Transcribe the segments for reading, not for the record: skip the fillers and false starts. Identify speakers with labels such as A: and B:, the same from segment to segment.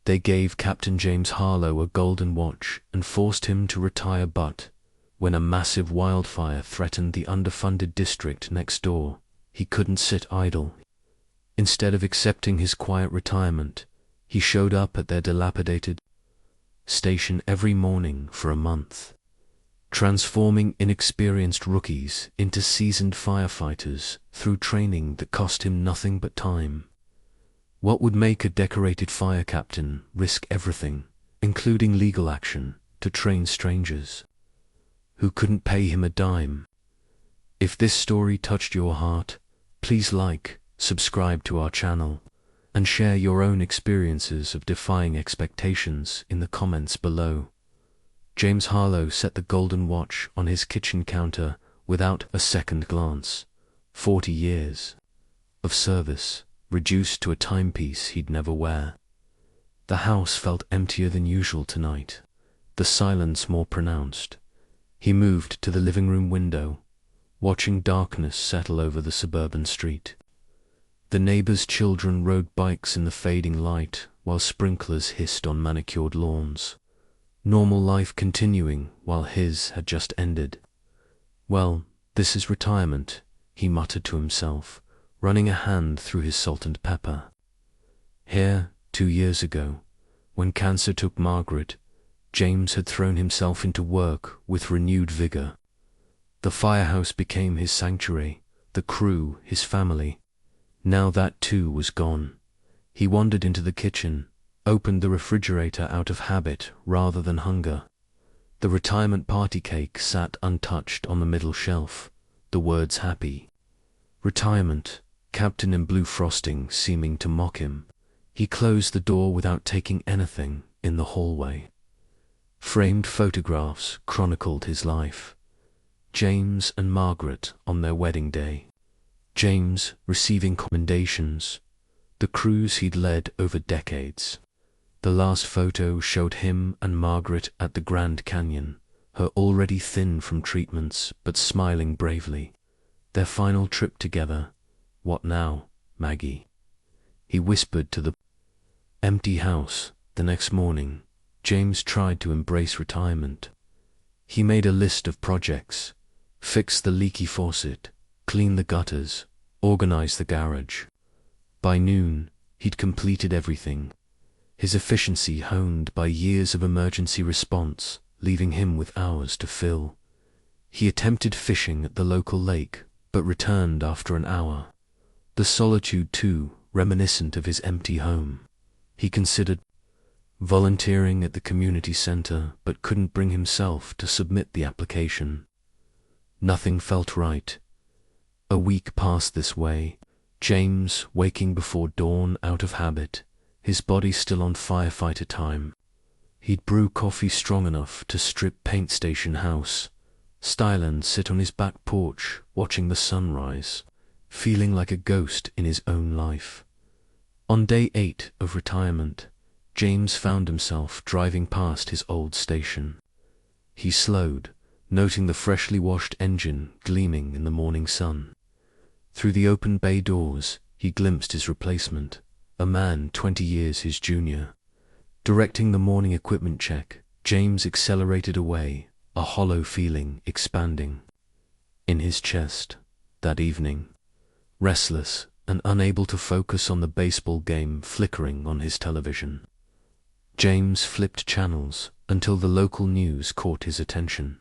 A: They gave Captain James Harlow a golden watch and forced him to retire, but when a massive wildfire threatened the underfunded district next door, he couldn't sit idle. Instead of accepting his quiet retirement, he showed up at their dilapidated station every morning for a month, transforming inexperienced rookies into seasoned firefighters through training that cost him nothing but time. What would make a decorated fire captain risk everything, including legal action, to train strangers who couldn't pay him a dime? If this story touched your heart, please like, subscribe to our channel, and share your own experiences of defying expectations in the comments below. James Harlow set the golden watch on his kitchen counter without a second glance. 40 years of service reduced to a timepiece he'd never wear. The house felt emptier than usual tonight, the silence more pronounced. He moved to the living room window, watching darkness settle over the suburban street. The neighbors' children rode bikes in the fading light while sprinklers hissed on manicured lawns. Normal life continuing while his had just ended. Well, this is retirement, he muttered to himself, running a hand through his salt and pepper. Here, 2 years ago, when cancer took Margaret, James had thrown himself into work with renewed vigor. The firehouse became his sanctuary, the crew his family. Now that too was gone. He wandered into the kitchen, opened the refrigerator out of habit rather than hunger. The retirement party cake sat untouched on the middle shelf, the words happy retirement, Captain in blue frosting seeming to mock him. He closed the door without taking anything in the hallway. Framed photographs chronicled his life. James and Margaret on their wedding day. James receiving commendations. The crews he'd led over decades. The last photo showed him and Margaret at the Grand Canyon, her already thin from treatments but smiling bravely. Their final trip together. What now, Maggie? He whispered to the empty house. The next morning, James tried to embrace retirement. He made a list of projects: fix the leaky faucet, clean the gutters, organize the garage. By noon, he'd completed everything, his efficiency honed by years of emergency response, leaving him with hours to fill. He attempted fishing at the local lake, but returned after an hour. The solitude, too, reminiscent of his empty home. He considered volunteering at the community center, but couldn't bring himself to submit the application. Nothing felt right. A week passed this way, James waking before dawn out of habit, his body still on firefighter time. He'd brew coffee strong enough to strip paint station house, style and sit on his back porch watching the sunrise, feeling like a ghost in his own life. On day 8 of retirement, James found himself driving past his old station. He slowed, noting the freshly washed engine gleaming in the morning sun. Through the open bay doors, he glimpsed his replacement, a man 20 years his junior. Directing the morning equipment check, James accelerated away, a hollow feeling expanding in his chest. That evening, restless and unable to focus on the baseball game flickering on his television, James flipped channels until the local news caught his attention.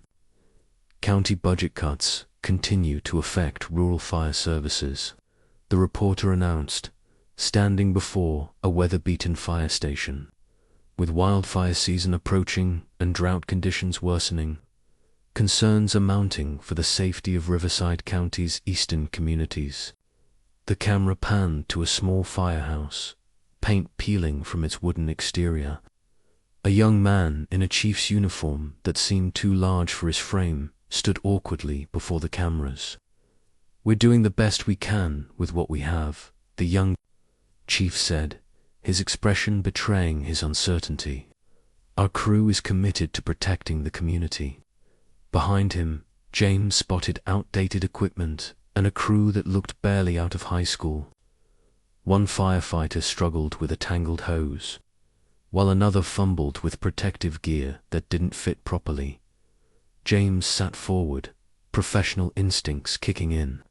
A: County budget cuts continue to affect rural fire services, the reporter announced, standing before a weather-beaten fire station. With wildfire season approaching and drought conditions worsening, concerns are mounting for the safety of Riverside County's eastern communities. The camera panned to a small firehouse, paint peeling from its wooden exterior. A young man in a chief's uniform that seemed too large for his frame stood awkwardly before the cameras. "We're doing the best we can with what we have," the young chief said, his expression betraying his uncertainty. "Our crew is committed to protecting the community." Behind him, James spotted outdated equipment and a crew that looked barely out of high school. One firefighter struggled with a tangled hose. while another fumbled with protective gear that didn't fit properly. James sat forward, professional instincts kicking in.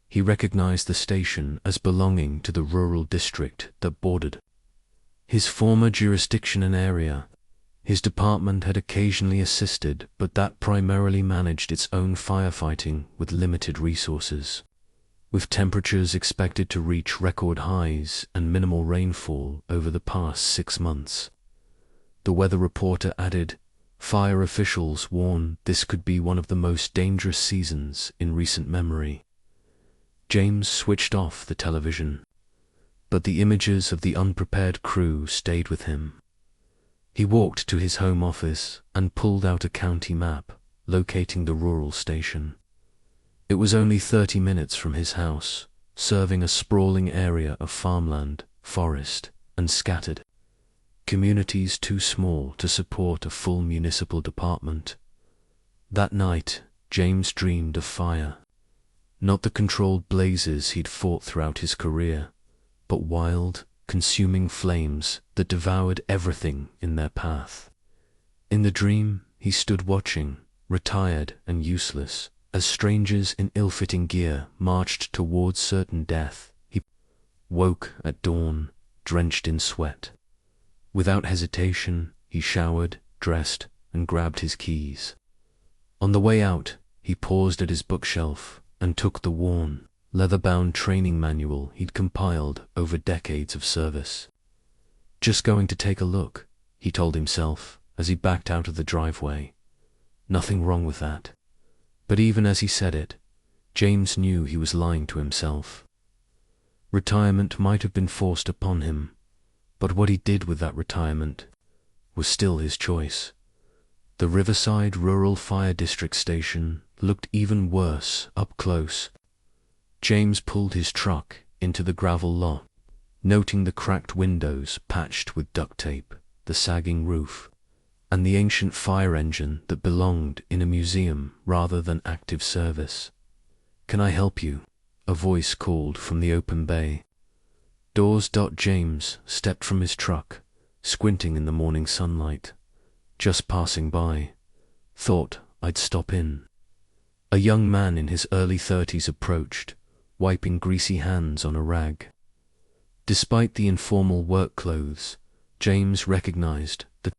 A: He recognized the station as belonging to the rural district that bordered his former jurisdiction and area. His department had occasionally assisted, but that primarily managed its own firefighting with limited resources. With temperatures expected to reach record highs and minimal rainfall over the past 6 months, the weather reporter added, fire officials warn this could be one of the most dangerous seasons in recent memory. James switched off the television, but the images of the unprepared crew stayed with him. He walked to his home office and pulled out a county map, locating the rural station. It was only 30 minutes from his house, serving a sprawling area of farmland, forest, and scattered communities too small to support a full municipal department. That night, James dreamed of fire. Not the controlled blazes he'd fought throughout his career, but wild, consuming flames that devoured everything in their path. In the dream, he stood watching, retired and useless, as strangers in ill-fitting gear marched towards certain death. He woke at dawn, drenched in sweat. Without hesitation, he showered, dressed, and grabbed his keys. On the way out, he paused at his bookshelf and took the worn, leather-bound training manual he'd compiled over decades of service. Just going to take a look, he told himself as he backed out of the driveway. Nothing wrong with that. But even as he said it, James knew he was lying to himself. Retirement might have been forced upon him, but what he did with that retirement was still his choice. The Riverside Rural Fire District station looked even worse up close. James pulled his truck into the gravel lot, noting the cracked windows patched with duct tape, the sagging roof, and the ancient fire engine that belonged in a museum rather than active service. "Can I help you?" a voice called from the open bay. James stepped from his truck, squinting in the morning sunlight. "Just passing by. Thought I'd stop in." A young man in his early 30s approached, wiping greasy hands on a rag. Despite the informal work clothes, James recognized the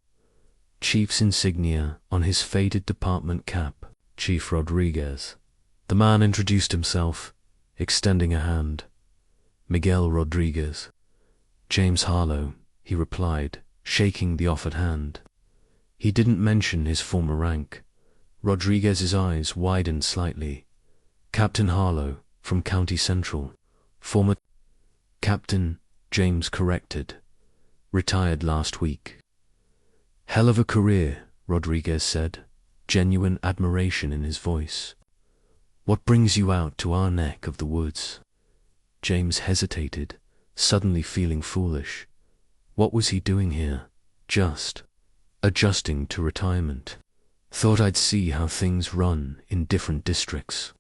A: chief's insignia on his faded department cap. "Chief Rodriguez." The man introduced himself, extending a hand. "Miguel Rodriguez." "James Harlow," he replied, shaking the offered hand. He didn't mention his former rank. Rodriguez's eyes widened slightly. "Captain Harlow, from County Central." "Former captain," James corrected. "Retired last week." "Hell of a career," Rodriguez said, genuine admiration in his voice. "What brings you out to our neck of the woods?" James hesitated, suddenly feeling foolish. What was he doing here? Just adjusting to retirement. "Thought I'd see how things run in different districts."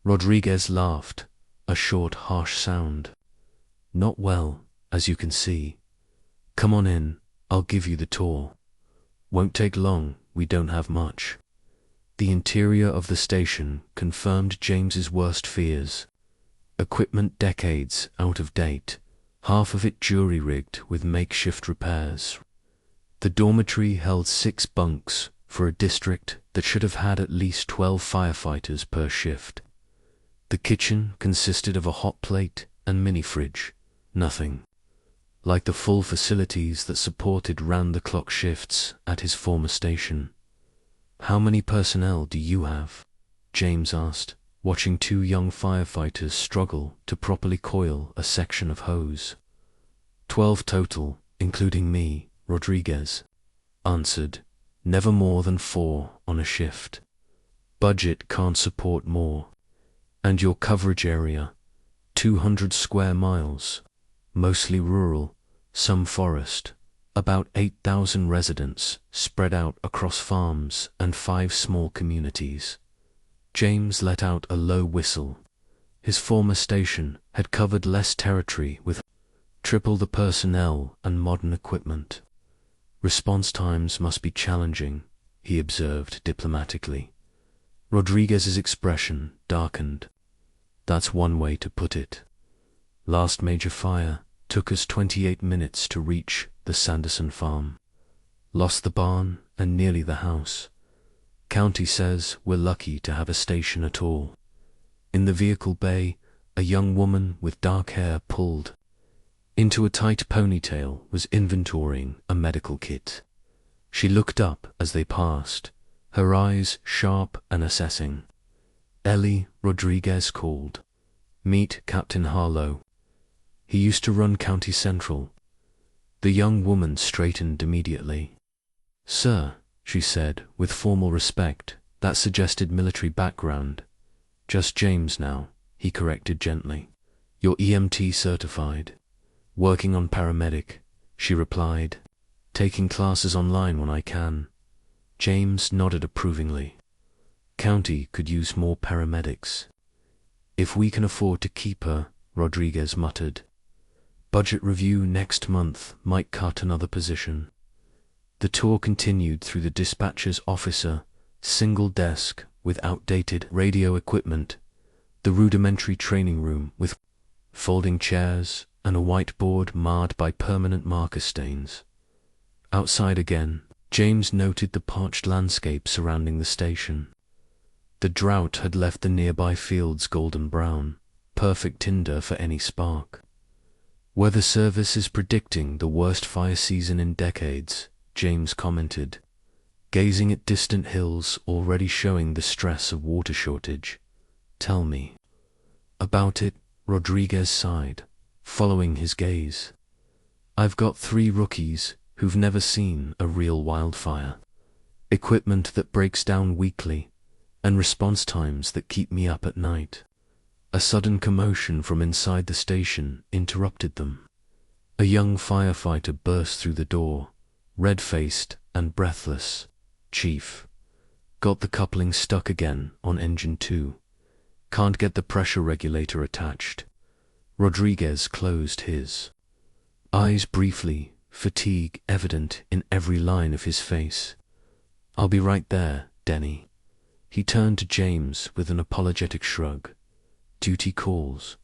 A: Rodriguez laughed, a short, harsh sound. "Not well, as you can see. Come on in, I'll give you the tour. Won't take long, we don't have much." The interior of the station confirmed James's worst fears. Equipment decades out of date, half of it jury-rigged with makeshift repairs. The dormitory held 6 bunks for a district that should have had at least 12 firefighters per shift. The kitchen consisted of a hot plate and mini-fridge, nothing like the full facilities that supported round-the-clock shifts at his former station. "How many personnel do you have?" James asked, watching 2 young firefighters struggle to properly coil a section of hose. 12 total, including me," Rodriguez answered. "Never more than 4 on a shift. Budget can't support more. And your coverage area? 200 square miles, mostly rural, some forest, about 8,000 residents spread out across farms and 5 small communities." James let out a low whistle. His former station had covered less territory with triple the personnel and modern equipment. Response times must be challenging, he observed diplomatically. Rodriguez's expression darkened. That's one way to put it. Last major fire took us 28 minutes to reach the Sanderson farm. Lost the barn and nearly the house. County says we're lucky to have a station at all. In the vehicle bay, a young woman with dark hair pulled into a tight ponytail was inventorying a medical kit. She looked up as they passed, her eyes sharp and assessing. Ellie, Rodriguez called. Meet Captain Harlow. He used to run County Central. The young woman straightened immediately. Sir, she said with formal respect that suggested military background. Just James now, he corrected gently. You're EMT certified. Working on paramedic, she replied. Taking classes online when I can. James nodded approvingly. County could use more paramedics. If we can afford to keep her, Rodriguez muttered. Budget review next month might cut another position. The tour continued through the dispatcher's officer, single desk with outdated radio equipment, the rudimentary training room with folding chairs and a whiteboard marred by permanent marker stains. Outside again, James noted the parched landscape surrounding the station. The drought had left the nearby fields golden brown, perfect tinder for any spark. Weather Service is predicting the worst fire season in decades, James commented, gazing at distant hills already showing the stress of water shortage. Tell me about it, Rodriguez sighed, following his gaze. I've got 3 rookies who've never seen a real wildfire. Equipment that breaks down weekly, and response times that keep me up at night. A sudden commotion from inside the station interrupted them. A young firefighter burst through the door, red-faced and breathless. Chief. Got the coupling stuck again on engine 2. Can't get the pressure regulator attached. Rodriguez closed his eyes briefly, fatigue evident in every line of his face. I'll be right there, Denny. He turned to James with an apologetic shrug. Duty calls.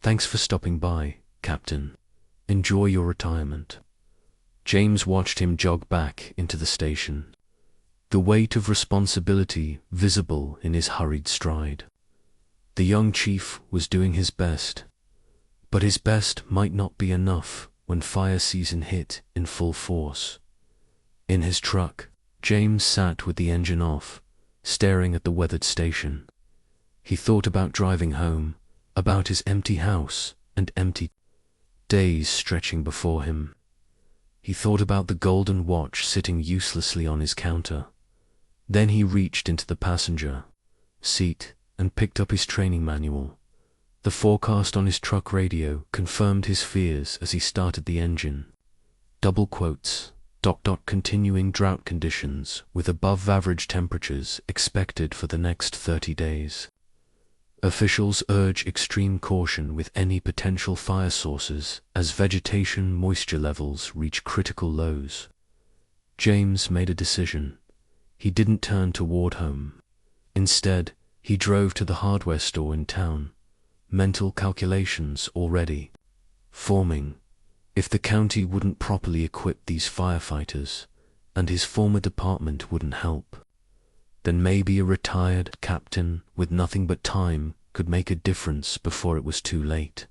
A: Thanks for stopping by, Captain. Enjoy your retirement. James watched him jog back into the station, the weight of responsibility visible in his hurried stride. The young chief was doing his best, but his best might not be enough when fire season hit in full force. In his truck, James sat with the engine off, staring at the weathered station. He thought about driving home, about his empty house and empty days stretching before him. He thought about the golden watch sitting uselessly on his counter. Then he reached into the passenger seat and picked up his training manual. The forecast on his truck radio confirmed his fears as he started the engine. Double quotes, ... continuing drought conditions with above-average temperatures expected for the next 30 days. Officials urge extreme caution with any potential fire sources as vegetation moisture levels reach critical lows. James made a decision. He didn't turn toward home. Instead, he drove to the hardware store in town, mental calculations already forming. If the county wouldn't properly equip these firefighters, and his former department wouldn't help, then maybe a retired captain with nothing but time could make a difference before it was too late.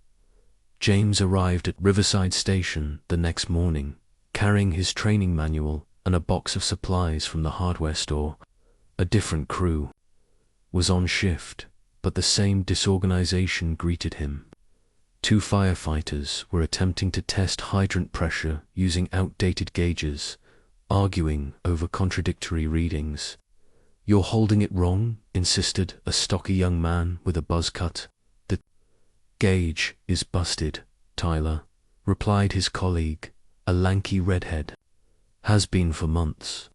A: James arrived at Riverside Station the next morning, carrying his training manual and a box of supplies from the hardware store. A different crew was on shift, but the same disorganization greeted him. 2 firefighters were attempting to test hydrant pressure using outdated gauges, arguing over contradictory readings. You're holding it wrong, insisted a stocky young man with a buzz cut. The gauge is busted, Tyler, replied his colleague, a lanky redhead. Has been for months.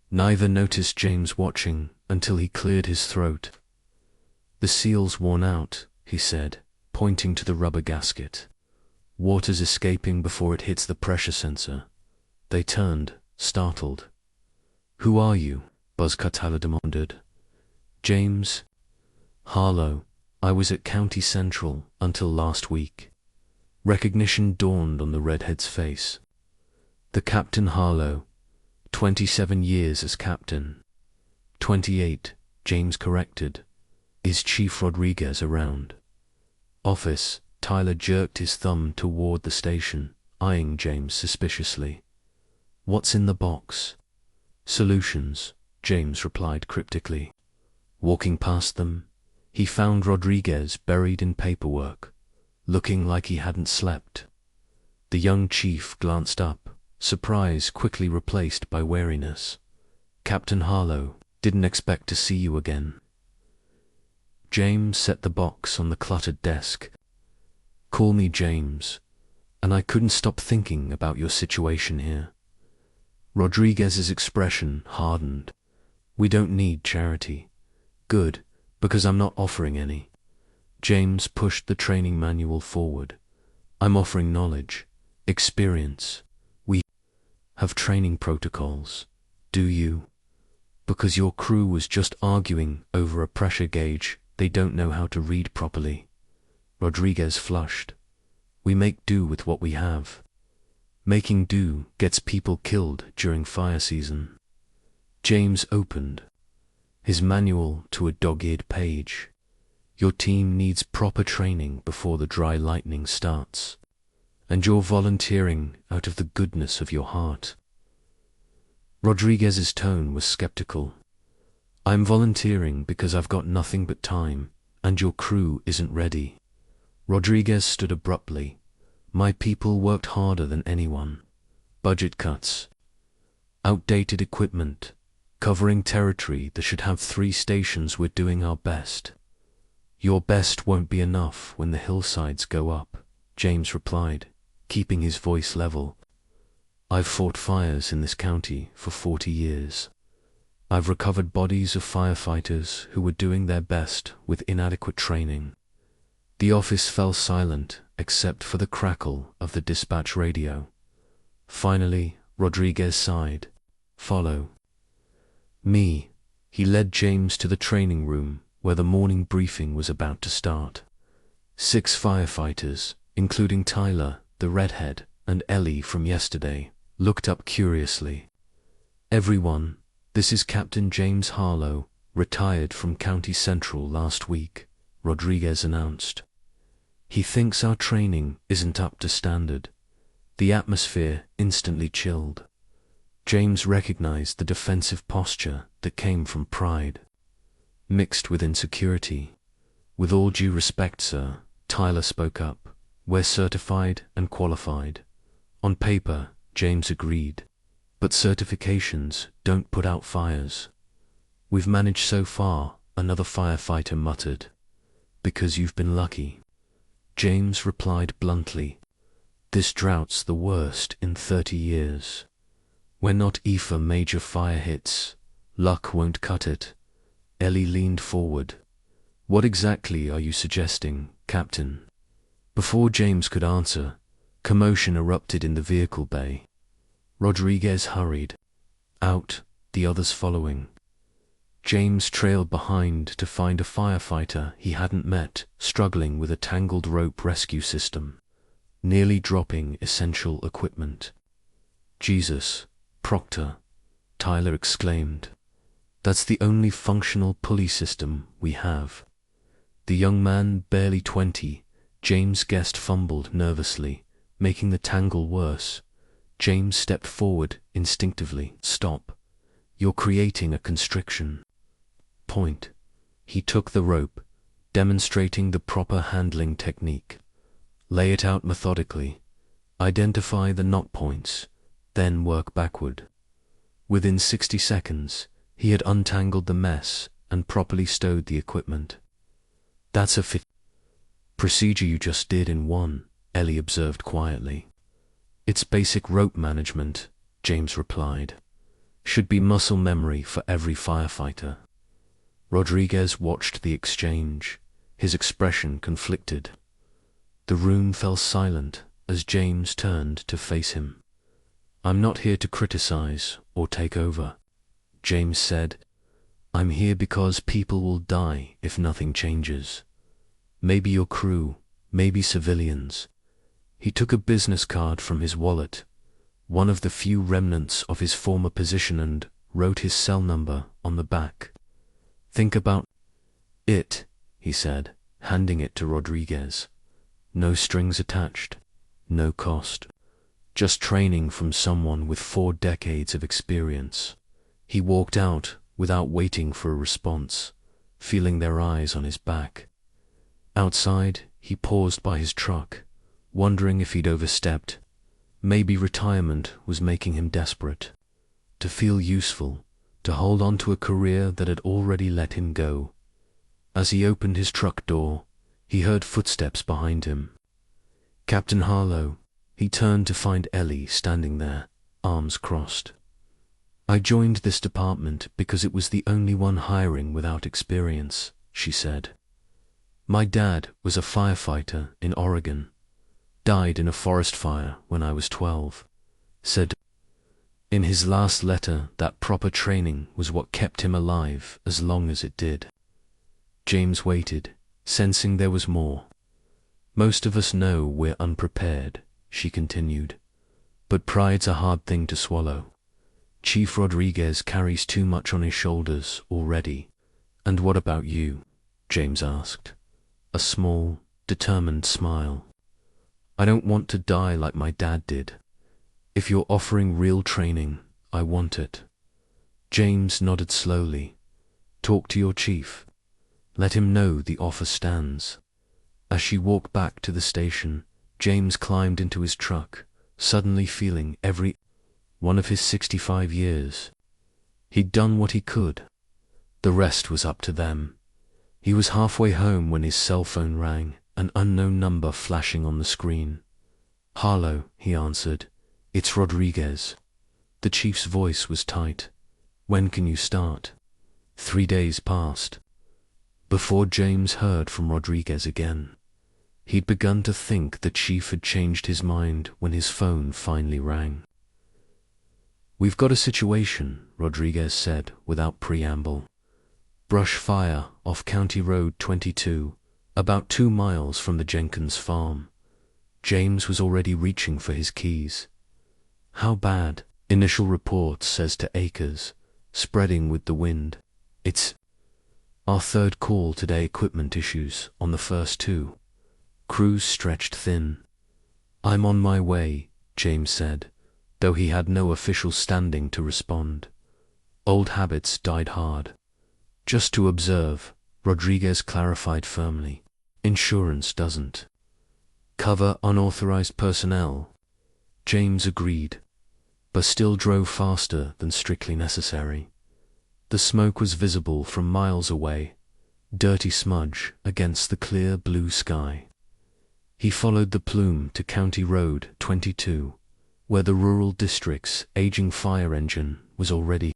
A: Neither noticed James watching until he cleared his throat. The seal's worn out, he said, pointing to the rubber gasket. Water's escaping before it hits the pressure sensor. They turned, startled. "Who are you?" Tyler demanded. "James Harlow. I was at County Central until last week." Recognition dawned on the redhead's face. "The Captain Harlow. 27 years as captain." 28, James corrected. "Is Chief Rodriguez around?" "Office." Tyler jerked his thumb toward the station, eyeing James suspiciously. "What's in the box?" "Solutions," James replied cryptically. Walking past them, he found Rodriguez buried in paperwork, looking like he hadn't slept. The young chief glanced up, surprise quickly replaced by wariness. "Captain Harlow, didn't expect to see you again." James set the box on the cluttered desk. "Call me James, and I couldn't stop thinking about your situation here." Rodriguez's expression hardened. "We don't need charity." "Good, because I'm not offering any." James pushed the training manual forward. "I'm offering knowledge, experience. We have training protocols. Do you? Because your crew was just arguing over a pressure gauge they don't know how to read properly." Rodriguez flushed. "We make do with what we have." "Making do gets people killed during fire season." James opened his manual to a dog-eared page. "Your team needs proper training before the dry lightning starts. And you're volunteering out of the goodness of your heart." Rodriguez's tone was skeptical. "I'm volunteering because I've got nothing but time, and your crew isn't ready." Rodriguez stood abruptly. "My people worked harder than anyone. Budget cuts, outdated equipment, covering territory that should have 3 stations. We're doing our best." "Your best won't be enough when the hillsides go up," James replied, keeping his voice level. "I've fought fires in this county for 40 years. I've recovered bodies of firefighters who were doing their best with inadequate training." The office fell silent except for the crackle of the dispatch radio. Finally, Rodriguez sighed. "Follow me." He led James to the training room where the morning briefing was about to start. 6 firefighters, including Tyler, the redhead, and Ellie from yesterday, looked up curiously. "Everyone, this is Captain James Harlow, retired from County Central last week," Rodriguez announced. "He thinks our training isn't up to standard." The atmosphere instantly chilled. James recognized the defensive posture that came from pride, mixed with insecurity. "With all due respect, sir," Tyler spoke up, "we're certified and qualified." On paper, James agreed. "But certifications don't put out fires." "We've managed so far," another firefighter muttered. "Because you've been lucky." James replied bluntly. "This drought's the worst in 30 years. We're not for major fire hits. Luck won't cut it." Ellie leaned forward. "What exactly are you suggesting, Captain?" Before James could answer, commotion erupted in the vehicle bay. Rodriguez hurried out, the others following. James trailed behind to find a firefighter he hadn't met struggling with a tangled rope rescue system, nearly dropping essential equipment. "Jesus, Proctor," Tyler exclaimed. "That's the only functional pulley system we have." The young man, barely 20, James guessed, fumbled nervously, making the tangle worse. James stepped forward instinctively. "Stop. You're creating a constriction." "Point." He took the rope, demonstrating the proper handling technique. "Lay it out methodically. Identify the knot points, then work backward." Within 60 seconds, he had untangled the mess and properly stowed the equipment. "That's a procedure you just did in one," Ellie observed quietly. "It's basic rope management," James replied. "Should be muscle memory for every firefighter." Rodriguez watched the exchange, his expression conflicted. The room fell silent as James turned to face him. "I'm not here to criticize or take over," James said. "I'm here because people will die if nothing changes. Maybe your crew, maybe civilians." He took a business card from his wallet, one of the few remnants of his former position, and wrote his cell number on the back. "Think about it," he said, handing it to Rodriguez. "No strings attached, no cost. Just training from someone with 4 decades of experience." He walked out without waiting for a response, feeling their eyes on his back. Outside, he paused by his truck, wondering if he'd overstepped. Maybe retirement was making him desperate. To feel useful, to hold on to a career that had already let him go. As he opened his truck door, he heard footsteps behind him. "Captain Harlow." He turned to find Ellie standing there, arms crossed. "I joined this department because it was the only one hiring without experience," she said. "My dad was a firefighter in Oregon. Died in a forest fire when I was 12, said in his last letter that proper training was what kept him alive as long as it did." James waited, sensing there was more. "Most of us know we're unprepared," she continued, "but pride's a hard thing to swallow. Chief Rodriguez carries too much on his shoulders already." "And what about you?" James asked, a small, determined smile. "I don't want to die like my dad did. If you're offering real training, I want it." James nodded slowly. "Talk to your chief. Let him know the offer stands." As she walked back to the station, James climbed into his truck, suddenly feeling every one of his 65 years. He'd done what he could. The rest was up to them. He was halfway home when his cell phone rang, an unknown number flashing on the screen. "Harlow," he answered. "It's Rodriguez." The chief's voice was tight. "When can you start?" 3 days passed before James heard from Rodriguez again. He'd begun to think the chief had changed his mind when his phone finally rang. "We've got a situation," Rodriguez said without preamble. "Brush fire off County Road 22, about 2 miles from the Jenkins farm." James was already reaching for his keys. "How bad?" "Initial report says to acres, spreading with the wind. It's our 3rd call today. Equipment issues on the first 2. Crews stretched thin." "I'm on my way," James said, though he had no official standing to respond. Old habits died hard. "Just to observe," Rodriguez clarified firmly. "Insurance doesn't cover unauthorized personnel." James agreed, but still drove faster than strictly necessary. The smoke was visible from miles away, dirty smudge against the clear blue sky. He followed the plume to County Road 22, where the rural district's aging fire engine was already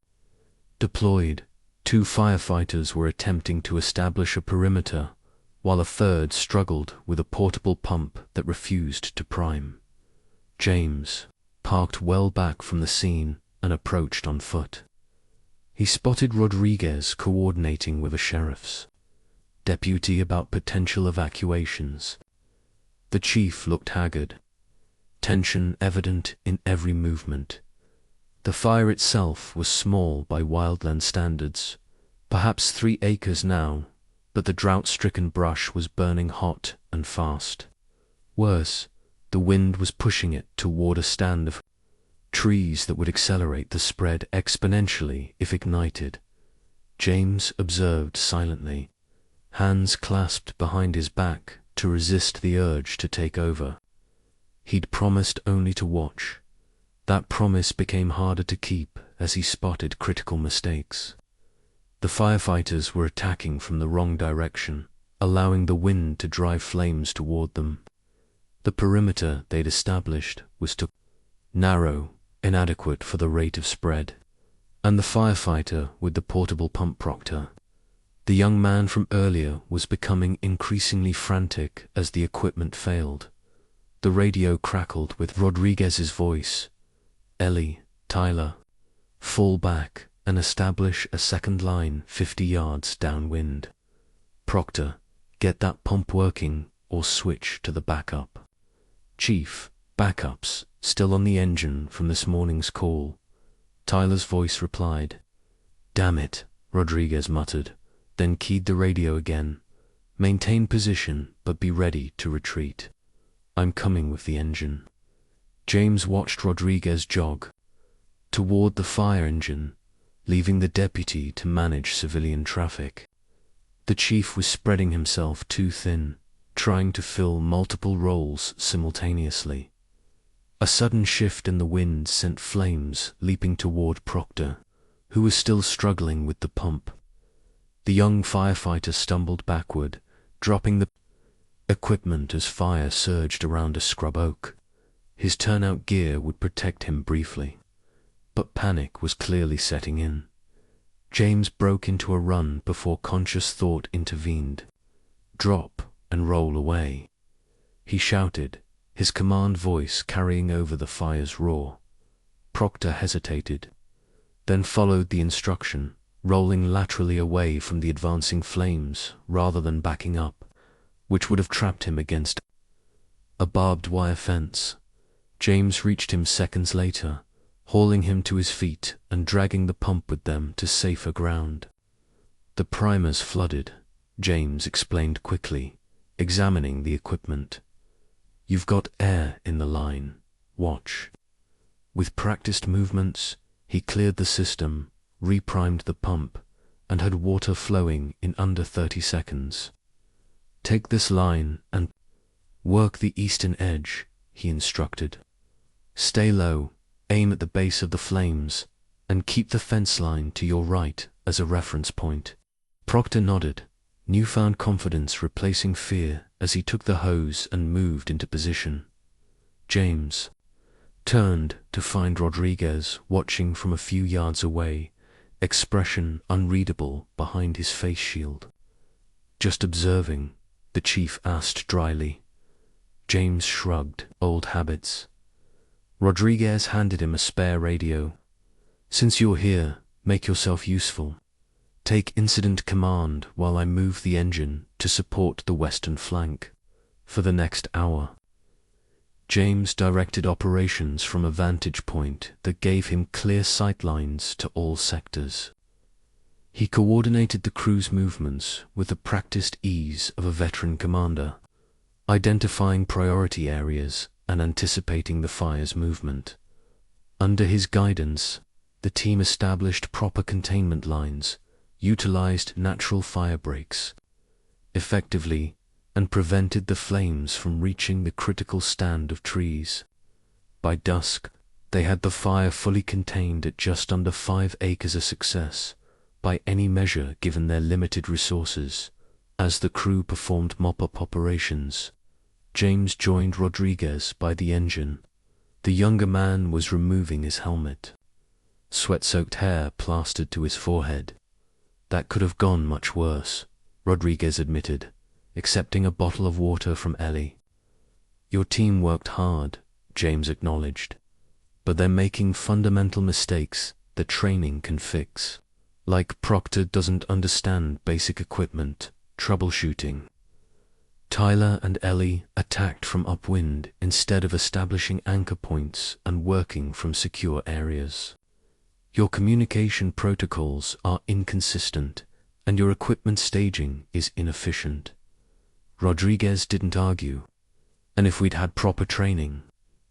A: deployed. 2 firefighters were attempting to establish a perimeter, while a 3rd struggled with a portable pump that refused to prime. James parked well back from the scene and approached on foot. He spotted Rodriguez coordinating with a sheriff's deputy about potential evacuations. The chief looked haggard, tension evident in every movement. The fire itself was small by wildland standards, perhaps 3 acres now, but the drought-stricken brush was burning hot and fast. Worse, the wind was pushing it toward a stand of trees that would accelerate the spread exponentially if ignited. James observed silently, hands clasped behind his back to resist the urge to take over. He'd promised only to watch. That promise became harder to keep as he spotted critical mistakes. The firefighters were attacking from the wrong direction, allowing the wind to drive flames toward them. The perimeter they'd established was too narrow, inadequate for the rate of spread. And the firefighter with the portable pump proctor, the young man from earlier, was becoming increasingly frantic as the equipment failed. The radio crackled with Rodriguez's voice. Ellie, Tyler, fall back and establish a second line 50 yards downwind. Proctor, get that pump working or switch to the backup. Chief, backups, still on the engine from this morning's call. Tyler's voice replied. Damn it, Rodriguez muttered, then keyed the radio again. Maintain position, but be ready to retreat. I'm coming with the engine. James watched Rodriguez jog toward the fire engine, leaving the deputy to manage civilian traffic. The chief was spreading himself too thin, trying to fill multiple roles simultaneously. A sudden shift in the wind sent flames leaping toward Proctor, who was still struggling with the pump. The young firefighter stumbled backward, dropping the equipment as fire surged around a scrub oak. His turnout gear would protect him briefly, but panic was clearly setting in. James broke into a run before conscious thought intervened. Drop and roll away, he shouted, his command voice carrying over the fire's roar. Proctor hesitated, then followed the instruction, rolling laterally away from the advancing flames rather than backing up, which would have trapped him against a barbed wire fence. James reached him seconds later, hauling him to his feet and dragging the pump with them to safer ground. The primer's flooded, James explained quickly, examining the equipment. You've got air in the line. Watch. With practiced movements, he cleared the system, reprimed the pump, and had water flowing in under 30 seconds. Take this line and work the eastern edge, he instructed. Stay low, aim at the base of the flames, and keep the fence line to your right as a reference point. Proctor nodded, newfound confidence replacing fear as he took the hose and moved into position. James turned to find Rodriguez watching from a few yards away, expression unreadable behind his face shield. Just observing, the chief asked dryly. James shrugged. Old habits. Rodriguez handed him a spare radio. Since you're here, make yourself useful. Take incident command while I move the engine to support the western flank for the next hour. James directed operations from a vantage point that gave him clear sightlines to all sectors. He coordinated the crew's movements with the practiced ease of a veteran commander, identifying priority areas and anticipating the fire's movement. Under his guidance, the team established proper containment lines, utilized natural fire breaks effectively, and prevented the flames from reaching the critical stand of trees. By dusk, they had the fire fully contained at just under 5 acres a success, by any measure given their limited resources. As the crew performed mop-up operations, James joined Rodriguez by the engine. The younger man was removing his helmet, sweat-soaked hair plastered to his forehead. That could have gone much worse, Rodriguez admitted, accepting a bottle of water from Ellie. Your team worked hard, James acknowledged, but they're making fundamental mistakes that training can fix. Like Proctor doesn't understand basic equipment, troubleshooting. Tyler and Ellie attacked from upwind instead of establishing anchor points and working from secure areas. Your communication protocols are inconsistent, and your equipment staging is inefficient. Rodriguez didn't argue, and if we'd had proper training,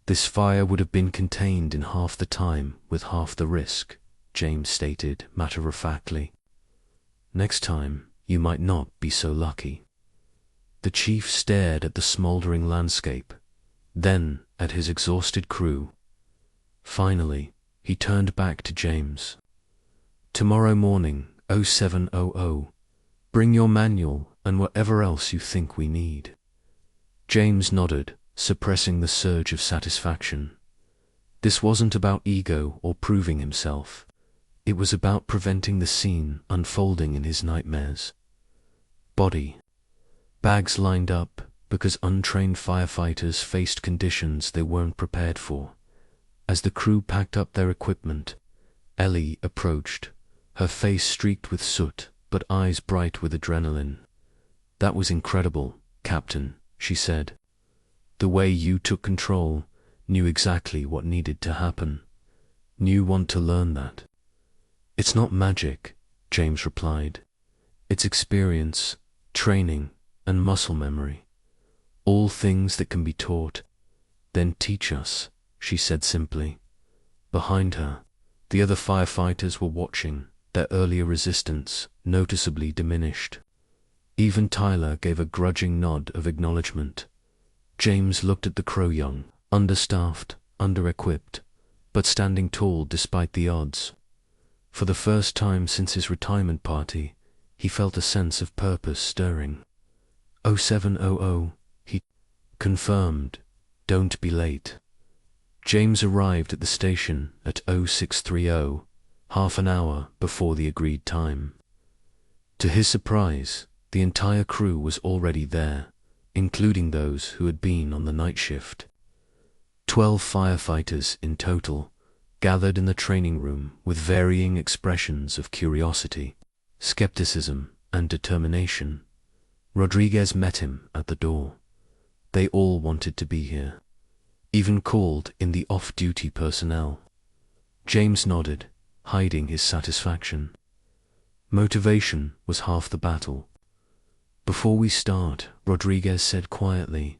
A: this fire would have been contained in half the time with half the risk, James stated matter-of-factly. Next time, you might not be so lucky. The chief stared at the smoldering landscape, then at his exhausted crew. Finally, he turned back to James. Tomorrow morning, 0700, bring your manual and whatever else you think we need. James nodded, suppressing the surge of satisfaction. This wasn't about ego or proving himself. It was about preventing the scene unfolding in his nightmares. Body. Bags lined up because untrained firefighters faced conditions they weren't prepared for. As the crew packed up their equipment, Ellie approached, her face streaked with soot, but eyes bright with adrenaline. "That was incredible, Captain," she said. "The way you took control, knew exactly what needed to happen. You want to learn that." "It's not magic," James replied. "It's experience, training, and muscle memory. All things that can be taught." "Then teach us," she said simply. Behind her, the other firefighters were watching, their earlier resistance noticeably diminished. Even Tyler gave a grudging nod of acknowledgement. James looked at the Crow Young, understaffed, under-equipped, but standing tall despite the odds. For the first time since his retirement party, he felt a sense of purpose stirring. 0700, he confirmed. "Don't be late." James arrived at the station at 0630, half an hour before the agreed time. To his surprise, the entire crew was already there, including those who had been on the night shift. 12 firefighters in total, gathered in the training room with varying expressions of curiosity, skepticism, and determination. Rodriguez met him at the door. They all wanted to be here, even called in the off-duty personnel. James nodded, hiding his satisfaction. Motivation was half the battle. "Before we start," Rodriguez said quietly,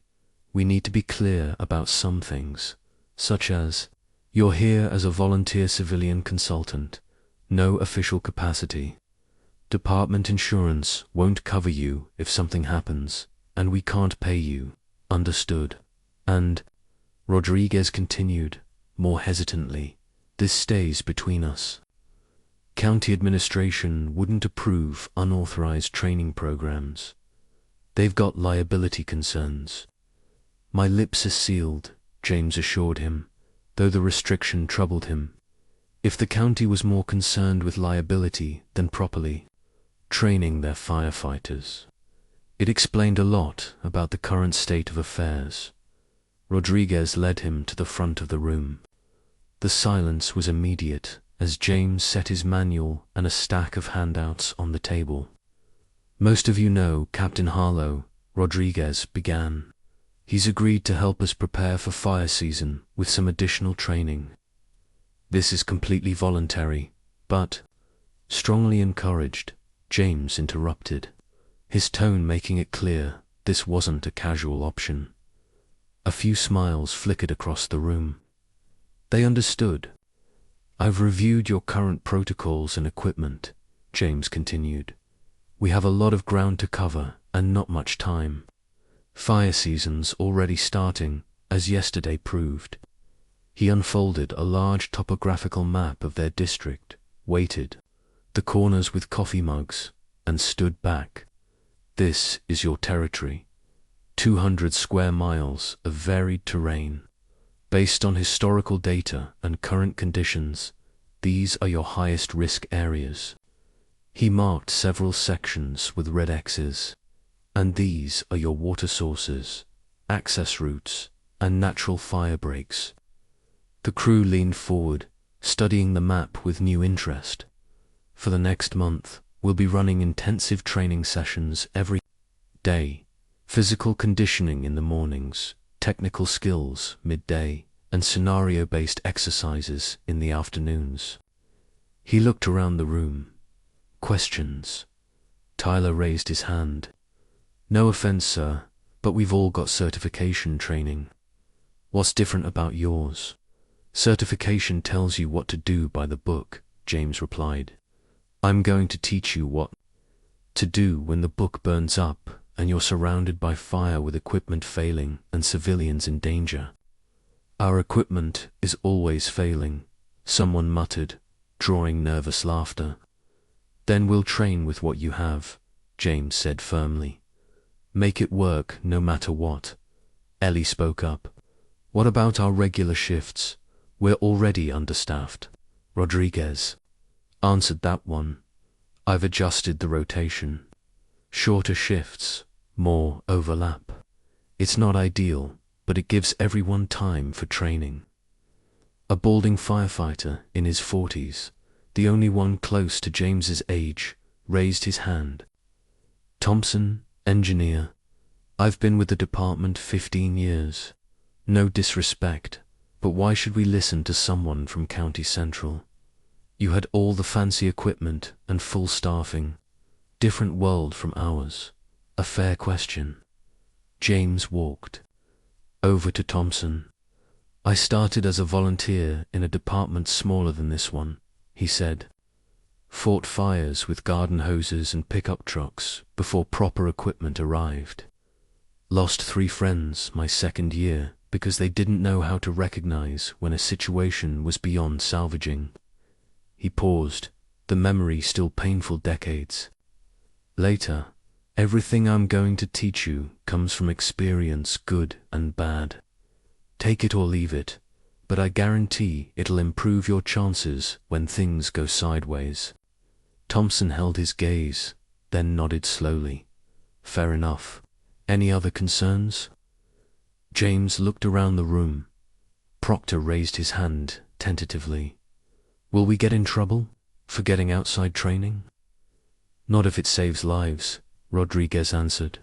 A: "we need to be clear about some things, such as, you're here as a volunteer civilian consultant, no official capacity. Department insurance won't cover you if something happens, and we can't pay you, understood? And," Rodriguez continued, more hesitantly, "this stays between us. County administration wouldn't approve unauthorized training programs. They've got liability concerns." "My lips are sealed," James assured him, though the restriction troubled him. If the county was more concerned with liability than properly training their firefighters, it explained a lot about the current state of affairs. Rodriguez led him to the front of the room. The silence was immediate as James set his manual and a stack of handouts on the table. "Most of you know Captain Harlow," Rodriguez began. "He's agreed to help us prepare for fire season with some additional training. This is completely voluntary, but..." "Strongly encouraged," James interrupted, his tone making it clear this wasn't a casual option. A few smiles flickered across the room. They understood. "I've reviewed your current protocols and equipment," James continued. "We have a lot of ground to cover and not much time. Fire season's already starting, as yesterday proved." He unfolded a large topographical map of their district, weighted the corners with coffee mugs, and stood back. "This is your territory. 200 square miles of varied terrain. Based on historical data and current conditions, these are your highest risk areas." He marked several sections with red X's. "And these are your water sources, access routes, and natural fire breaks." The crew leaned forward, studying the map with new interest. "For the next month, we'll be running intensive training sessions every day. Physical conditioning in the mornings, technical skills midday, and scenario-based exercises in the afternoons." He looked around the room. "Questions?" Tyler raised his hand. "No offense, sir, but we've all got certification training." "What's different about yours?" "Certification tells you what to do by the book," James replied. "I'm going to teach you what to do when the book burns up and you're surrounded by fire with equipment failing and civilians in danger." "Our equipment is always failing," someone muttered, drawing nervous laughter. "Then we'll train with what you have," James said firmly. "Make it work no matter what." Ellie spoke up. "What about our regular shifts? We're already understaffed." Rodriguez answered that one. "I've adjusted the rotation. Shorter shifts, more overlap. It's not ideal, but it gives everyone time for training." A balding firefighter in his 40s, the only one close to James's age, raised his hand. Thompson, engineer. I've been with the department 15 years. No disrespect, but why should we listen to someone from County Central? You had all the fancy equipment and full staffing. Different world from ours. A fair question. James walked over to Thompson. I started as a volunteer in a department smaller than this one, he said. Fought fires with garden hoses and pickup trucks before proper equipment arrived. Lost 3 friends my second year because they didn't know how to recognize when a situation was beyond salvaging. He paused, the memory still painful decades later. Everything I'm going to teach you comes from experience, good and bad. Take it or leave it, but I guarantee it'll improve your chances when things go sideways. Thompson held his gaze, then nodded slowly. Fair enough. Any other concerns? James looked around the room. Proctor raised his hand tentatively. Will we get in trouble for getting outside training? Not if it saves lives, Rodriguez answered.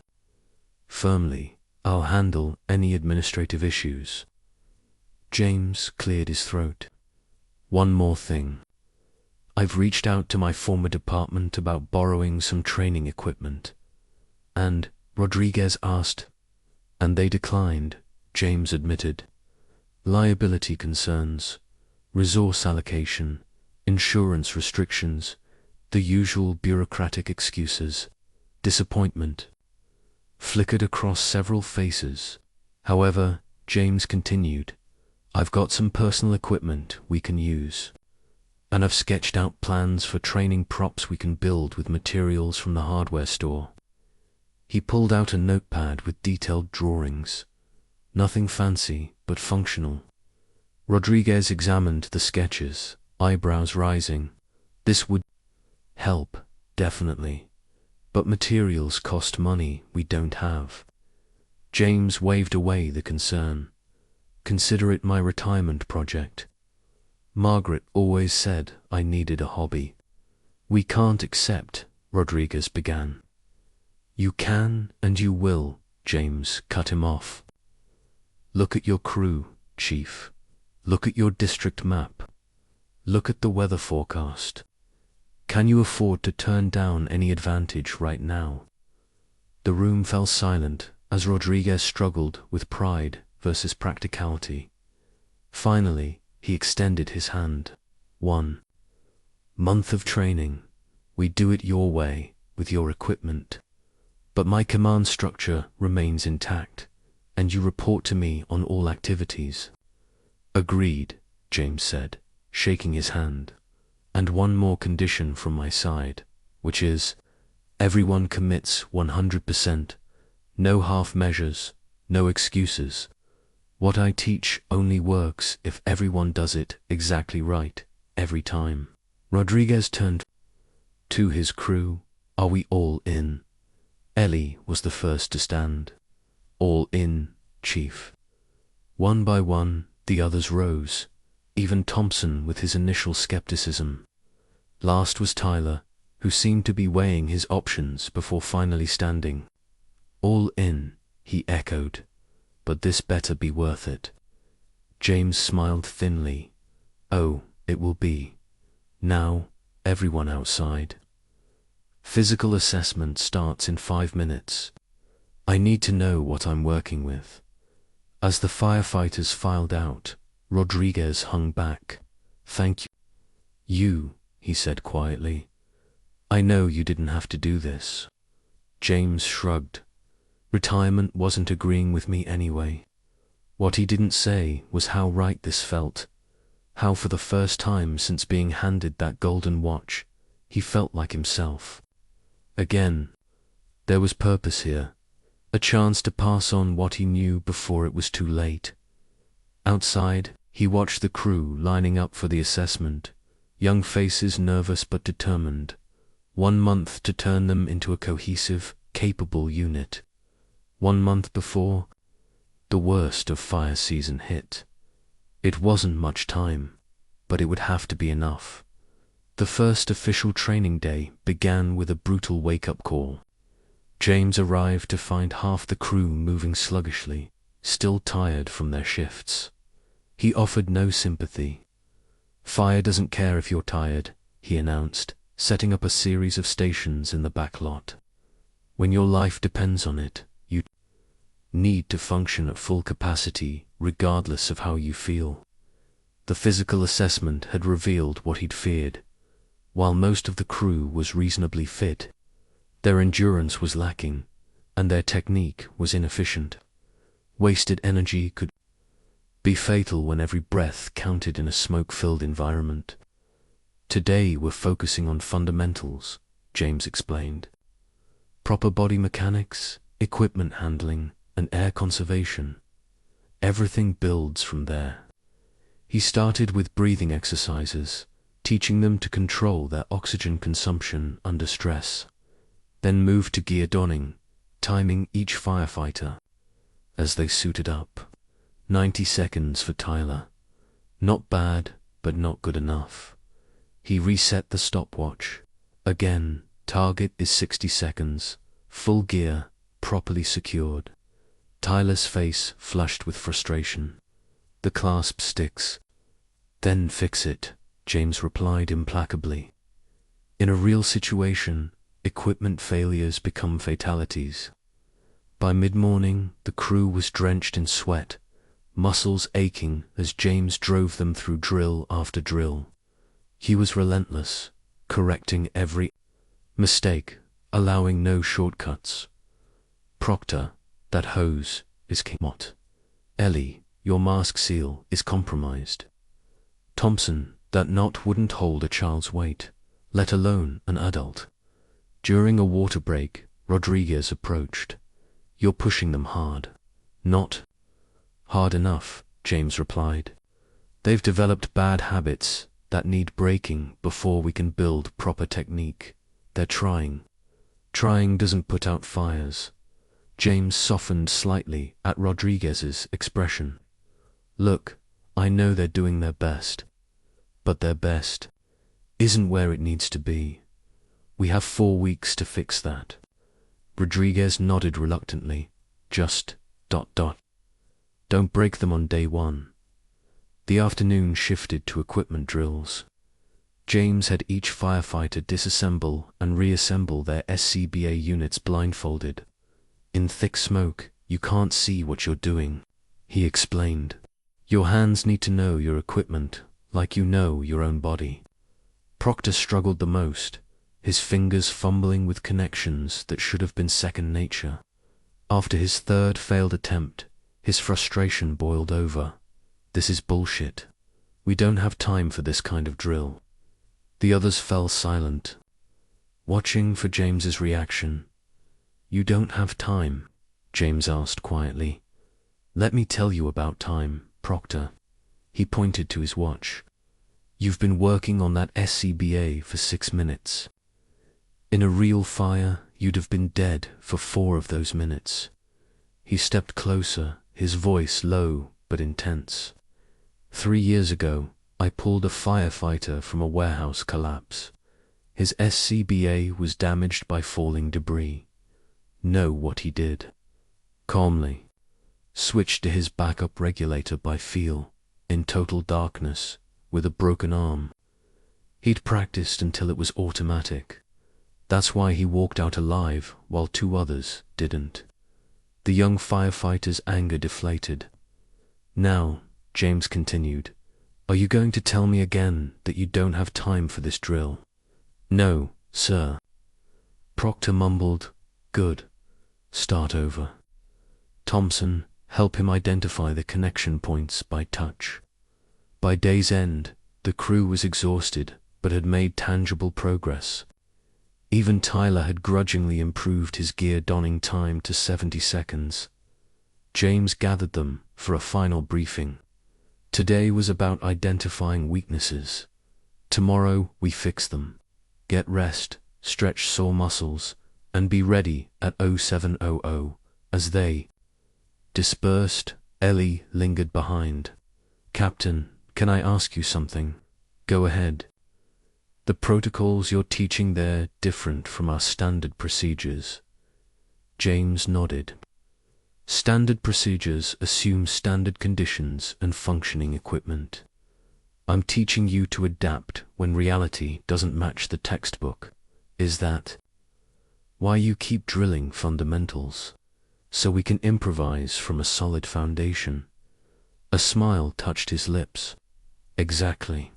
A: Firmly, I'll handle any administrative issues. James cleared his throat. One more thing. I've reached out to my former department about borrowing some training equipment. And, Rodriguez asked. And they declined, James admitted. Liability concerns, resource allocation, insurance restrictions, the usual bureaucratic excuses. Disappointment flickered across several faces. However, James continued, I've got some personal equipment we can use, and I've sketched out plans for training props we can build with materials from the hardware store. He pulled out a notepad with detailed drawings. Nothing fancy, but functional. Rodriguez examined the sketches, eyebrows rising. This would help, definitely. But materials cost money we don't have. James waved away the concern. Consider it my retirement project. Margaret always said I needed a hobby. We can't accept, Rodriguez began. You can and you will, James cut him off. Look at your crew, Chief. Look at your district map. Look at the weather forecast. Can you afford to turn down any advantage right now? The room fell silent as Rodriguez struggled with pride versus practicality. Finally, he extended his hand. 1 month of training. We do it your way, with your equipment. But my command structure remains intact, and you report to me on all activities. Agreed, James said, shaking his hand. And one more condition from my side, which is, everyone commits 100%, no half measures, no excuses. What I teach only works if everyone does it exactly right, every time. Rodriguez turned to his crew. Are we all in? Ellie was the first to stand. All in, Chief. One by one, the others rose, even Thompson with his initial skepticism. Last was Tyler, who seemed to be weighing his options before finally standing. All in, he echoed. But this better be worth it. James smiled thinly. Oh, it will be. Now, everyone outside. Physical assessment starts in 5 minutes. I need to know what I'm working with. As the firefighters filed out, Rodriguez hung back. Thank you, he said quietly. I know you didn't have to do this. James shrugged. Retirement wasn't agreeing with me anyway. What he didn't say was how right this felt. How for the first time since being handed that golden watch, he felt like himself. Again, there was purpose here. A chance to pass on what he knew before it was too late. Outside, he watched the crew lining up for the assessment. Young faces nervous but determined. 1 month to turn them into a cohesive, capable unit. 1 month before, the worst of fire season hit. It wasn't much time, but it would have to be enough. The first official training day began with a brutal wake-up call. James arrived to find half the crew moving sluggishly, still tired from their shifts. He offered no sympathy. "Fire doesn't care if you're tired," he announced, setting up a series of stations in the back lot. "When your life depends on it, you need to function at full capacity, regardless of how you feel." The physical assessment had revealed what he'd feared. While most of the crew was reasonably fit, their endurance was lacking, and their technique was inefficient. Wasted energy could be fatal when every breath counted in a smoke-filled environment. "Today we're focusing on fundamentals," James explained. "Proper body mechanics, equipment handling, and air conservation. Everything builds from there." He started with breathing exercises, teaching them to control their oxygen consumption under stress, then moved to gear donning, timing each firefighter. As they suited up, 90 seconds for Tyler. Not bad, but not good enough. He reset the stopwatch. Again, target is 60 seconds, full gear, properly secured. Tyler's face flushed with frustration. "The clasp sticks." "Then fix it," James replied implacably. In a real situation, equipment failures become fatalities. By mid-morning, the crew was drenched in sweat, muscles aching as James drove them through drill after drill. He was relentless, correcting every mistake, allowing no shortcuts. "Proctor, that hose is king. What? Ellie, your mask seal is compromised. Thompson, that knot wouldn't hold a child's weight, let alone an adult." During a water break, Rodriguez approached. "You're pushing them hard." "Not hard enough," James replied. "They've developed bad habits that need breaking before we can build proper technique. They're trying. Trying doesn't put out fires." James softened slightly at Rodriguez's expression. "Look, I know they're doing their best, but their best isn't where it needs to be. We have 4 weeks to fix that." Rodriguez nodded reluctantly. "Just ... don't break them on day one." The afternoon shifted to equipment drills. James had each firefighter disassemble and reassemble their SCBA units blindfolded. "In thick smoke, you can't see what you're doing," he explained. "Your hands need to know your equipment like you know your own body." Proctor struggled the most, his fingers fumbling with connections that should have been second nature. After his third failed attempt, his frustration boiled over. "This is bullshit. We don't have time for this kind of drill." The others fell silent, watching for James's reaction. "You don't have time?" James asked quietly. "Let me tell you about time, Proctor." He pointed to his watch. "You've been working on that SCBA for 6 minutes. In a real fire, you'd have been dead for 4 of those minutes." He stepped closer, his voice low but intense. 3 years ago, I pulled a firefighter from a warehouse collapse. His SCBA was damaged by falling debris. Know what he did?" Calmly. "Switched to his backup regulator by feel, in total darkness, with a broken arm. He'd practiced until it was automatic. That's why he walked out alive while 2 others didn't." The young firefighter's anger deflated. "Now," James continued, "are you going to tell me again that you don't have time for this drill?" "No, sir." Proctor mumbled. "Good. Start over. Thompson, help him identify the connection points by touch." By day's end, the crew was exhausted but had made tangible progress. Even Tyler had grudgingly improved his gear donning time to 70 seconds. James gathered them for a final briefing. Today was about identifying weaknesses. Tomorrow we fix them. Get rest, stretch sore muscles, and be ready at 0700. As they dispersed, Ellie lingered behind. Captain, can I ask you something? Go ahead. The protocols you're teaching there different from our standard procedures. James nodded. Standard procedures assume standard conditions and functioning equipment. I'm teaching you to adapt when reality doesn't match the textbook. Is that why you keep drilling fundamentals? So we can improvise from a solid foundation. A smile touched his lips. Exactly.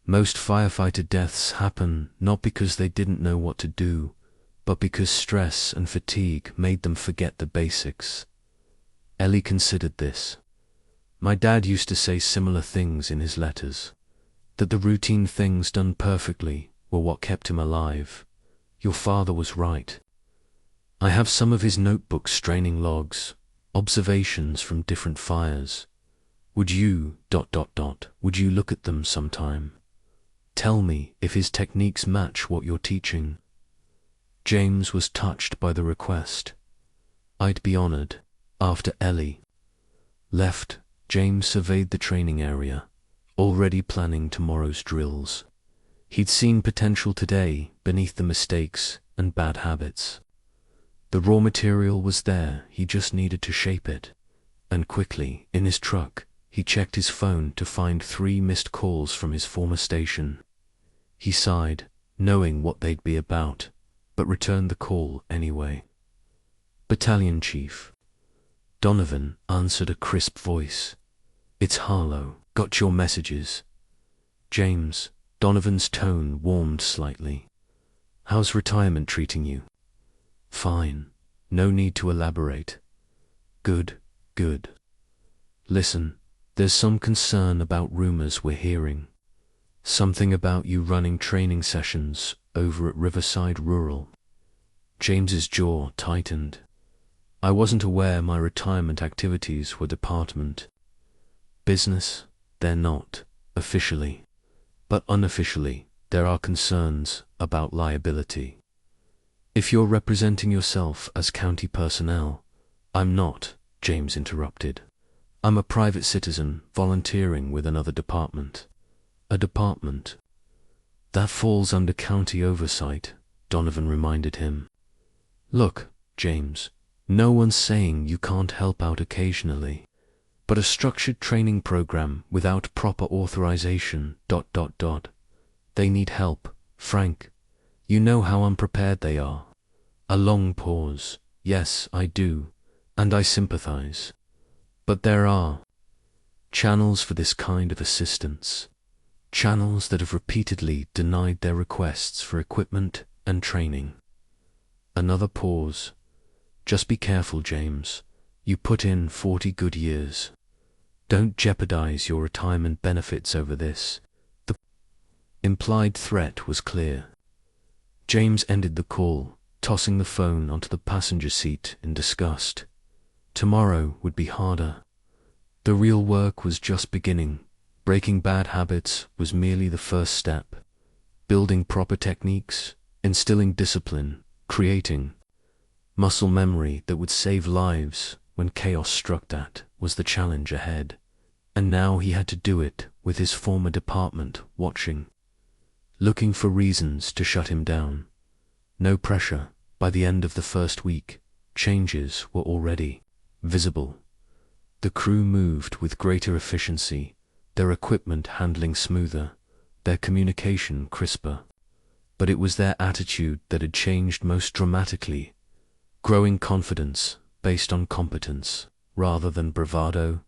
A: Most firefighter deaths happen not because they didn't know what to do, but because stress and fatigue made them forget the basics. Ellie considered this. My dad used to say similar things in his letters, that the routine things done perfectly were what kept him alive. Your father was right. I have some of his notebooks, training logs, observations from different fires. Would you look at them sometime? Tell me if his techniques match what you're teaching. James was touched by the request. I'd be honored. After Ellie left, James surveyed the training area, already planning tomorrow's drills. He'd seen potential today beneath the mistakes and bad habits. The raw material was there, he just needed to shape it. And quickly, in his truck, he checked his phone to find 3 missed calls from his former station. He sighed, knowing what they'd be about, but returned the call anyway. Battalion Chief. Donovan answered a crisp voice. It's Harlow. Got your messages. James. Donovan's tone warmed slightly. How's retirement treating you? Fine. No need to elaborate. Good. Listen, there's some concern about rumors we're hearing. Something about you running training sessions over at Riverside Rural. James's jaw tightened. I wasn't aware my retirement activities were department business. They're not, officially. But unofficially, there are concerns about liability. If you're representing yourself as county personnel, I'm not, James interrupted. I'm a private citizen volunteering with another department. A department? That falls under county oversight, Donovan reminded him. Look, James, no one's saying you can't help out occasionally. But a structured training program without proper authorization, They need help, Frank. You know how unprepared they are. A long pause. Yes, I do, and I sympathize. But there are channels for this kind of assistance. Channels that have repeatedly denied their requests for equipment and training. Another pause. Just be careful, James. You put in 40 good years. Don't jeopardize your retirement benefits over this. The implied threat was clear. James ended the call, tossing the phone onto the passenger seat in disgust. Tomorrow would be harder. The real work was just beginning. Breaking bad habits was merely the first step. Building proper techniques, instilling discipline, creating muscle memory that would save lives when chaos struck, that was the challenge ahead. And now he had to do it with his former department watching, looking for reasons to shut him down. No pressure. By the end of the first week, changes were already visible. The crew moved with greater efficiency, their equipment handling smoother, their communication crisper. But it was their attitude that had changed most dramatically. Growing confidence based on competence rather than bravado.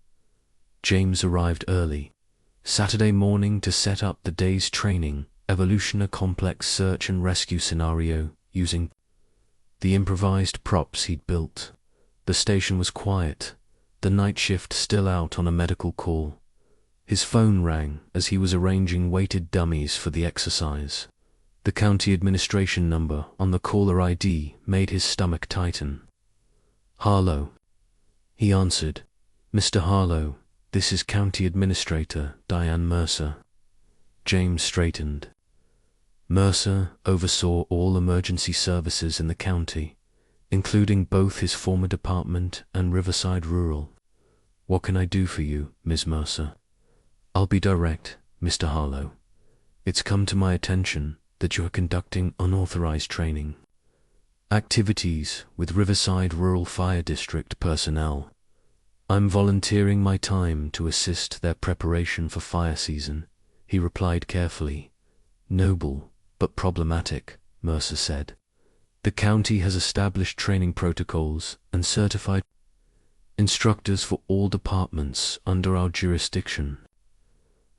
A: James arrived early, Saturday morning, to set up the day's training, evolution, a complex search and rescue scenario using the improvised props he'd built. The station was quiet, the night shift still out on a medical call. His phone rang as he was arranging weighted dummies for the exercise. The county administration number on the caller ID made his stomach tighten. Harlow. He answered. Mr. Harlow, this is County Administrator Diane Mercer. James straightened. Mercer oversaw all emergency services in the county, including both his former department and Riverside Rural. What can I do for you, Ms. Mercer? I'll be direct, Mr. Harlow. It's come to my attention that you are conducting unauthorized training activities with Riverside Rural Fire District personnel. I'm volunteering my time to assist their preparation for fire season, he replied carefully. Noble, but problematic, Mercer said. The county has established training protocols and certified instructors for all departments under our jurisdiction.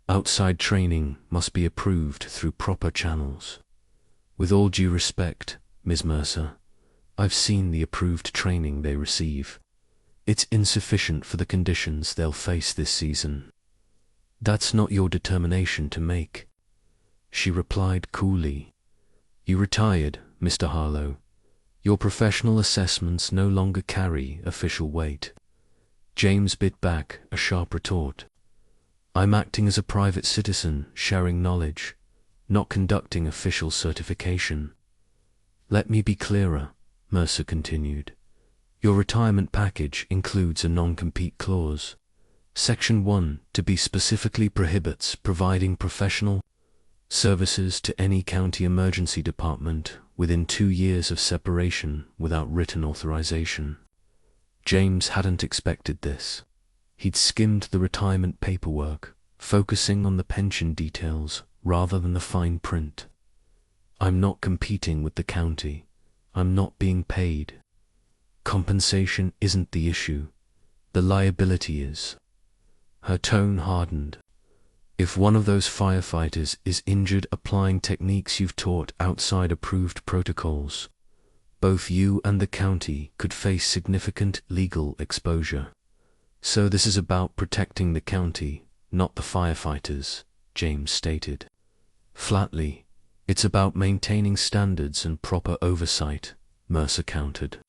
A: Outside training must be approved through proper channels. With all due respect, Ms. Mercer, I've seen the approved training they receive. It's insufficient for the conditions they'll face this season. That's not your determination to make, she replied coolly. You retired, Mr. Harlow. Your professional assessments no longer carry official weight. James bit back a sharp retort. I'm acting as a private citizen, sharing knowledge, not conducting official certification. Let me be clearer, Mercer continued. Your retirement package includes a non-compete clause. Section 1, to be specifically prohibits providing professional services to any county emergency department within 2 years of separation without written authorization. James hadn't expected this. He'd skimmed the retirement paperwork, focusing on the pension details rather than the fine print. I'm not competing with the county. I'm not being paid. Compensation isn't the issue. The liability is. Her tone hardened. If one of those firefighters is injured applying techniques you've taught outside approved protocols, both you and the county could face significant legal exposure. So this is about protecting the county, not the firefighters, James stated. Flatly, it's about maintaining standards and proper oversight, Mercer countered.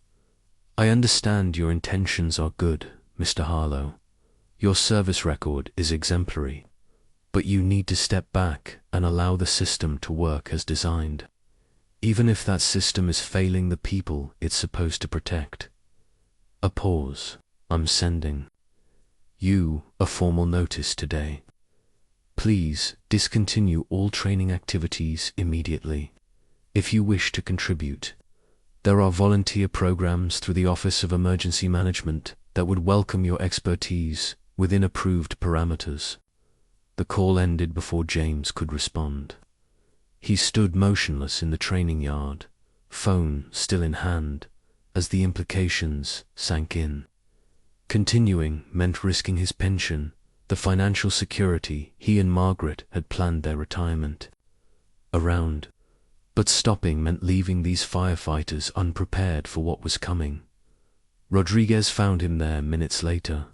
A: I understand your intentions are good, Mr. Harlow. Your service record is exemplary, but you need to step back and allow the system to work as designed, even if that system is failing the people it's supposed to protect. A pause. I'm sending you a formal notice today. Please discontinue all training activities immediately. If you wish to contribute, there are volunteer programs through the Office of Emergency Management that would welcome your expertise within approved parameters. The call ended before James could respond. He stood motionless in the training yard, phone still in hand, as the implications sank in. Continuing meant risking his pension, the financial security he and Margaret had planned their retirement around. But stopping meant leaving these firefighters unprepared for what was coming. Rodriguez found him there minutes later.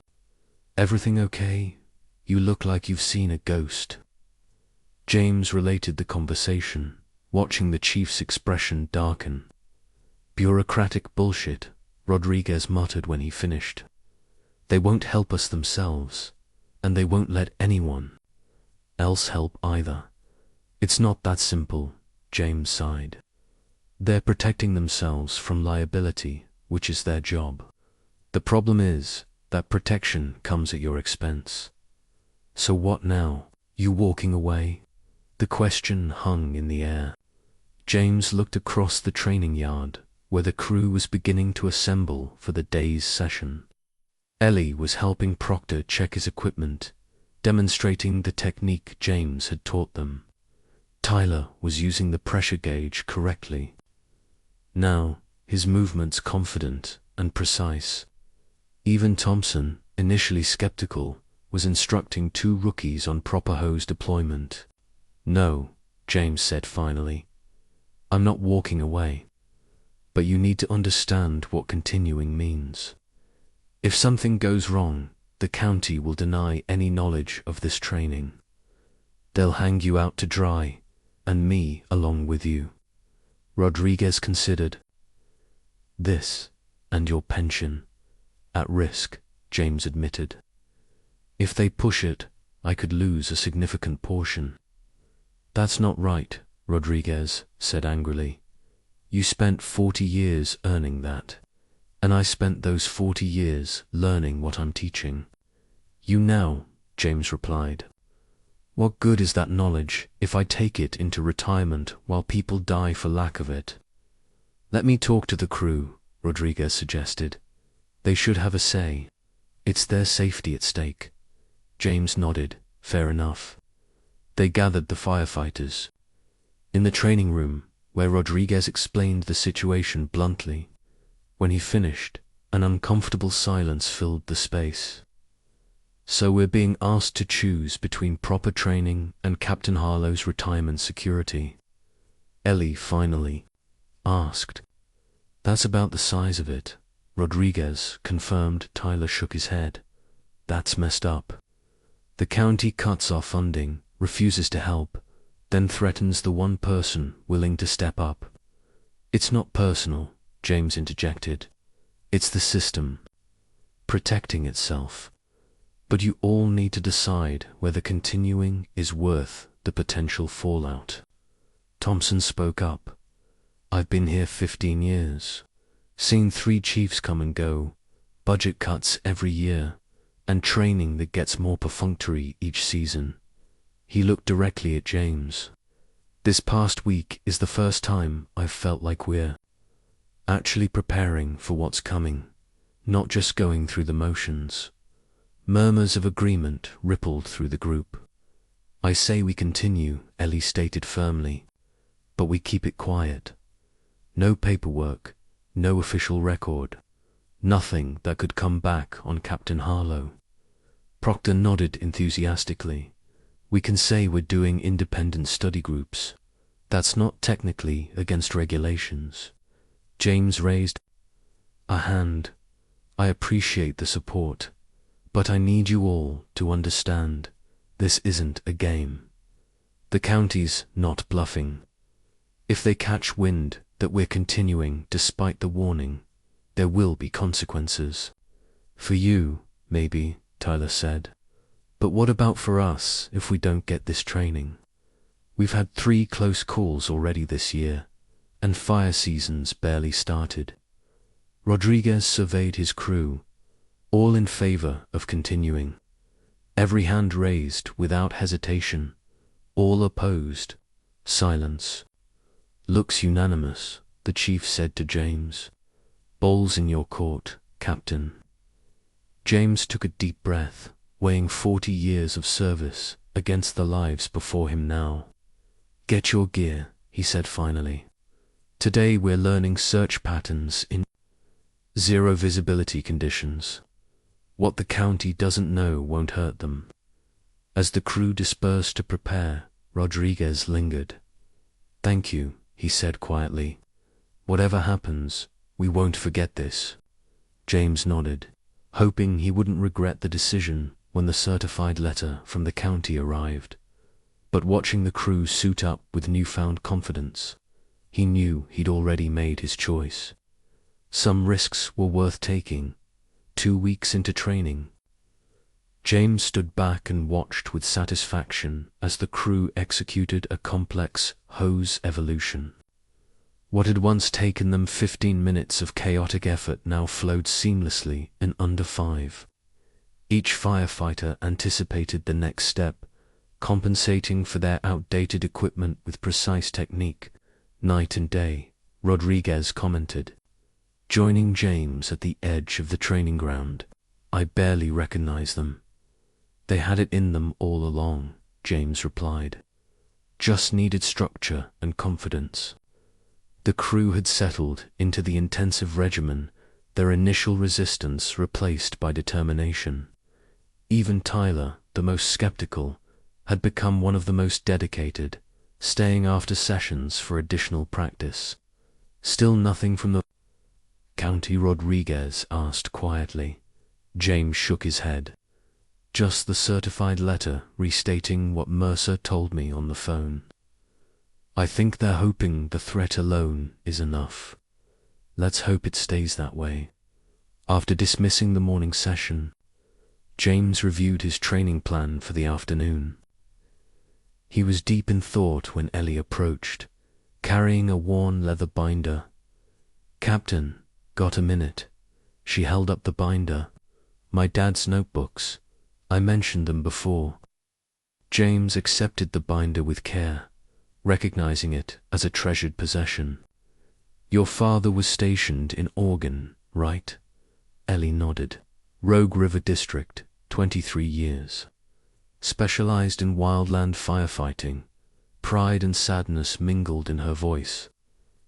A: Everything okay? You look like you've seen a ghost. James related the conversation, watching the chief's expression darken. Bureaucratic bullshit, Rodriguez muttered when he finished. They won't help us themselves, and they won't let anyone else help either. It's not that simple, James sighed. They're protecting themselves from liability, which is their job. The problem is that protection comes at your expense. So what now? You walking away? The question hung in the air. James looked across the training yard, where the crew was beginning to assemble for the day's session. Ellie was helping Proctor check his equipment, demonstrating the technique James had taught them. Tyler was using the pressure gauge correctly. Now, his movements confident and precise. Even Thompson, initially skeptical, was instructing 2 rookies on proper hose deployment. No, James said finally. I'm not walking away. But you need to understand what continuing means. If something goes wrong, the county will deny any knowledge of this training. They'll hang you out to dry, and me along with you. Rodriguez considered. This, and your pension, at risk, James admitted. If they push it, I could lose a significant portion. That's not right, Rodriguez said angrily. You spent 40 years earning that, and I spent those 40 years learning what I'm teaching. You now, James replied. What good is that knowledge if I take it into retirement while people die for lack of it? Let me talk to the crew, Rodriguez suggested. They should have a say. It's their safety at stake. James nodded. Fair enough. They gathered the firefighters. In the training room, where Rodriguez explained the situation bluntly. When he finished, an uncomfortable silence filled the space. So we're being asked to choose between proper training and Captain Harlow's retirement security. Ellie finally asked. That's about the size of it, Rodriguez confirmed. Tyler shook his head. That's messed up. The county cuts our funding, refuses to help, then threatens the one person willing to step up. It's not personal, James interjected. It's the system protecting itself. But you all need to decide whether continuing is worth the potential fallout. Thompson spoke up. I've been here 15 years, seen 3 chiefs come and go, budget cuts every year, and training that gets more perfunctory each season. He looked directly at James. This past week is the first time I've felt like we're actually preparing for what's coming, not just going through the motions. Murmurs of agreement rippled through the group. I say we continue, Ellie stated firmly, but we keep it quiet. No paperwork, no official record, nothing that could come back on Captain Harlow. Proctor nodded enthusiastically. We can say we're doing independent study groups. That's not technically against regulations. James raised a hand. I appreciate the support, but I need you all to understand, this isn't a game. The county's not bluffing. If they catch wind that we're continuing despite the warning, there will be consequences. For you, maybe, Tyler said. But what about for us if we don't get this training? We've had 3 close calls already this year, and fire season's barely started. Rodriguez surveyed his crew, all in favor of continuing. Every hand raised without hesitation, all opposed. Silence. Looks unanimous, the chief said to James. Ball's in your court, Captain. James took a deep breath, weighing 40 years of service against the lives before him now. Get your gear, he said finally. Today we're learning search patterns in zero visibility conditions. What the county doesn't know won't hurt them. As the crew dispersed to prepare, Rodriguez lingered. Thank you, he said quietly. Whatever happens, we won't forget this. James nodded, hoping he wouldn't regret the decision when the certified letter from the county arrived. But watching the crew suit up with newfound confidence, he knew he'd already made his choice. Some risks were worth taking. 2 weeks into training, James stood back and watched with satisfaction as the crew executed a complex hose evolution. What had once taken them 15 minutes of chaotic effort now flowed seamlessly in under 5. Each firefighter anticipated the next step, compensating for their outdated equipment with precise technique. Night and day, Rodriguez commented. Joining James at the edge of the training ground, I barely recognize them. They had it in them all along, James replied. Just needed structure and confidence. The crew had settled into the intensive regimen, their initial resistance replaced by determination. Even Tyler, the most skeptical, had become one of the most dedicated, staying after sessions for additional practice. Still nothing from the county, Rodriguez asked quietly. James shook his head. Just the certified letter restating what Mercer told me on the phone. I think they're hoping the threat alone is enough. Let's hope it stays that way. After dismissing the morning session, James reviewed his training plan for the afternoon. He was deep in thought when Ellie approached, carrying a worn leather binder. Captain, got a minute? She held up the binder. My dad's notebooks. I mentioned them before. James accepted the binder with care, recognizing it as a treasured possession. Your father was stationed in Oregon, right? Ellie nodded. Rogue River District, 23 years. Specialized in wildland firefighting. Pride and sadness mingled in her voice.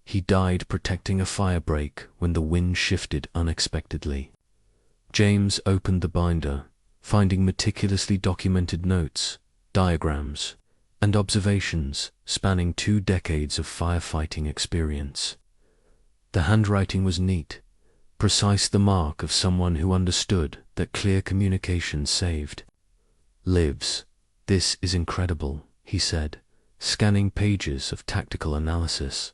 A: He died protecting a firebreak when the wind shifted unexpectedly. James opened the binder, finding meticulously documented notes, diagrams, and observations spanning 2 decades of firefighting experience. The handwriting was neat, precise, the mark of someone who understood that clear communication saved lives. This is incredible, he said, scanning pages of tactical analysis.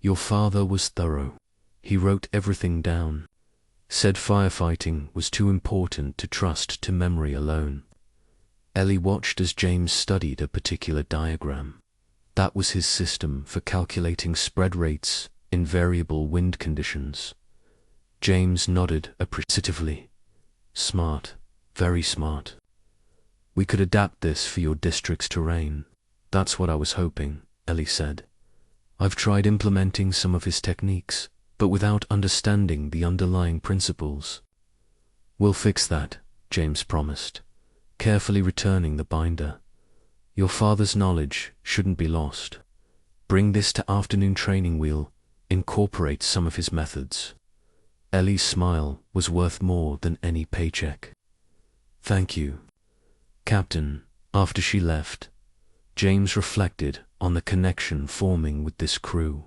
A: Your father was thorough. He wrote everything down. Said firefighting was too important to trust to memory alone. Ellie watched as James studied a particular diagram. That was his system for calculating spread rates in variable wind conditions. James nodded appreciatively. Smart, very smart. We could adapt this for your district's terrain. That's what I was hoping, Ellie said. I've tried implementing some of his techniques, but without understanding the underlying principles. We'll fix that, James promised, carefully returning the binder. Your father's knowledge shouldn't be lost. Bring this to afternoon training. We'll incorporate some of his methods. Ellie's smile was worth more than any paycheck. Thank you, Captain. After she left, James reflected on the connection forming with this crew.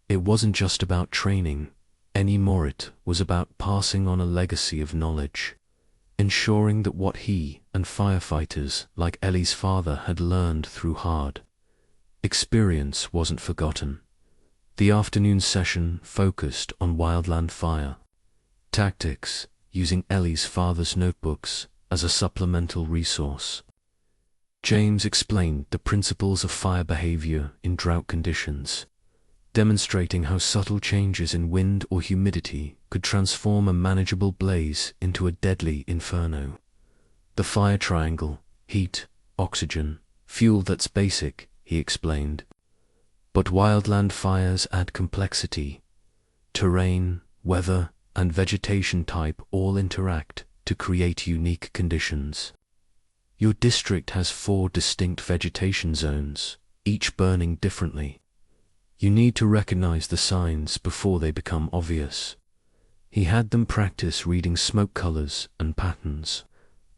A: It wasn't just about training anymore, it was about passing on a legacy of knowledge, ensuring that what he and firefighters like Ellie's father had learned through hard experience wasn't forgotten. The afternoon session focused on wildland fire tactics, using Ellie's father's notebooks as a supplemental resource. James explained the principles of fire behavior in drought conditions, demonstrating how subtle changes in wind or humidity could transform a manageable blaze into a deadly inferno. The fire triangle: heat, oxygen, fuel. That's basic, he explained. But wildland fires add complexity. Terrain, weather, and vegetation type all interact to create unique conditions. Your district has 4 distinct vegetation zones, each burning differently. You need to recognize the signs before they become obvious. He had them practice reading smoke colors and patterns,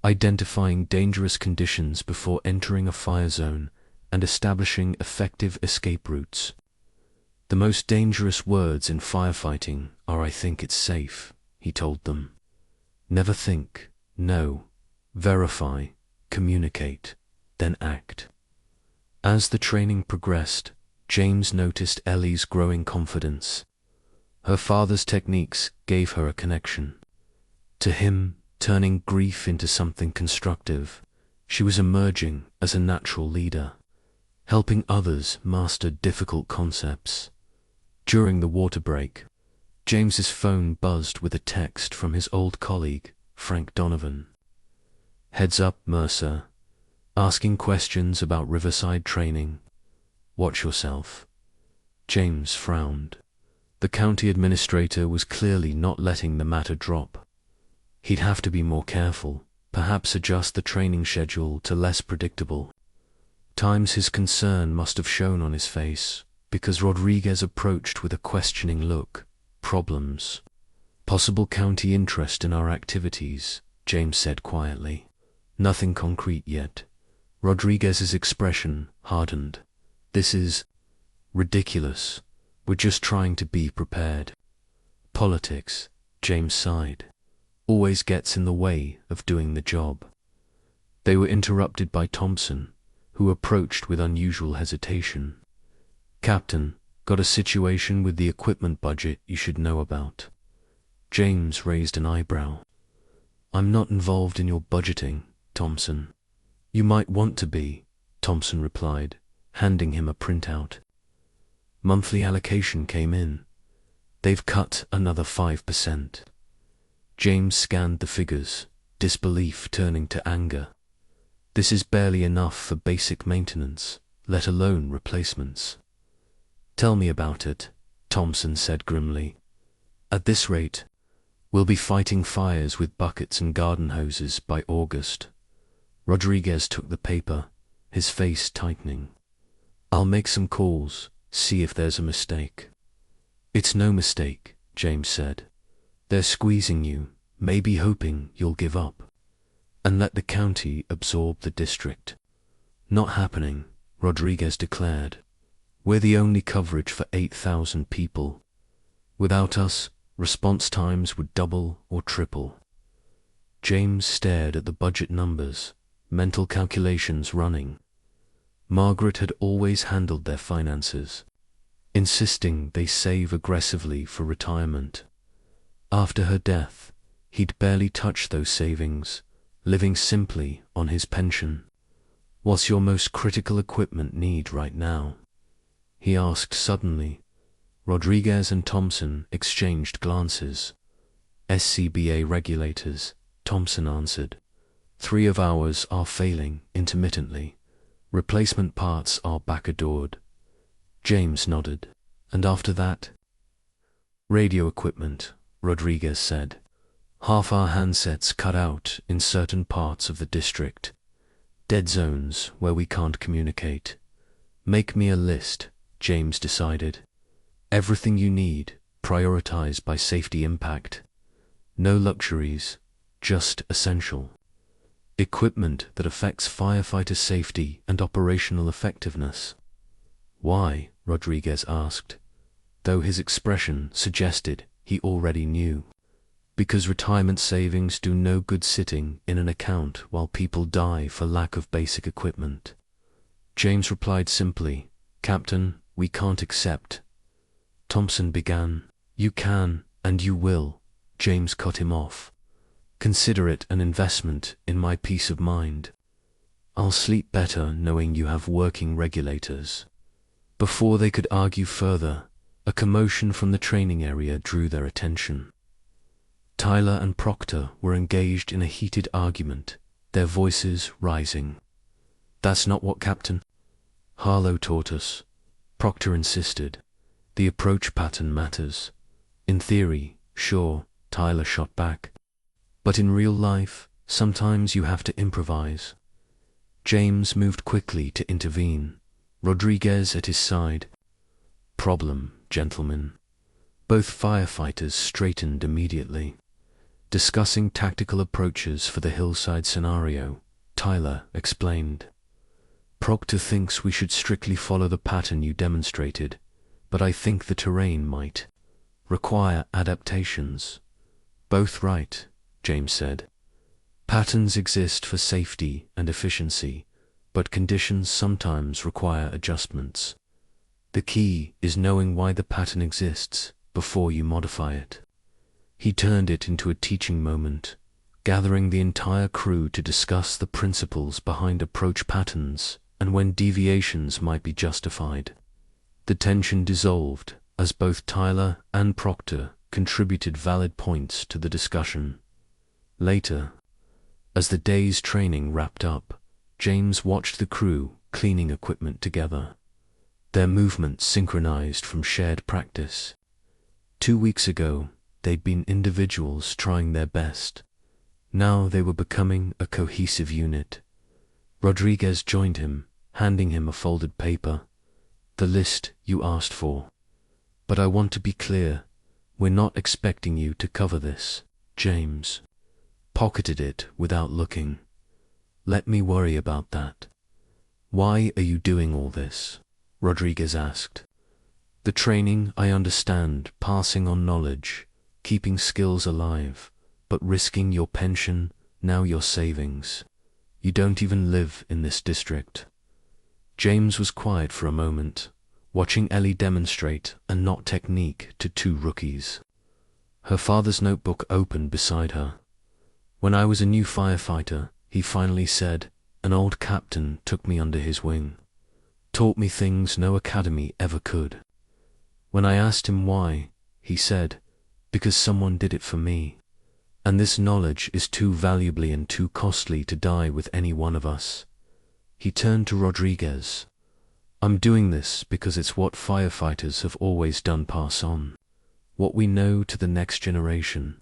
A: identifying dangerous conditions before entering a fire zone, and establishing effective escape routes. The most dangerous words in firefighting are "I think it's safe," he told them. Never think, know, verify, communicate, then act. As the training progressed, James noticed Ellie's growing confidence. Her father's techniques gave her a connection to him, turning grief into something constructive. She was emerging as a natural leader, helping others master difficult concepts. During the water break, James's phone buzzed with a text from his old colleague, Frank Donovan. Heads up, Mercer. Asking questions about riverside training. Watch yourself. James frowned. The county administrator was clearly not letting the matter drop. He'd have to be more careful, perhaps adjust the training schedule to less predictable times. His concern must have shown on his face, because Rodriguez approached with a questioning look. Problems? Possible county interest in our activities, James said quietly. Nothing concrete yet. Rodriguez's expression hardened. This is ridiculous. We're just trying to be prepared. Politics, James sighed, always gets in the way of doing the job. They were interrupted by Thompson, who approached with unusual hesitation. Captain, got a situation with the equipment budget you should know about. James raised an eyebrow. I'm not involved in your budgeting, Thompson. You might want to be, Thompson replied, handing him a printout. Monthly allocation came in. They've cut another 5%. James scanned the figures, disbelief turning to anger. This is barely enough for basic maintenance, let alone replacements. Tell me about it, Thompson said grimly. At this rate, we'll be fighting fires with buckets and garden hoses by August. Rodriguez took the paper, his face tightening. I'll make some calls, see if there's a mistake. It's no mistake, James said. They're squeezing you, maybe hoping you'll give up and let the county absorb the district. Not happening, Rodriguez declared. We're the only coverage for 8,000 people. Without us, response times would double or triple. James stared at the budget numbers, mental calculations running. Margaret had always handled their finances, insisting they save aggressively for retirement. After her death, he'd barely touched those savings, living simply on his pension. What's your most critical equipment need right now? He asked suddenly. Rodriguez and Thompson exchanged glances. SCBA regulators, Thompson answered. 3 of ours are failing intermittently. Replacement parts are backordered. James nodded. And after that? Radio equipment, Rodriguez said. Half our handsets cut out in certain parts of the district. Dead zones where we can't communicate. Make me a list, James decided. Everything you need, prioritized by safety impact. No luxuries, just essential. Equipment that affects firefighter safety and operational effectiveness. Why? Rodriguez asked, though his expression suggested he already knew. Because retirement savings do no good sitting in an account while people die for lack of basic equipment. James replied simply, Captain, we can't accept. Thompson began. You can, and you will. James cut him off. Consider it an investment in my peace of mind. I'll sleep better knowing you have working regulators. Before they could argue further, a commotion from the training area drew their attention. Tyler and Proctor were engaged in a heated argument, their voices rising. That's not what Captain Harlow taught us, Proctor insisted. The approach pattern matters. In theory, sure, Tyler shot back. But in real life, sometimes you have to improvise. James moved quickly to intervene, Rodriguez at his side. Problem, gentlemen. Both firefighters straightened immediately. Discussing tactical approaches for the hillside scenario, Tyler explained. Proctor thinks we should strictly follow the pattern you demonstrated, but I think the terrain might require adaptations. Both right, James said. Patterns exist for safety and efficiency, but conditions sometimes require adjustments. The key is knowing why the pattern exists before you modify it. He turned it into a teaching moment, gathering the entire crew to discuss the principles behind approach patterns and when deviations might be justified. The tension dissolved as both Tyler and Proctor contributed valid points to the discussion. Later, as the day's training wrapped up, James watched the crew cleaning equipment together, their movements synchronized from shared practice. 2 weeks ago, they'd been individuals trying their best. Now they were becoming a cohesive unit. Rodriguez joined him, handing him a folded paper. The list you asked for. But I want to be clear, we're not expecting you to cover this. James pocketed it without looking. Let me worry about that. Why are you doing all this? Rodriguez asked. The training, I understand, passing on knowledge, keeping skills alive, but risking your pension, now your savings. You don't even live in this district. James was quiet for a moment, watching Ellie demonstrate a knot technique to 2 rookies. Her father's notebook opened beside her. When I was a new firefighter, he finally said, an old captain took me under his wing. Taught me things no academy ever could. When I asked him why, he said, because someone did it for me. And this knowledge is too valuably and too costly to die with any one of us. He turned to Rodriguez. I'm doing this because it's what firefighters have always done. Pass on what we know to the next generation.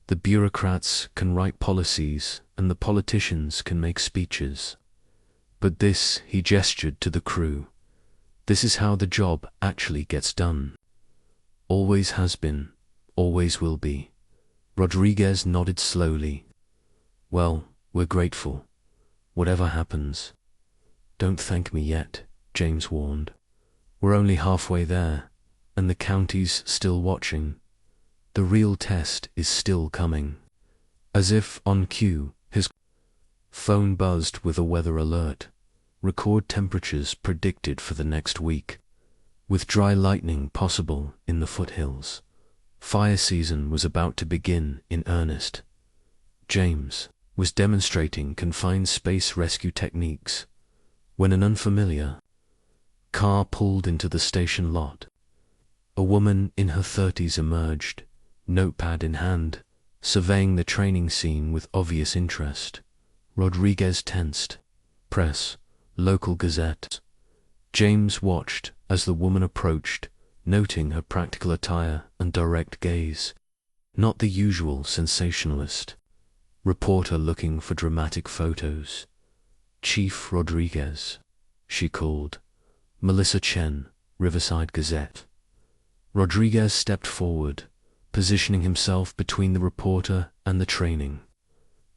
A: The bureaucrats can write policies and the politicians can make speeches. But this, he gestured to the crew, this is how the job actually gets done. Always has been, always will be. Rodriguez nodded slowly. Well, we're grateful. Whatever happens. Don't thank me yet, James warned. We're only halfway there, and the county's still watching. The real test is still coming. As if on cue, his phone buzzed with a weather alert. Record temperatures predicted for the next week, with dry lightning possible in the foothills. Fire season was about to begin in earnest. James was demonstrating confined space rescue techniques when an unfamiliar car pulled into the station lot. A woman in her 30s emerged, notepad in hand, surveying the training scene with obvious interest. Rodriguez tensed. Press, local gazette. James watched as the woman approached, noting her practical attire and direct gaze. Not the usual sensationalist. Reporter looking for dramatic photos. Chief Rodriguez, she called. Melissa Chen, Riverside Gazette. Rodriguez stepped forward, positioning himself between the reporter and the training.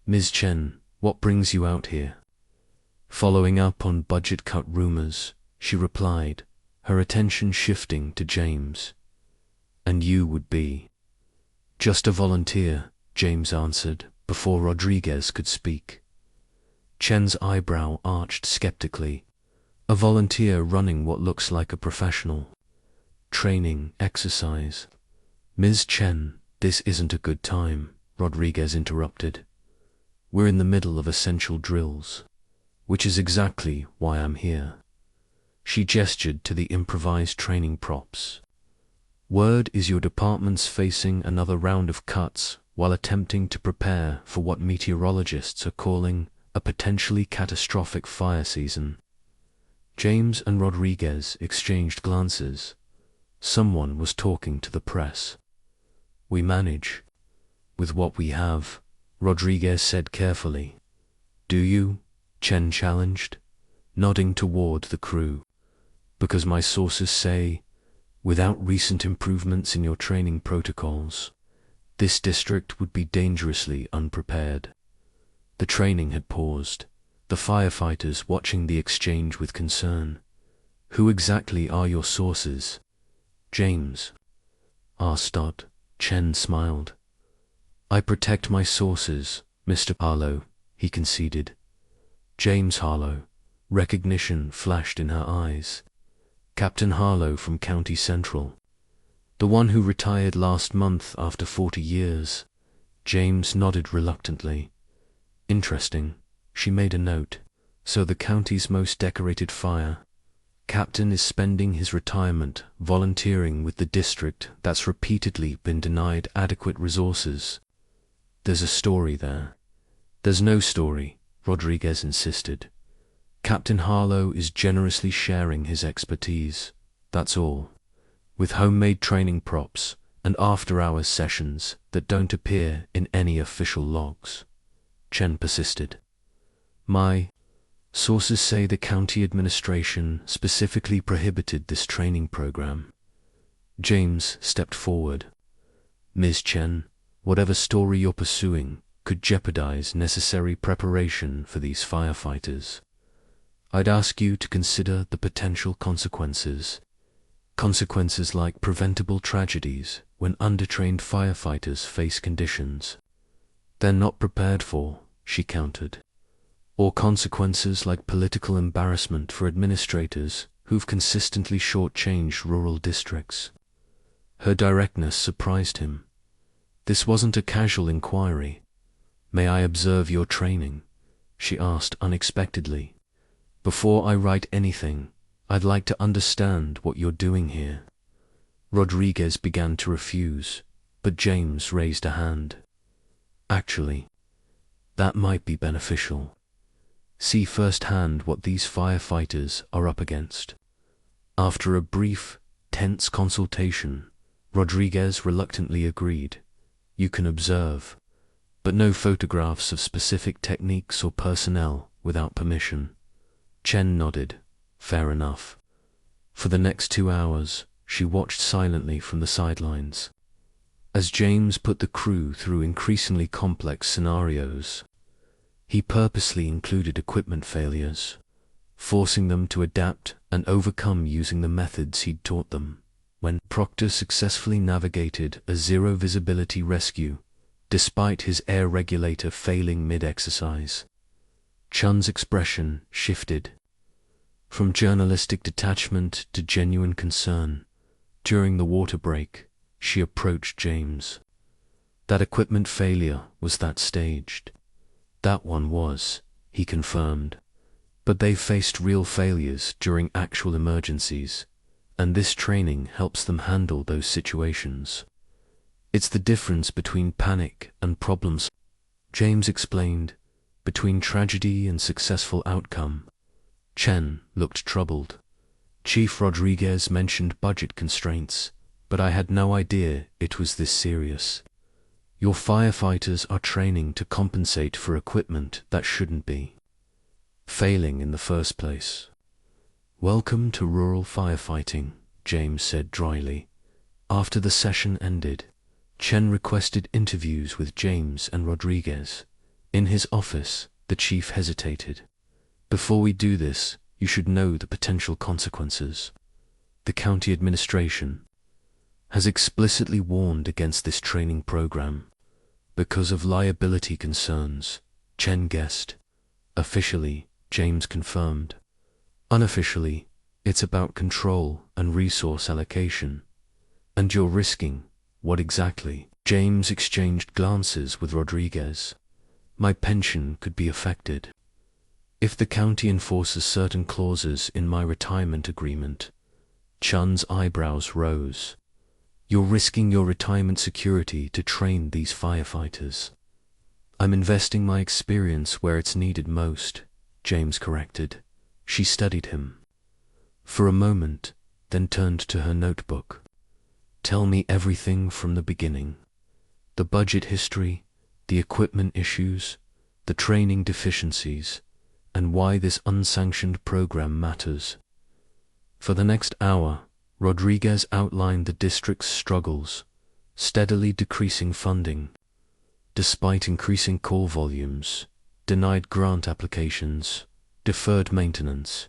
A: Ms. Chen, what brings you out here? Following up on budget cut rumors, she replied, her attention shifting to James. And you would be? Just a volunteer, James answered, before Rodriguez could speak. Chen's eyebrow arched skeptically. A volunteer running what looks like a professional training exercise. Ms. Chen, this isn't a good time, Rodriguez interrupted. We're in the middle of essential drills, which is exactly why I'm here. She gestured to the improvised training props. Word is your department's facing another round of cuts while attempting to prepare for what meteorologists are calling a potentially catastrophic fire season. James and Rodriguez exchanged glances. Someone was talking to the press. We manage with what we have, Rodriguez said carefully. Do you? Chen challenged, nodding toward the crew. Because my sources say, without recent improvements in your training protocols, this district would be dangerously unprepared. The training had paused, the firefighters watching the exchange with concern. Who exactly are your sources? James asked. Chen smiled. I protect my sources, Mr. Harlow, he conceded. James Harlow. Recognition flashed in her eyes. Captain Harlow from County Central. The one who retired last month after 40 years. James nodded reluctantly. Interesting, she made a note. So the county's most decorated fire captain is spending his retirement volunteering with the district that's repeatedly been denied adequate resources. There's a story there. There's no story, Rodriguez insisted. Captain Harlow is generously sharing his expertise, that's all, with homemade training props and after-hours sessions that don't appear in any official logs. Chen persisted. My sources say the county administration specifically prohibited this training program. James stepped forward. Ms. Chen, whatever story you're pursuing could jeopardize necessary preparation for these firefighters. I'd ask you to consider the potential consequences. Consequences like preventable tragedies when undertrained firefighters face conditions they're not prepared for, she countered. Or consequences like political embarrassment for administrators who've consistently shortchanged rural districts. Her directness surprised him. This wasn't a casual inquiry. May I observe your training? She asked unexpectedly. Before I write anything, I'd like to understand what you're doing here. Rodriguez began to refuse, but James raised a hand. Actually, that might be beneficial. See firsthand what these firefighters are up against. After a brief, tense consultation, Rodriguez reluctantly agreed. You can observe, but no photographs of specific techniques or personnel without permission. Chen nodded. Fair enough. For the next 2 hours, she watched silently from the sidelines. As James put the crew through increasingly complex scenarios, he purposely included equipment failures, forcing them to adapt and overcome using the methods he'd taught them. When Proctor successfully navigated a zero-visibility rescue, despite his air regulator failing mid-exercise, Chun's expression shifted. From journalistic detachment to genuine concern. During the water break, she approached James. That equipment failure, was that staged? That one was, he confirmed. But they faced real failures during actual emergencies, and this training helps them handle those situations. It's the difference between panic and problems, James explained, between tragedy and successful outcome. Chen looked troubled. Chief Rodriguez mentioned budget constraints, but I had no idea it was this serious. Your firefighters are training to compensate for equipment that shouldn't be failing in the first place. Welcome to rural firefighting, James said dryly. After the session ended, Chen requested interviews with James and Rodriguez. In his office, the chief hesitated. Before we do this, you should know the potential consequences. The county administration has explicitly warned against this training program because of liability concerns, Chen guessed. Officially, James confirmed. Unofficially, it's about control and resource allocation. And you're risking, what exactly? James exchanged glances with Rodriguez. My pension could be affected. If the county enforces certain clauses in my retirement agreement. Chun's eyebrows rose. You're risking your retirement security to train these firefighters. I'm investing my experience where it's needed most, James corrected. She studied him for a moment, then turned to her notebook. Tell me everything from the beginning. The budget history, the equipment issues, the training deficiencies, and why this unsanctioned program matters. For the next hour, Rodriguez outlined the district's struggles, steadily decreasing funding. Despite increasing call volumes, denied grant applications, deferred maintenance,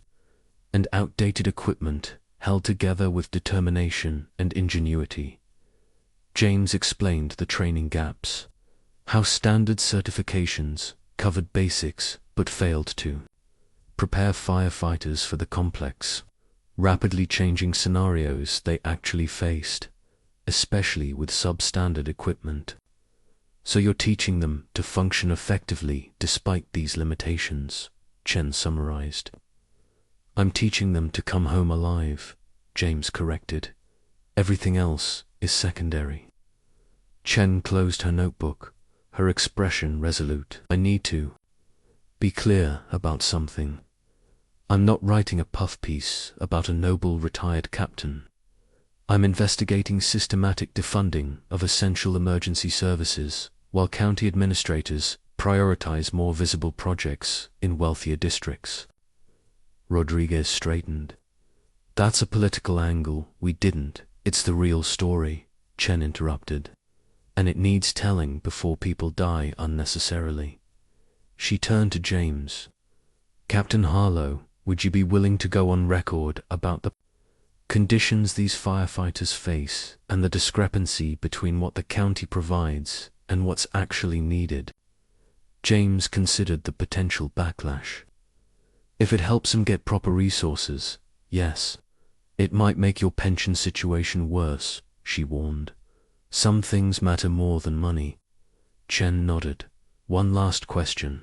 A: and outdated equipment held together with determination and ingenuity. James explained the training gaps, how standard certifications covered basics but failed to prepare firefighters for the complex, rapidly changing scenarios they actually faced, especially with substandard equipment. So you're teaching them to function effectively despite these limitations, Chen summarized. I'm teaching them to come home alive, James corrected. Everything else is secondary. Chen closed her notebook, her expression resolute. I need to be clear about something. I'm not writing a puff piece about a noble retired captain. I'm investigating systematic defunding of essential emergency services, while county administrators prioritize more visible projects in wealthier districts. Rodriguez straightened. That's a political angle we didn't. It's the real story, Chen interrupted. And it needs telling before people die unnecessarily. She turned to James. Captain Harlow, would you be willing to go on record about the conditions these firefighters face and the discrepancy between what the county provides and what's actually needed? James considered the potential backlash. If it helps him get proper resources, yes. It might make your pension situation worse, she warned. Some things matter more than money. Chen nodded. One last question.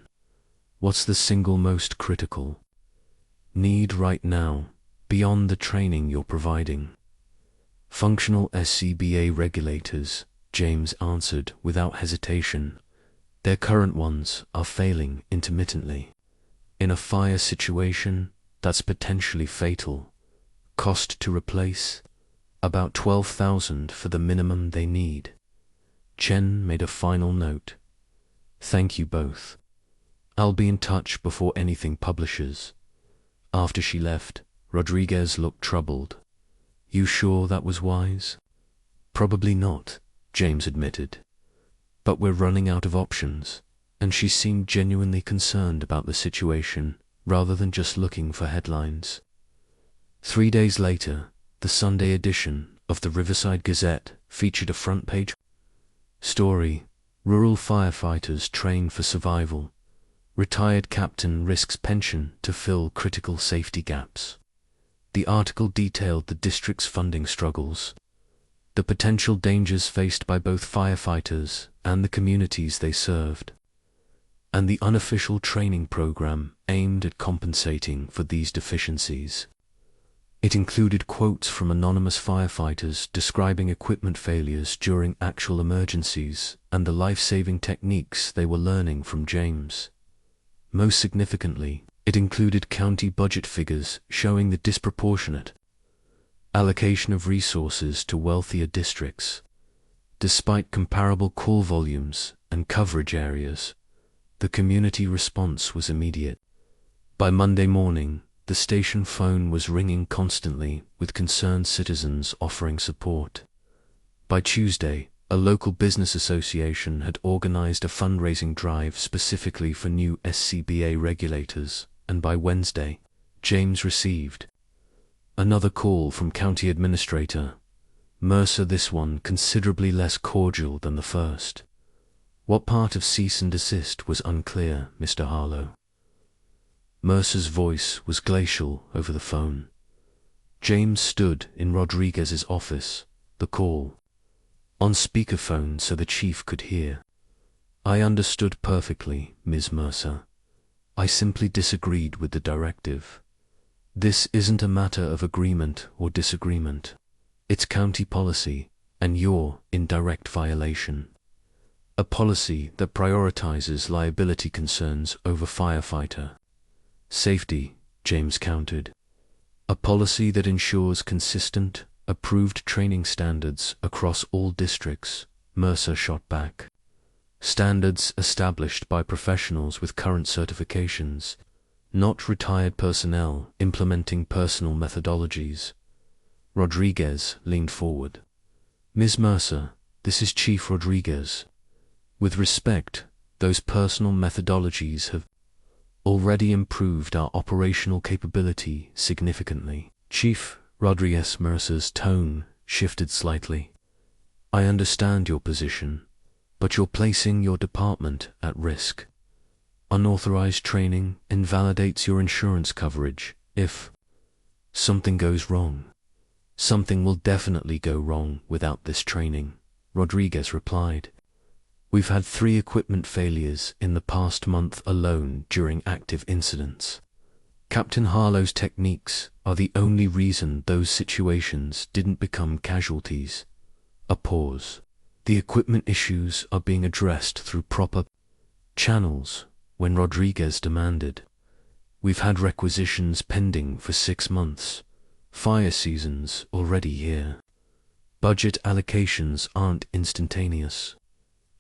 A: What's the single most critical need right now, beyond the training you're providing? Functional SCBA regulators, James answered without hesitation. Their current ones are failing intermittently. In a fire situation, that's potentially fatal. Cost to replace? About 12,000 for the minimum they need. Chen made a final note. Thank you both. I'll be in touch before anything publishes. After she left, Rodriguez looked troubled. You sure that was wise? Probably not, James admitted. But we're running out of options, and she seemed genuinely concerned about the situation rather than just looking for headlines. 3 days later, the Sunday edition of the Riverside Gazette featured a front-page story: Rural firefighters train for survival. Retired captain risks pension to fill critical safety gaps. The article detailed the district's funding struggles, the potential dangers faced by both firefighters and the communities they served, and the unofficial training program aimed at compensating for these deficiencies. It included quotes from anonymous firefighters describing equipment failures during actual emergencies and the life-saving techniques they were learning from James. Most significantly, it included county budget figures showing the disproportionate allocation of resources to wealthier districts. Despite comparable call volumes and coverage areas, the community response was immediate. By Monday morning, the station phone was ringing constantly, with concerned citizens offering support. By Tuesday, a local business association had organized a fundraising drive specifically for new SCBA regulators, and by Wednesday, James received another call from County Administrator Mercer, this one considerably less cordial than the first. What part of cease and desist was unclear, Mr. Harlow? Mercer's voice was glacial over the phone. James stood in Rodriguez's office, the call on speakerphone so the chief could hear. I understood perfectly, Ms. Mercer. I simply disagreed with the directive. This isn't a matter of agreement or disagreement. It's county policy, and you're in direct violation. A policy that prioritizes liability concerns over firefighter safety, James countered. A policy that ensures consistent, approved training standards across all districts, Mercer shot back. Standards established by professionals with current certifications, not retired personnel implementing personal methodologies. Rodriguez leaned forward. Ms. Mercer, this is Chief Rodriguez. With respect, those personal methodologies have already improved our operational capability significantly. Chief Rodriguez. Mercer's tone shifted slightly. I understand your position, but you're placing your department at risk. Unauthorized training invalidates your insurance coverage. If something goes wrong, something will definitely go wrong without this training, Rodriguez replied. We've had 3 equipment failures in the past month alone during active incidents. Captain Harlow's techniques are the only reason those situations didn't become casualties. A pause. The equipment issues are being addressed through proper channels, when Rodriguez demanded. We've had requisitions pending for 6 months. Fire season's already here. Budget allocations aren't instantaneous.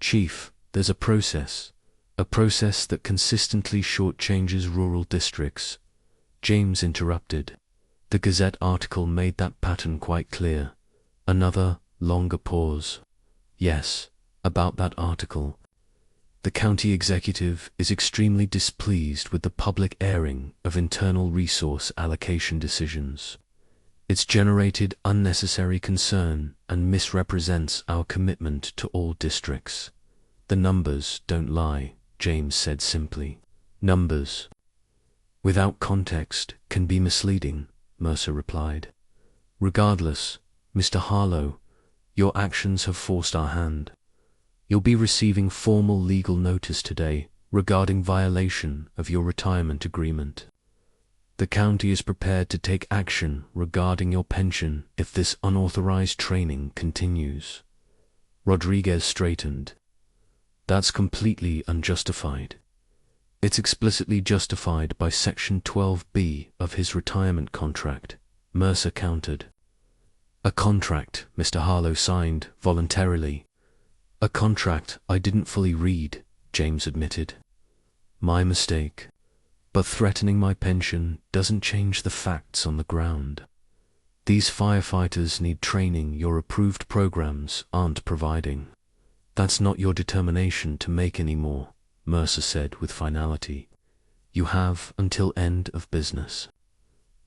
A: Chief, there's a process that consistently shortchanges rural districts. James interrupted. The Gazette article made that pattern quite clear. Another, longer pause. Yes, about that article. The county executive is extremely displeased with the public airing of internal resource allocation decisions. It's generated unnecessary concern and misrepresents our commitment to all districts. The numbers don't lie, James said simply. Numbers without context can be misleading, Mercer replied. Regardless, Mr. Harlow, your actions have forced our hand. You'll be receiving formal legal notice today regarding violation of your retirement agreement. The county is prepared to take action regarding your pension if this unauthorized training continues. Rodriguez straightened. That's completely unjustified. It's explicitly justified by Section 12B of his retirement contract, Mercer countered. A contract Mr. Harlow signed voluntarily. A contract I didn't fully read, James admitted. My mistake. But threatening my pension doesn't change the facts on the ground. These firefighters need training your approved programs aren't providing. That's not your determination to make anymore, Mercer said with finality. You have until end of business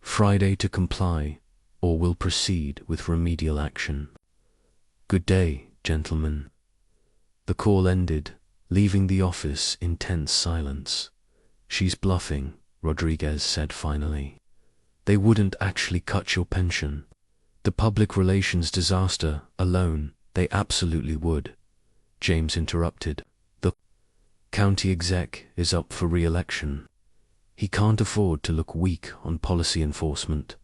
A: Friday to comply, or we'll proceed with remedial action. Good day, gentlemen. The call ended, leaving the office in tense silence. She's bluffing, Rodriguez said finally. They wouldn't actually cut your pension. The public relations disaster alone, they absolutely would. James interrupted. The county exec is up for re-election. He can't afford to look weak on policy enforcement,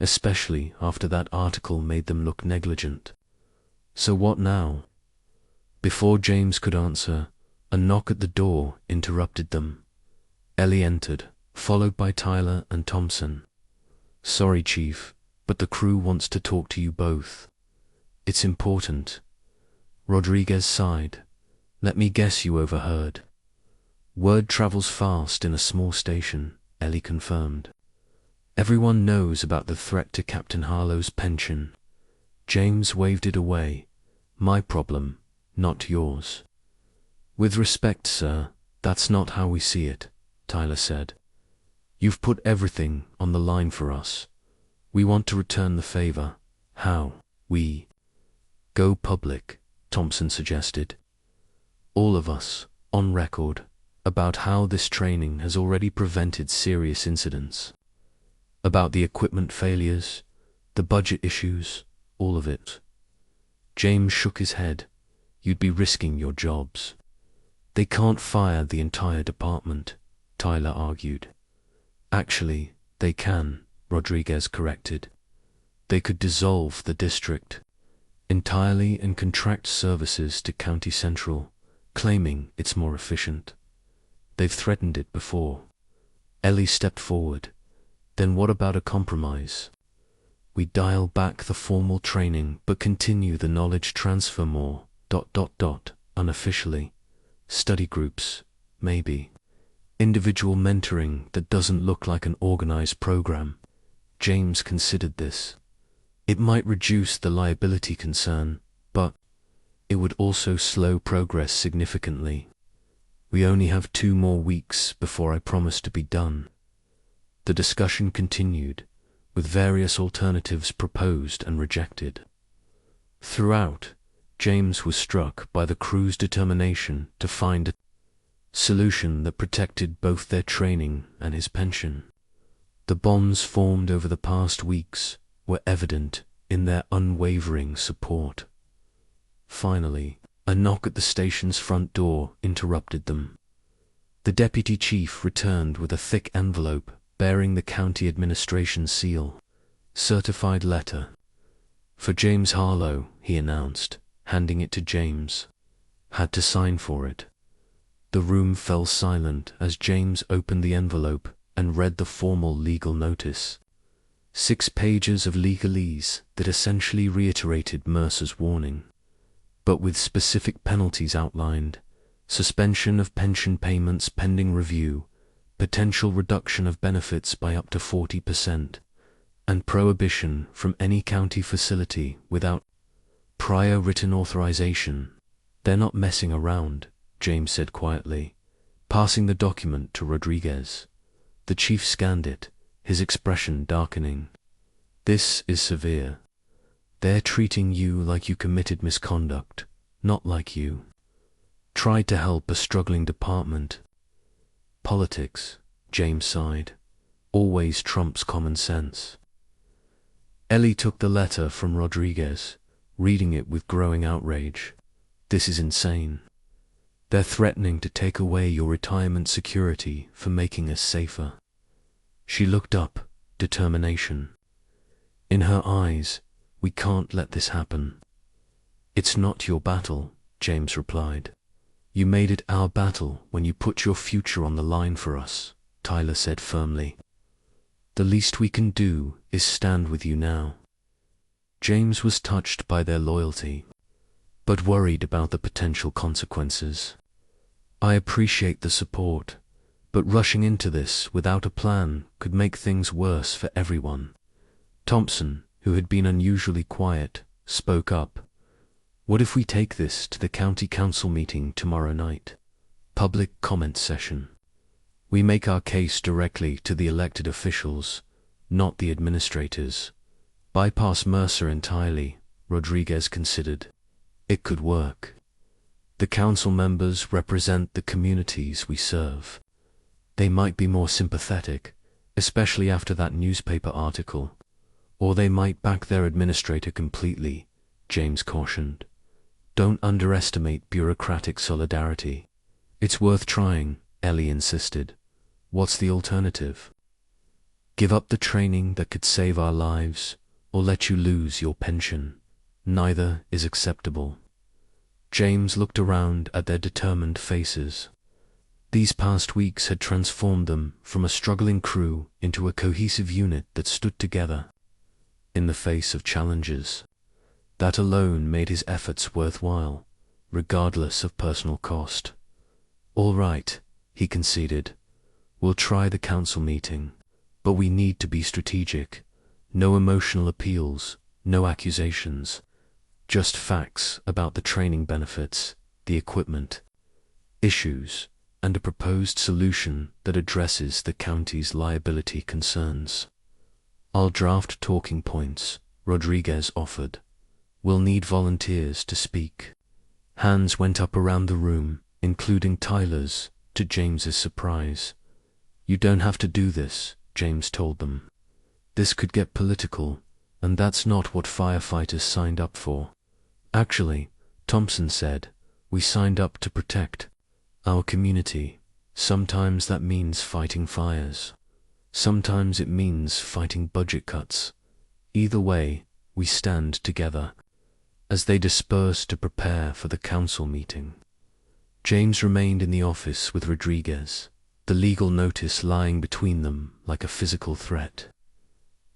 A: especially after that article made them look negligent. So what now? Before James could answer, a knock at the door interrupted them. Ellie entered, followed by Tyler and Thompson. Sorry, Chief, but the crew wants to talk to you both. It's important. Rodriguez sighed. Let me guess you overheard. Word travels fast in a small station, Ellie confirmed. Everyone knows about the threat to Captain Harlow's pension. James waved it away. My problem, not yours. With respect, sir, that's not how we see it, Tyler said. You've put everything on the line for us. We want to return the favor. How? We go public, Thompson suggested. All of us, on record, about how this training has already prevented serious incidents. About the equipment failures, the budget issues, all of it. James shook his head. You'd be risking your jobs. They can't fire the entire department, Tyler argued. Actually, they can, Rodriguez corrected. They could dissolve the district entirely and contract services to County Central, claiming it's more efficient. They've threatened it before. Ellie stepped forward. Then what about a compromise? We dial back the formal training but continue the knowledge transfer more, unofficially. Study groups, maybe. Individual mentoring that doesn't look like an organized program. James considered this. It might reduce the liability concern, but it would also slow progress significantly. We only have 2 more weeks before I promise to be done. The discussion continued, with various alternatives proposed and rejected. Throughout, James was struck by the crew's determination to find a solution that protected both their training and his pension. The bonds formed over the past weeks were evident in their unwavering support. Finally, a knock at the station's front door interrupted them. The deputy chief returned with a thick envelope bearing the county administration seal. Certified letter. For James Harlow, he announced, handing it to James. Had to sign for it. The room fell silent as James opened the envelope and read the formal legal notice. 6 pages of legalese that essentially reiterated Mercer's warning, but with specific penalties outlined: suspension of pension payments pending review, potential reduction of benefits by up to 40%, and prohibition from any county facility without prior written authorization. They're not messing around, James said quietly, passing the document to Rodriguez. The chief scanned it, his expression darkening. This is severe. They're treating you like you committed misconduct, not like you tried to help a struggling department. Politics, James sighed, always trumps common sense. Ellie took the letter from Rodriguez, reading it with growing outrage. This is insane. They're threatening to take away your retirement security for making us safer. She looked up, determination in her eyes. We can't let this happen. It's not your battle, James replied. You made it our battle when you put your future on the line for us, Tyler said firmly. The least we can do is stand with you now. James was touched by their loyalty, but worried about the potential consequences. I appreciate the support, but rushing into this without a plan could make things worse for everyone. Thompson, who had been unusually quiet, spoke up. What if we take this to the county council meeting tomorrow night? Public comment session. We make our case directly to the elected officials, not the administrators. Bypass Mercer entirely, Rodriguez considered. It could work. The council members represent the communities we serve. They might be more sympathetic, especially after that newspaper article, or they might back their administrator completely, James cautioned. Don't underestimate bureaucratic solidarity. It's worth trying, Ellie insisted. What's the alternative? Give up the training that could save our lives, or let you lose your pension. Neither is acceptable. James looked around at their determined faces. These past weeks had transformed them from a struggling crew into a cohesive unit that stood together in the face of challenges. That alone made his efforts worthwhile, regardless of personal cost. All right, he conceded. We'll try the council meeting, but we need to be strategic. No emotional appeals, no accusations. Just facts about the training benefits, the equipment, issues, and a proposed solution that addresses the county's liability concerns. I'll draft talking points, Rodriguez offered. We'll need volunteers to speak. Hands went up around the room, including Tyler's, to James's surprise. You don't have to do this, James told them. This could get political, and that's not what firefighters signed up for. Actually, Thompson said, we signed up to protect our community. Sometimes that means fighting fires. Sometimes it means fighting budget cuts. Either way, we stand together. As they dispersed to prepare for the council meeting, James remained in the office with Rodriguez, the legal notice lying between them like a physical threat.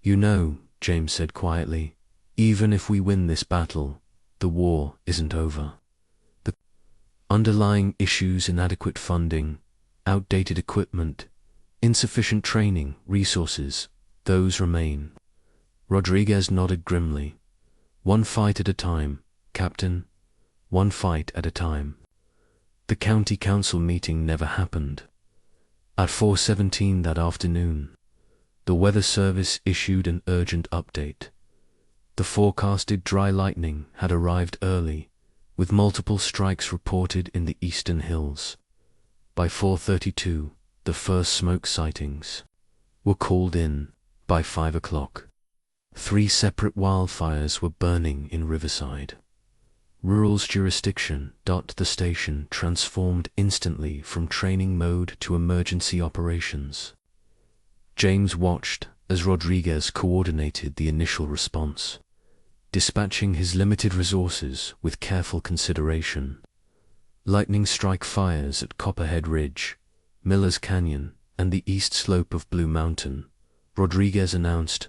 A: You know, James said quietly, even if we win this battle, the war isn't over. The underlying issues, inadequate funding, outdated equipment, insufficient training, resources, those remain. Rodriguez nodded grimly. One fight at a time, Captain. One fight at a time. The county council meeting never happened. At 4:17 that afternoon, the weather service issued an urgent update. The forecasted dry lightning had arrived early, with multiple strikes reported in the eastern hills. By 4:32, the first smoke sightings were called in. By 5 o'clock, 3 separate wildfires were burning in Riverside. Rural's jurisdiction. The station transformed instantly from training mode to emergency operations. James watched as Rodriguez coordinated the initial response, dispatching his limited resources with careful consideration. Lightning strike fires at Copperhead Ridge, Miller's Canyon, and the east slope of Blue Mountain, Rodriguez announced.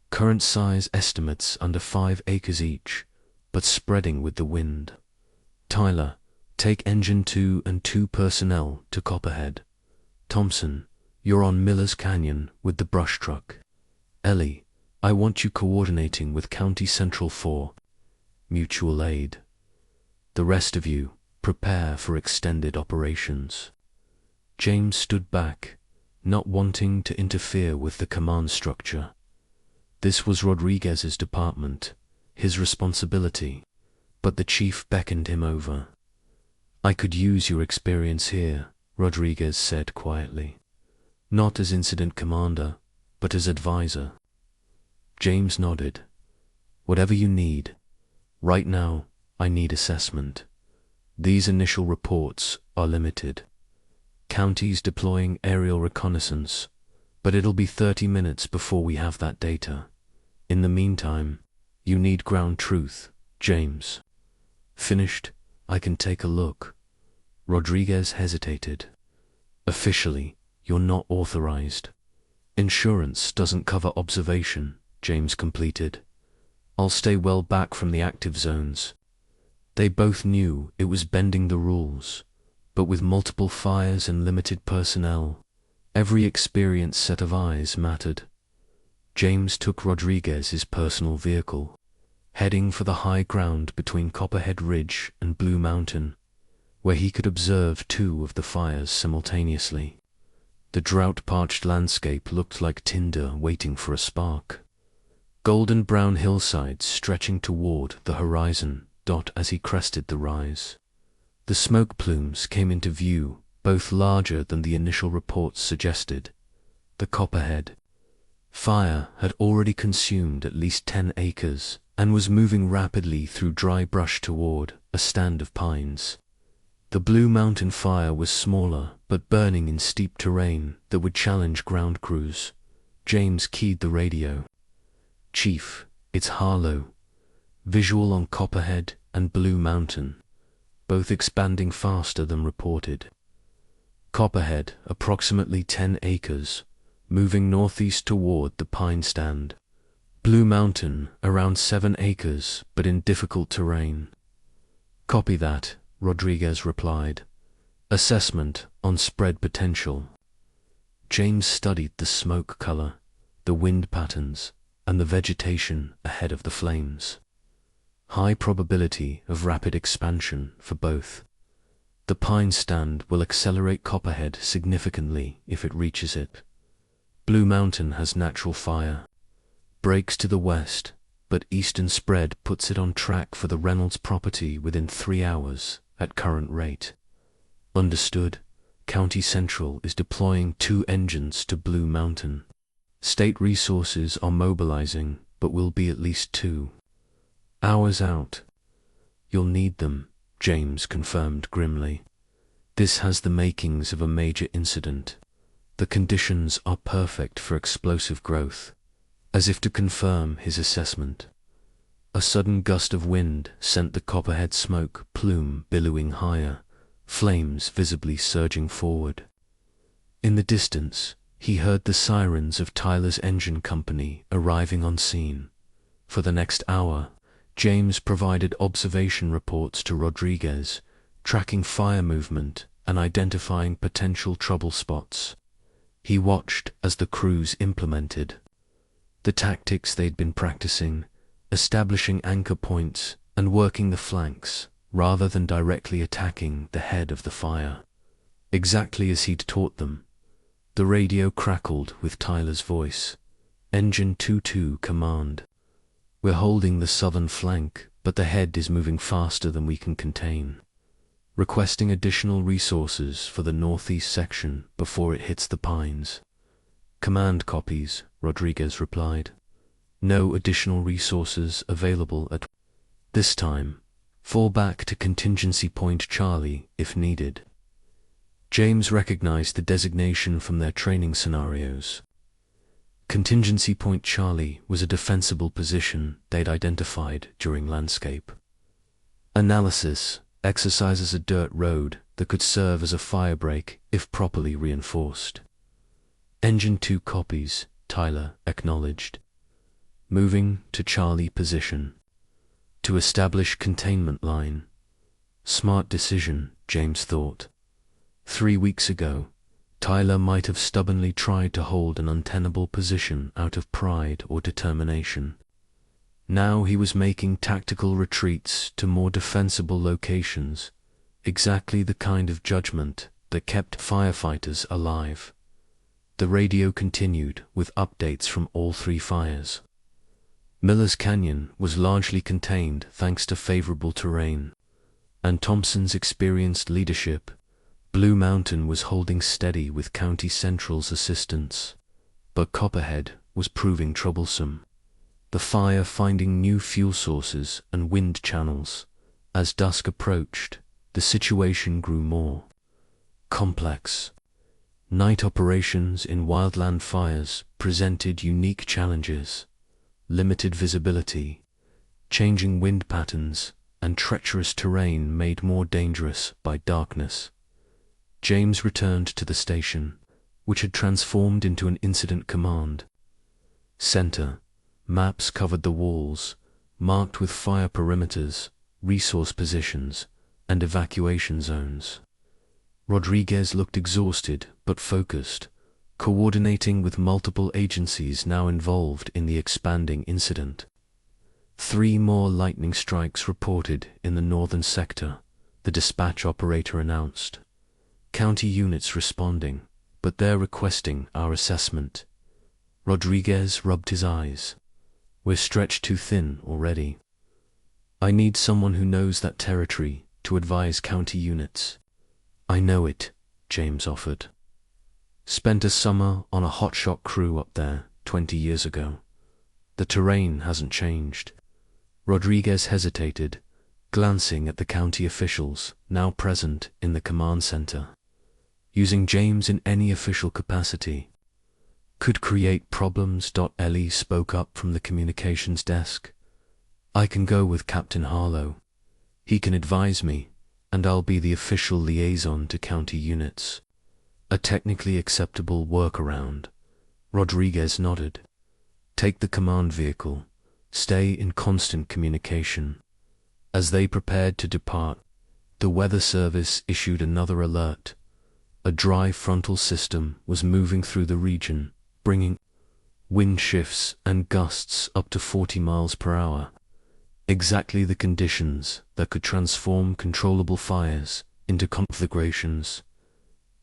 A: Current size estimates under 5 acres each, but spreading with the wind. Tyler, take Engine 2 and 2 personnel to Copperhead. Thompson, you're on Miller's Canyon with the brush truck. Ellie, I want you coordinating with County Central for mutual aid. The rest of you, prepare for extended operations. James stood back, not wanting to interfere with the command structure. This was Rodriguez's department, his responsibility, but the chief beckoned him over. I could use your experience here, Rodriguez said quietly. Not as incident commander, but as advisor. James nodded. Whatever you need. Right now, I need assessment. These initial reports are limited. Counties deploying aerial reconnaissance, but it'll be 30 minutes before we have that data. In the meantime, you need ground truth, James. Finished, I can take a look. Rodriguez hesitated. Officially, you're not authorized. Insurance doesn't cover observation, James completed. I'll stay well back from the active zones. They both knew it was bending the rules, but with multiple fires and limited personnel, every experienced set of eyes mattered. James took Rodriguez's personal vehicle, heading for the high ground between Copperhead Ridge and Blue Mountain, where he could observe two of the fires simultaneously. The drought-parched landscape looked like tinder waiting for a spark. Golden brown hillsides stretching toward the horizon as he crested the rise. The smoke plumes came into view, both larger than the initial reports suggested. The Copperhead fire had already consumed at least 10 acres and was moving rapidly through dry brush toward a stand of pines. The Blue Mountain fire was smaller, but burning in steep terrain that would challenge ground crews. James keyed the radio. "Chief, it's Harlow. Visual on Copperhead and Blue Mountain, both expanding faster than reported. Copperhead, approximately 10 acres, moving northeast toward the pine stand. Blue Mountain, around 7 acres, but in difficult terrain." "Copy that," Rodriguez replied. "Assessment on spread potential." James studied the smoke color, the wind patterns, and the vegetation ahead of the flames. High probability of rapid expansion for both. The pine stand will accelerate Copperhead significantly if it reaches it. Blue Mountain has natural fire. Breaks to the west, but eastern spread puts it on track for the Reynolds property within 3 hours at current rate. Understood. County Central is deploying 2 engines to Blue Mountain. State resources are mobilizing, but will be at least 2 hours out. "You'll need them," James confirmed grimly. "This has the makings of a major incident. The conditions are perfect for explosive growth." As if to confirm his assessment, a sudden gust of wind sent the Copperhead smoke plume billowing higher, flames visibly surging forward. In the distance, he heard the sirens of Tyler's engine company arriving on scene. For the next hour, James provided observation reports to Rodriguez, tracking fire movement and identifying potential trouble spots. He watched as the crews implemented the tactics they'd been practicing, establishing anchor points and working the flanks, rather than directly attacking the head of the fire. Exactly as he'd taught them. The radio crackled with Tyler's voice. "Engine 2-2 command. We're holding the southern flank, but the head is moving faster than we can contain. Requesting additional resources for the northeast section before it hits the pines." "Command copies," Rodriguez replied. "No additional resources available at this time. Fall back to Contingency Point Charlie if needed." James recognized the designation from their training scenarios. Contingency Point Charlie was a defensible position they'd identified during landscape analysis. Exercises a dirt road that could serve as a firebreak if properly reinforced. "Engine 2 copies," Tyler acknowledged. "Moving to Charlie position. To establish containment line." Smart decision, James thought. 3 weeks ago, Tyler might have stubbornly tried to hold an untenable position out of pride or determination. Now he was making tactical retreats to more defensible locations, exactly the kind of judgment that kept firefighters alive. The radio continued with updates from all 3 fires. Miller's Canyon was largely contained thanks to favorable terrain, and Thompson's experienced leadership. Blue Mountain was holding steady with County Central's assistance, but Copperhead was proving troublesome. The fire finding new fuel sources and wind channels. As dusk approached, the situation grew more complex. Night operations in wildland fires presented unique challenges. Limited visibility, changing wind patterns, and treacherous terrain made more dangerous by darkness. James returned to the station, which had transformed into an incident command center. Maps covered the walls, marked with fire perimeters, resource positions, and evacuation zones. Rodriguez looked exhausted but focused, coordinating with multiple agencies now involved in the expanding incident. 3 more lightning strikes reported in the northern sector, the dispatch operator announced. County units responding, but they're requesting our assessment. Rodriguez rubbed his eyes. We're stretched too thin already. I need someone who knows that territory to advise county units. I know it, James offered. Spent a summer on a hotshot crew up there 20 years ago. The terrain hasn't changed. Rodriguez hesitated, glancing at the county officials now present in the command center. Using James in any official capacity could create problems. Ellie spoke up from the communications desk. I can go with Captain Harlow. He can advise me, and I'll be the official liaison to county units. A technically acceptable workaround. Rodriguez nodded. Take the command vehicle. Stay in constant communication. As they prepared to depart, the weather service issued another alert. A dry frontal system was moving through the region, bringing wind shifts and gusts up to 40 miles per hour. Exactly the conditions that could transform controllable fires into conflagrations.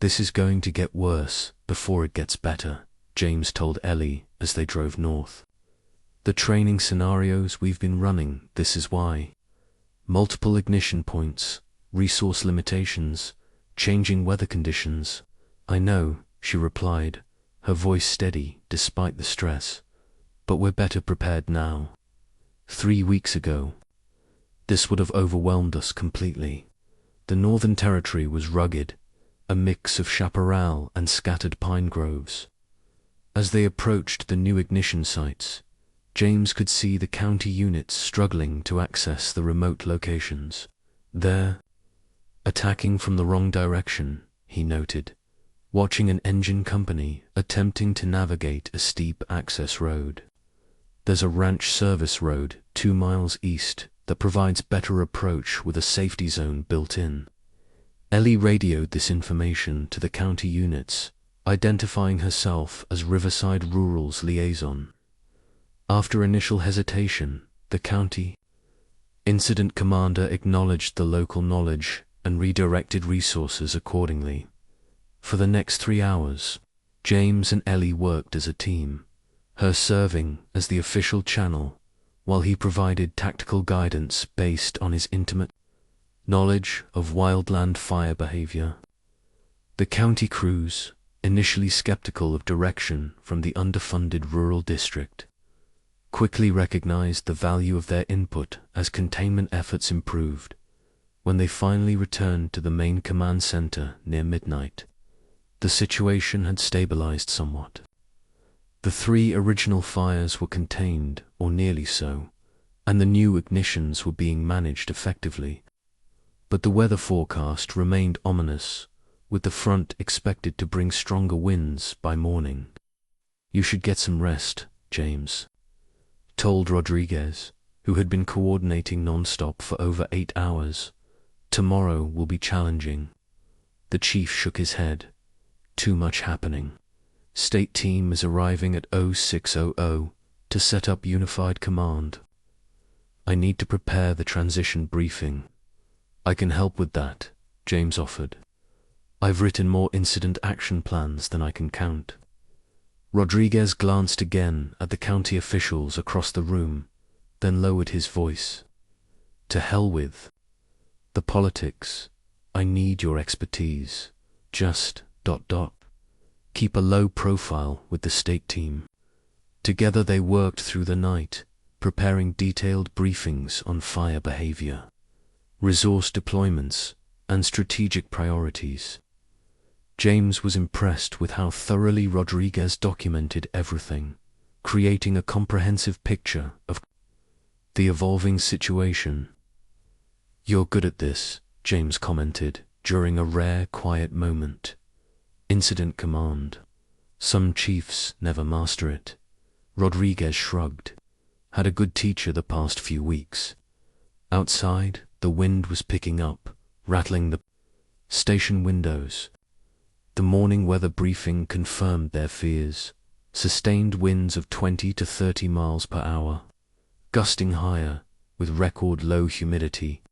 A: This is going to get worse before it gets better, James told Ellie as they drove north. The training scenarios we've been running, this is why. Multiple ignition points, resource limitations, changing weather conditions. I know, she replied, her voice steady despite the stress. But we're better prepared now. 3 weeks ago, this would have overwhelmed us completely. The Northern Territory was rugged, a mix of chaparral and scattered pine groves. As they approached the new ignition sites, James could see the county units struggling to access the remote locations. They're attacking from the wrong direction, he noted, watching an engine company attempting to navigate a steep access road. There's a ranch service road 2 miles east that provides better approach with a safety zone built in. Ellie radioed this information to the county units, identifying herself as Riverside Rural's liaison. After initial hesitation, the county incident commander acknowledged the local knowledge and redirected resources accordingly. For the next 3 hours, James and Ellie worked as a team, her serving as the official channel, while he provided tactical guidance based on his intimate knowledge of wildland fire behavior. The county crews, initially skeptical of direction from the underfunded rural district, quickly recognized the value of their input as containment efforts improved. When they finally returned to the main command center near midnight, the situation had stabilized somewhat. The 3 original fires were contained, or nearly so, and the new ignitions were being managed effectively. But the weather forecast remained ominous, with the front expected to bring stronger winds by morning. You should get some rest, James told Rodriguez, who had been coordinating non-stop for over 8 hours. Tomorrow will be challenging. The chief shook his head. Too much happening. State team is arriving at 0600 to set up unified command. I need to prepare the transition briefing. I can help with that, James offered. I've written more incident action plans than I can count. Rodriguez glanced again at the county officials across the room, then lowered his voice. To hell with the politics. I need your expertise. Just ... Keep a low profile with the state team. Together they worked through the night, preparing detailed briefings on fire behavior, resource deployments, and strategic priorities. James was impressed with how thoroughly Rodriguez documented everything, creating a comprehensive picture of the evolving situation. You're good at this, James commented, during a rare quiet moment. Incident command. Some chiefs never master it. Rodriguez shrugged. Had a good teacher the past few weeks. Outside, the wind was picking up, rattling the station windows. The morning weather briefing confirmed their fears. Sustained winds of 20 to 30 miles per hour, gusting higher, with record low humidity.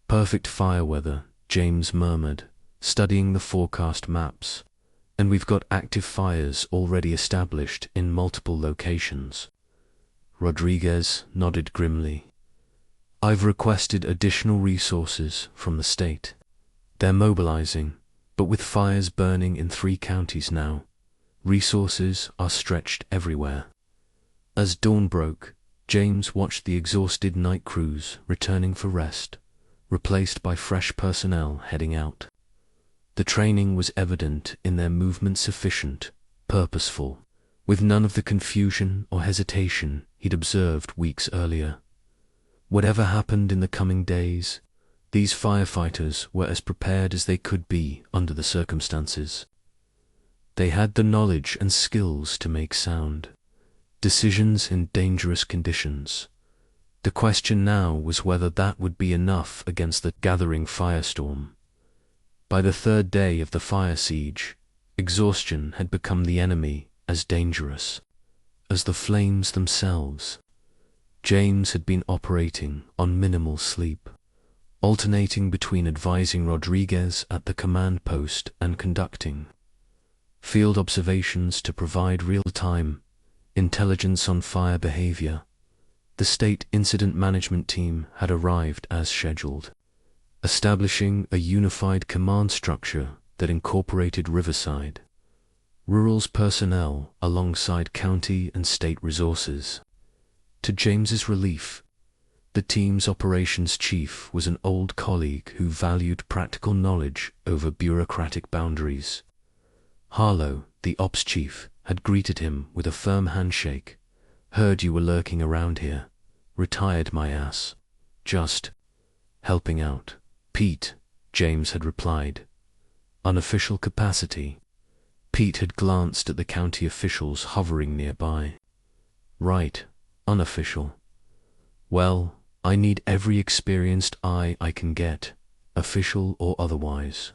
A: Perfect fire weather, James murmured, studying the forecast maps. And we've got active fires already established in multiple locations. Rodriguez nodded grimly. I've requested additional resources from the state. They're mobilizing, but with fires burning in 3 counties now, resources are stretched everywhere. As dawn broke, James watched the exhausted night crews returning for rest, replaced by fresh personnel heading out. The training was evident in their movement, sufficient, purposeful, with none of the confusion or hesitation he'd observed weeks earlier. Whatever happened in the coming days, these firefighters were as prepared as they could be under the circumstances. They had the knowledge and skills to make sound decisions in dangerous conditions. The question now was whether that would be enough against the gathering firestorm. By the 3rd day of the fire siege, exhaustion had become the enemy as dangerous as the flames themselves. James had been operating on minimal sleep, alternating between advising Rodriguez at the command post and conducting field observations to provide real-time intelligence on fire behavior. The state incident management team had arrived as scheduled, establishing a unified command structure that incorporated Riverside, Rural's personnel alongside county and state resources. To James's relief, the team's operations chief was an old colleague who valued practical knowledge over bureaucratic boundaries. Harlow, the ops chief, had greeted him with a firm handshake. Heard you were lurking around here. Retired my ass. Just helping out. Pete, James had replied. Unofficial capacity. Pete had glanced at the county officials hovering nearby. Right, unofficial. Well, I need every experienced eye I can get, official or otherwise.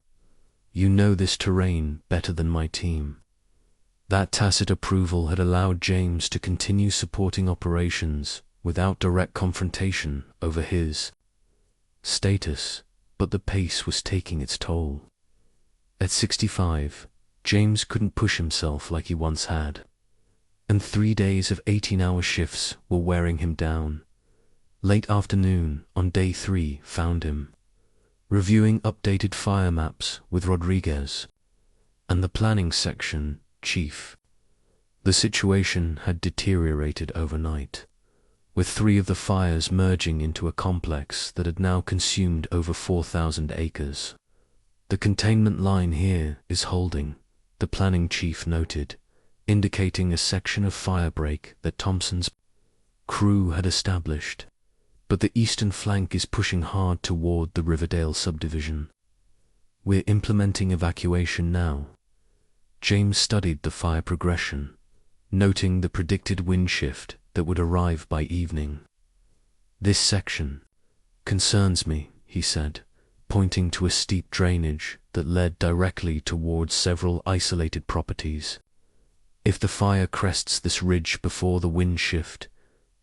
A: You know this terrain better than my team. That tacit approval had allowed James to continue supporting operations without direct confrontation over his status, but the pace was taking its toll. At 65, James couldn't push himself like he once had, and 3 days of 18-hour shifts were wearing him down. Late afternoon on day 3 found him reviewing updated fire maps with Rodriguez and the planning section chief. The situation had deteriorated overnight, with 3 of the fires merging into a complex that had now consumed over 4,000 acres. The containment line here is holding, the planning chief noted, indicating a section of firebreak that Thompson's crew had established. But the eastern flank is pushing hard toward the Riverdale subdivision. We're implementing evacuation now. James studied the fire progression, noting the predicted wind shift that would arrive by evening. This section concerns me, he said, pointing to a steep drainage that led directly towards several isolated properties. If the fire crests this ridge before the wind shift,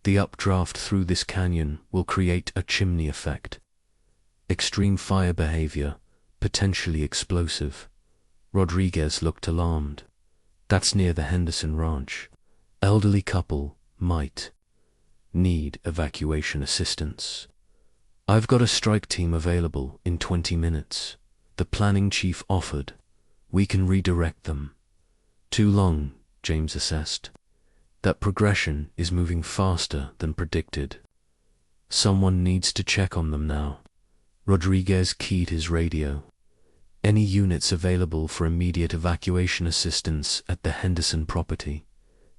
A: the updraft through this canyon will create a chimney effect. Extreme fire behavior, potentially explosive. Rodriguez looked alarmed. That's near the Henderson Ranch. Elderly couple might need evacuation assistance. I've got a strike team available in 20 minutes. The planning chief offered. We can redirect them. Too long, James assessed. That progression is moving faster than predicted. Someone needs to check on them now. Rodriguez keyed his radio. Any units available for immediate evacuation assistance at the Henderson property?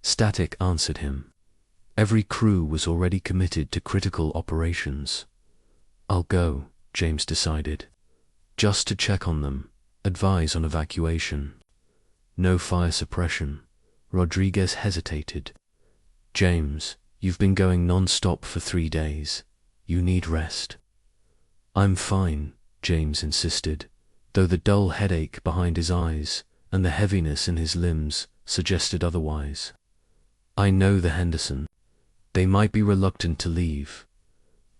A: Static answered him. Every crew was already committed to critical operations. I'll go, James decided. Just to check on them, advise on evacuation. No fire suppression. Rodriguez hesitated. James, you've been going non-stop for 3 days. You need rest. I'm fine, James insisted, though the dull headache behind his eyes and the heaviness in his limbs suggested otherwise. I know the Henderson. They might be reluctant to leave.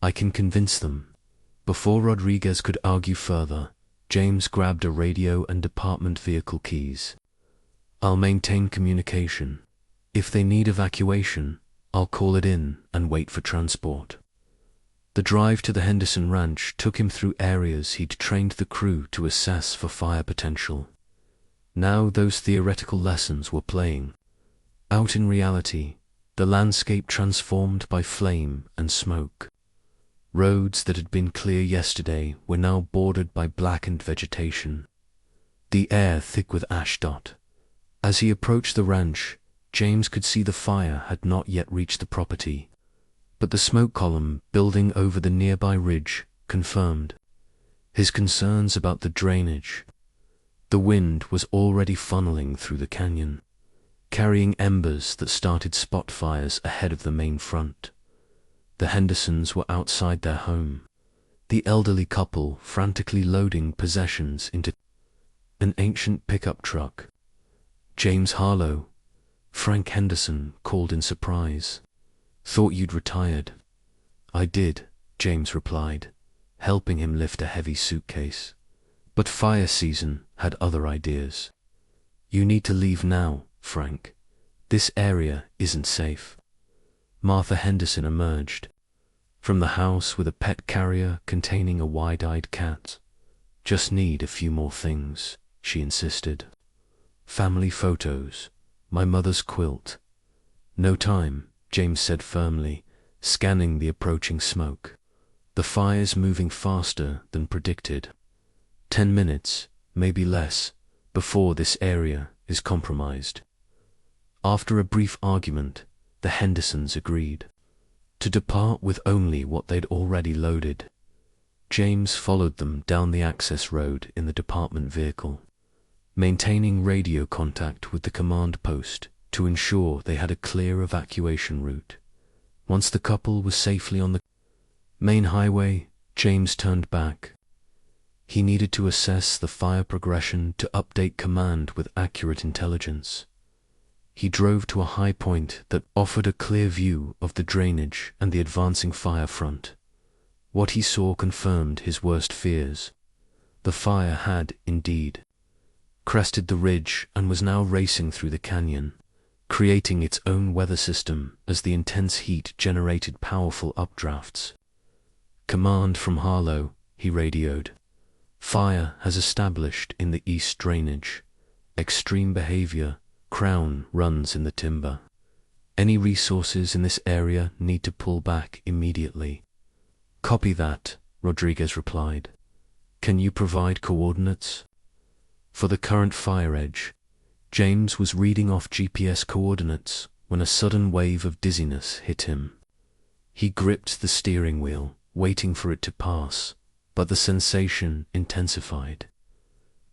A: I can convince them. Before Rodriguez could argue further, James grabbed a radio and department vehicle keys. I'll maintain communication. If they need evacuation, I'll call it in and wait for transport. The drive to the Henderson Ranch took him through areas he'd trained the crew to assess for fire potential. Now those theoretical lessons were playing out in reality, the landscape transformed by flame and smoke. Roads that had been clear yesterday were now bordered by blackened vegetation, the air thick with ash dot. As he approached the ranch, James could see the fire had not yet reached the property, but the smoke column building over the nearby ridge confirmed his concerns about the drainage. The wind was already funneling through the canyon, carrying embers that started spot fires ahead of the main front. The Hendersons were outside their home, the elderly couple frantically loading possessions into an ancient pickup truck. James Harlow, Frank Henderson called in surprise. Thought you'd retired. I did, James replied, helping him lift a heavy suitcase. But fire season had other ideas. You need to leave now, Frank. This area isn't safe. Martha Henderson emerged from the house with a pet carrier containing a wide-eyed cat. Just need a few more things, she insisted. Family photos, my mother's quilt. No time, James said firmly, scanning the approaching smoke. The fire's moving faster than predicted. 10 minutes, maybe less, before this area is compromised. After a brief argument, the Hendersons agreed to depart with only what they'd already loaded. James followed them down the access road in the department vehicle, maintaining radio contact with the command post to ensure they had a clear evacuation route. Once the couple was safely on the main highway, James turned back. He needed to assess the fire progression to update command with accurate intelligence. He drove to a high point that offered a clear view of the drainage and the advancing fire front. What he saw confirmed his worst fears. The fire had, indeed, crested the ridge and was now racing through the canyon, creating its own weather system as the intense heat generated powerful updrafts. Command from Harlow, he radioed. Fire has established in the east drainage. Extreme behavior. Crown runs in the timber. Any resources in this area need to pull back immediately. Copy that, Rodriguez replied. Can you provide coordinates? For the current fire edge, James was reading off GPS coordinates when a sudden wave of dizziness hit him. He gripped the steering wheel, waiting for it to pass, but the sensation intensified.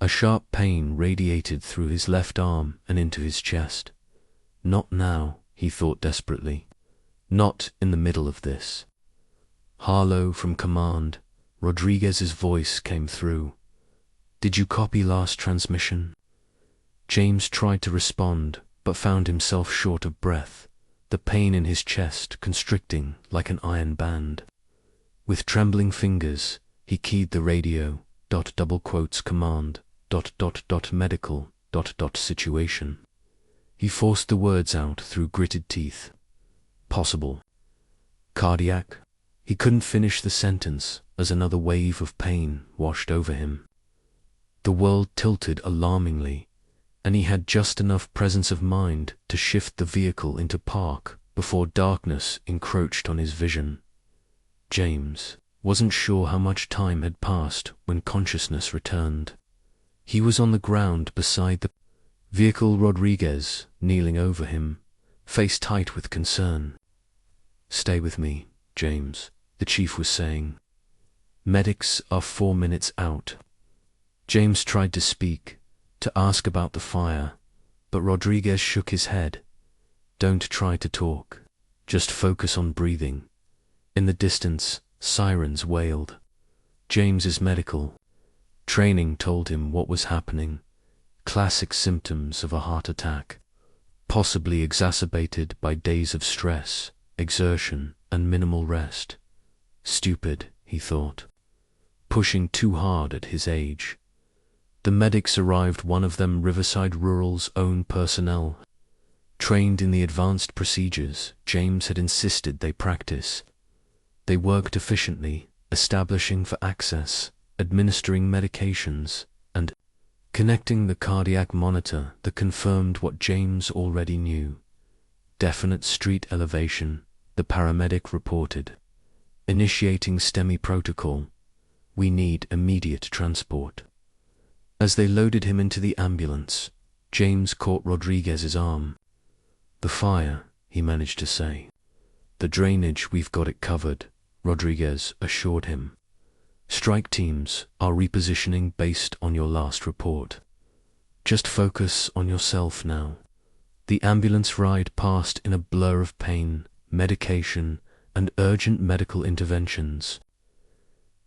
A: A sharp pain radiated through his left arm and into his chest. Not now, he thought desperately. Not in the middle of this. Harlow from command, Rodriguez's voice came through. Did you copy last transmission? James tried to respond, but found himself short of breath, the pain in his chest constricting like an iron band. With trembling fingers, he keyed the radio, command, medical, situation. He forced the words out through gritted teeth. Possible. Cardiac. He couldn't finish the sentence as another wave of pain washed over him. The world tilted alarmingly, and he had just enough presence of mind to shift the vehicle into park before darkness encroached on his vision. James wasn't sure how much time had passed when consciousness returned. He was on the ground beside the vehicle, Rodriguez kneeling over him, face tight with concern. Stay with me, James, the chief was saying. Medics are 4 minutes out. James tried to speak, to ask about the fire, but Rodriguez shook his head. Don't try to talk. Just focus on breathing. In the distance, sirens wailed. James's medical training told him what was happening. Classic symptoms of a heart attack, possibly exacerbated by days of stress, exertion, and minimal rest. Stupid, he thought. Pushing too hard at his age. The medics arrived, one of them Riverside Rural's own personnel. Trained in the advanced procedures James had insisted they practice. They worked efficiently, establishing for access, administering medications, and connecting the cardiac monitor that confirmed what James already knew. Definite street elevation, the paramedic reported. Initiating STEMI protocol. We need immediate transport. As they loaded him into the ambulance, James caught Rodriguez's arm. The fire, he managed to say. The drainage, we've got it covered, Rodriguez assured him. Strike teams are repositioning based on your last report. Just focus on yourself now. The ambulance ride passed in a blur of pain, medication, and urgent medical interventions.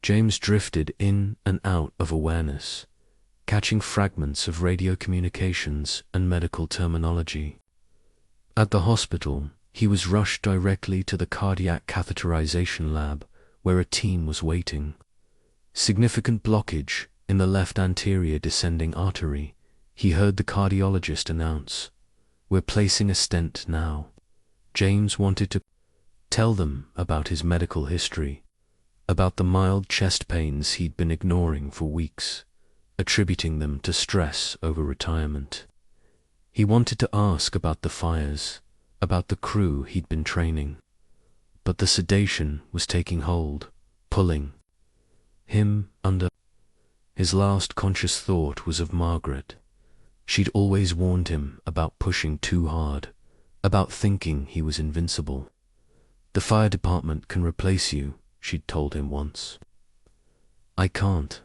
A: James drifted in and out of awareness, catching fragments of radio communications and medical terminology. At the hospital, he was rushed directly to the cardiac catheterization lab, where a team was waiting. Significant blockage in the left anterior descending artery, he heard the cardiologist announce. We're placing a stent now. James wanted to tell them about his medical history, about the mild chest pains he'd been ignoring for weeks, attributing them to stress over retirement. He wanted to ask about the fires, about the crew he'd been training. But the sedation was taking hold, pulling him under. His last conscious thought was of Margaret. She'd always warned him about pushing too hard, about thinking he was invincible. The fire department can replace you, she'd told him once. I can't.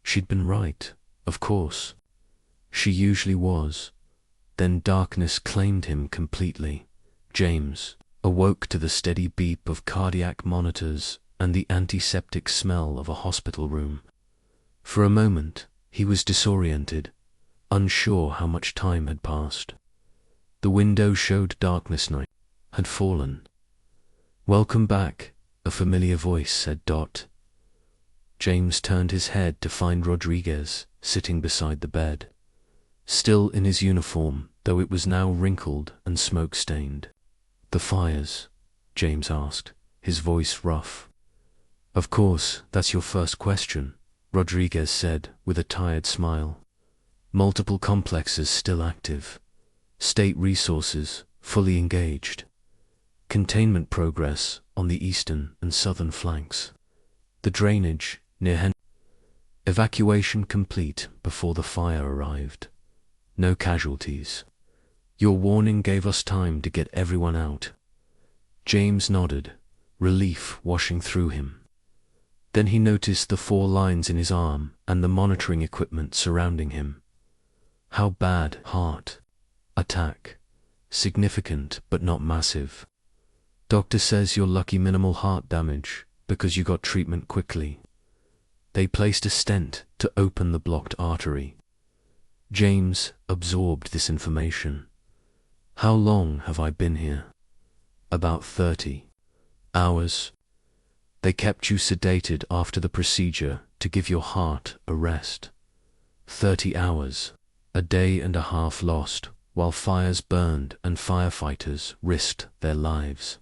A: She'd been right, of course. She usually was. Then darkness claimed him completely. James awoke to the steady beep of cardiac monitors and the antiseptic smell of a hospital room. For a moment, he was disoriented, unsure how much time had passed. The window showed darkness. Night had fallen. Welcome back, a familiar voice said. James turned his head to find Rodriguez sitting beside the bed, still in his uniform, though it was now wrinkled and smoke-stained. The fires? James asked, his voice rough. Of course, that's your first question, Rodriguez said with a tired smile. Multiple complexes still active. State resources fully engaged. Containment progress on the eastern and southern flanks. The drainage near evacuation complete before the fire arrived. No casualties. Your warning gave us time to get everyone out. James nodded, relief washing through him. Then he noticed the 4 lines in his arm and the monitoring equipment surrounding him. How bad? Heart attack. Significant but not massive. Doctor says you're lucky, minimal heart damage because you got treatment quickly. They placed a stent to open the blocked artery. James absorbed this information. How long have I been here? About 30 hours. They kept you sedated after the procedure to give your heart a rest. 30 hours, a day and a half lost, while fires burned and firefighters risked their lives.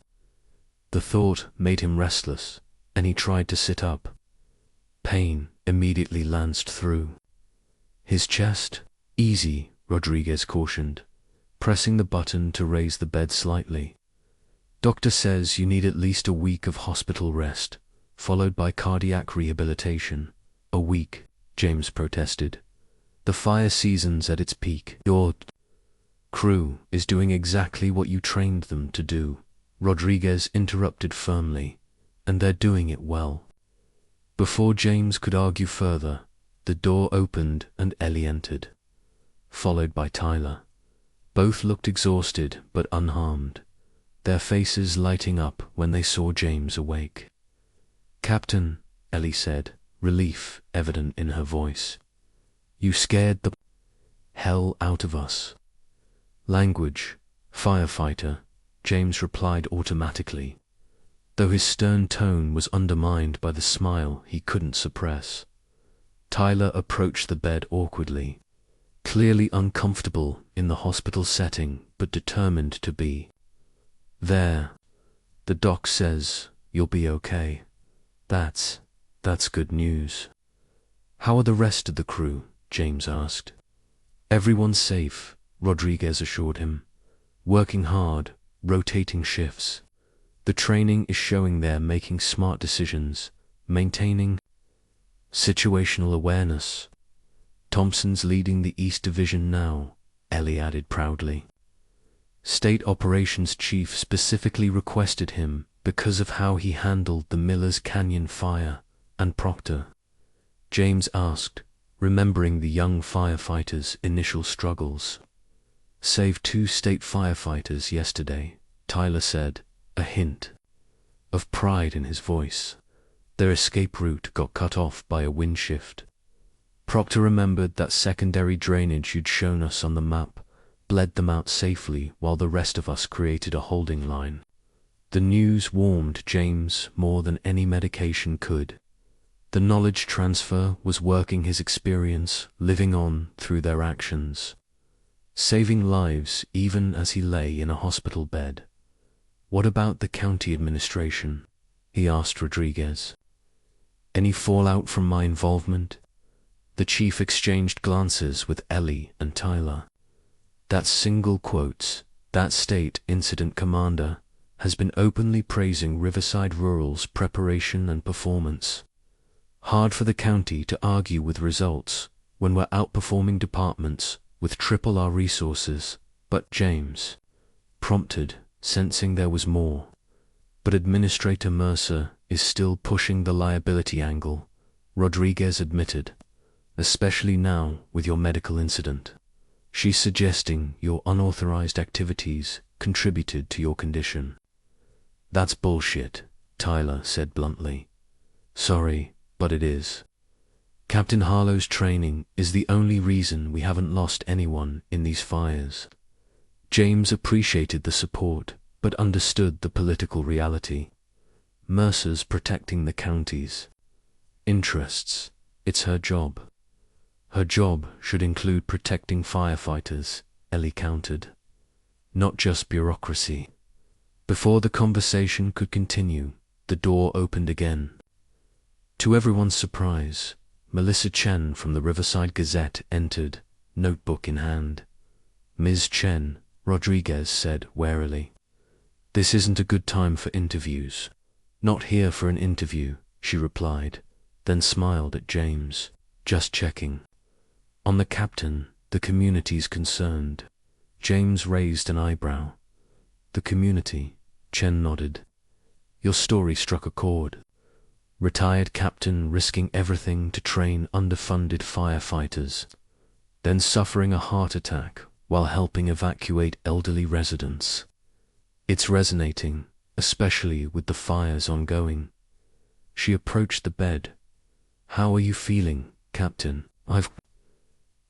A: The thought made him restless, and he tried to sit up. Pain immediately lanced through his chest. Easy, Rodriguez cautioned, pressing the button to raise the bed slightly. Doctor says you need at least a week of hospital rest, followed by cardiac rehabilitation. A week, James protested. The fire season's at its peak. Your crew is doing exactly what you trained them to do, Rodriguez interrupted firmly, and they're doing it well. Before James could argue further, The door opened and Ellie entered, followed by Tyler. Both looked exhausted but unharmed, their faces lighting up when they saw James awake. "Captain," Ellie said, relief evident in her voice. "You scared the hell out of us." "Language, firefighter," James replied automatically, though his stern tone was undermined by the smile he couldn't suppress. Tyler approached the bed awkwardly, clearly uncomfortable in the hospital setting but determined to be. "There. The doc says you'll be okay. That's good news." "How are the rest of the crew?" James asked. "Everyone's safe," Rodriguez assured him. "Working hard, rotating shifts. The training is showing they're making smart decisions, maintaining situational awareness. Thompson's leading the East Division now," Ellie added proudly. "State Operations Chief specifically requested him because of how he handled the Miller's Canyon fire and Proctor," James asked, remembering the young firefighters' initial struggles. "Saved 2 state firefighters yesterday," Tyler said, a hint of pride in his voice. "Their escape route got cut off by a wind shift. Proctor remembered that secondary drainage you'd shown us on the map, bled them out safely while the rest of us created a holding line." The news warmed James more than any medication could. The knowledge transfer was working, his experience living on through their actions, saving lives even as he lay in a hospital bed. "What about the county administration?" he asked Rodriguez. "Any fallout from my involvement?" The chief exchanged glances with Ellie and Tyler. "That single quotes, that state incident commander has been openly praising Riverside Rural's preparation and performance. Hard for the county to argue with results when we're outperforming departments with triple our resources." "But James," prompted, sensing there was more. "But Administrator Mercer is still pushing the liability angle," Rodriguez admitted, "especially now with your medical incident. She's suggesting your unauthorized activities contributed to your condition." "That's bullshit," Tyler said bluntly. "Sorry, but it is. Captain Harlow's training is the only reason we haven't lost anyone in these fires." James appreciated the support, but understood the political reality. Mercer's protecting the county's interests. It's her job. "Her job should include protecting firefighters," Ellie countered. "Not just bureaucracy." Before the conversation could continue, the door opened again. To everyone's surprise, Melissa Chen from the Riverside Gazette entered, notebook in hand. "Ms. Chen," Rodriguez said warily, "this isn't a good time for interviews." "Not here for an interview," she replied, then smiled at James. "Just checking on the captain, the community's concerned." James raised an eyebrow. "The community?" Chen nodded. "Your story struck a chord. Retired captain risking everything to train underfunded firefighters, then suffering a heart attack while helping evacuate elderly residents. It's resonating, especially with the fires ongoing." She approached the bed. "How are you feeling, Captain?" "I've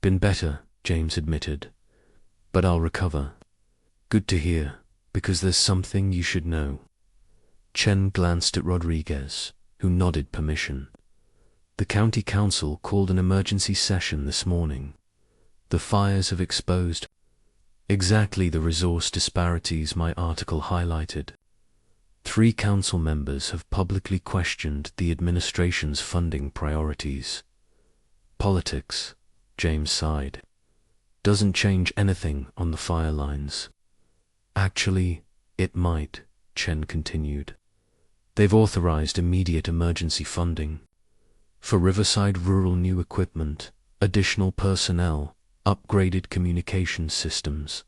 A: been better," James admitted, "but I'll recover." "Good to hear, because there's something you should know." Chen glanced at Rodriguez, who nodded permission. "The county council called an emergency session this morning. The fires have exposed exactly the resource disparities my article highlighted. 3 council members have publicly questioned the administration's funding priorities." "Politics," James sighed, "doesn't change anything on the fire lines." "Actually, it might," Chen continued. "They've authorized immediate emergency funding for Riverside Rural new equipment, additional personnel, upgraded communication systems,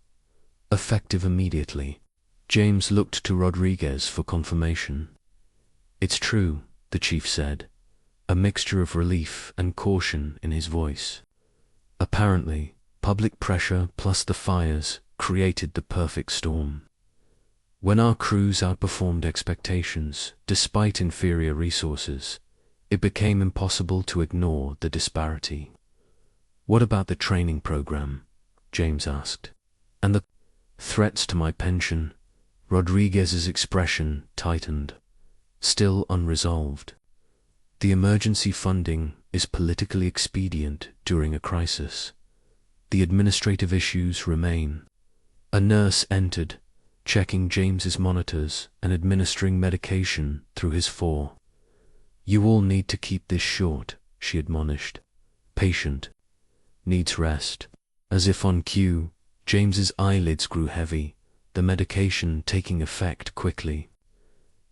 A: effective immediately." James looked to Rodriguez for confirmation. "It's true," the chief said, a mixture of relief and caution in his voice. Apparently, public pressure plus the fires created the perfect storm. When our crews outperformed expectations, despite inferior resources, it became impossible to ignore the disparity. "What about the training program?" James asked. "And the threats to my pension?" Rodriguez's expression tightened, still unresolved. "The emergency funding is politically expedient during a crisis. The administrative issues remain." A nurse entered, checking James's monitors and administering medication through his four. "You all need to keep this short," she admonished. "Patient needs rest." As if on cue, James's eyelids grew heavy, the medication taking effect quickly.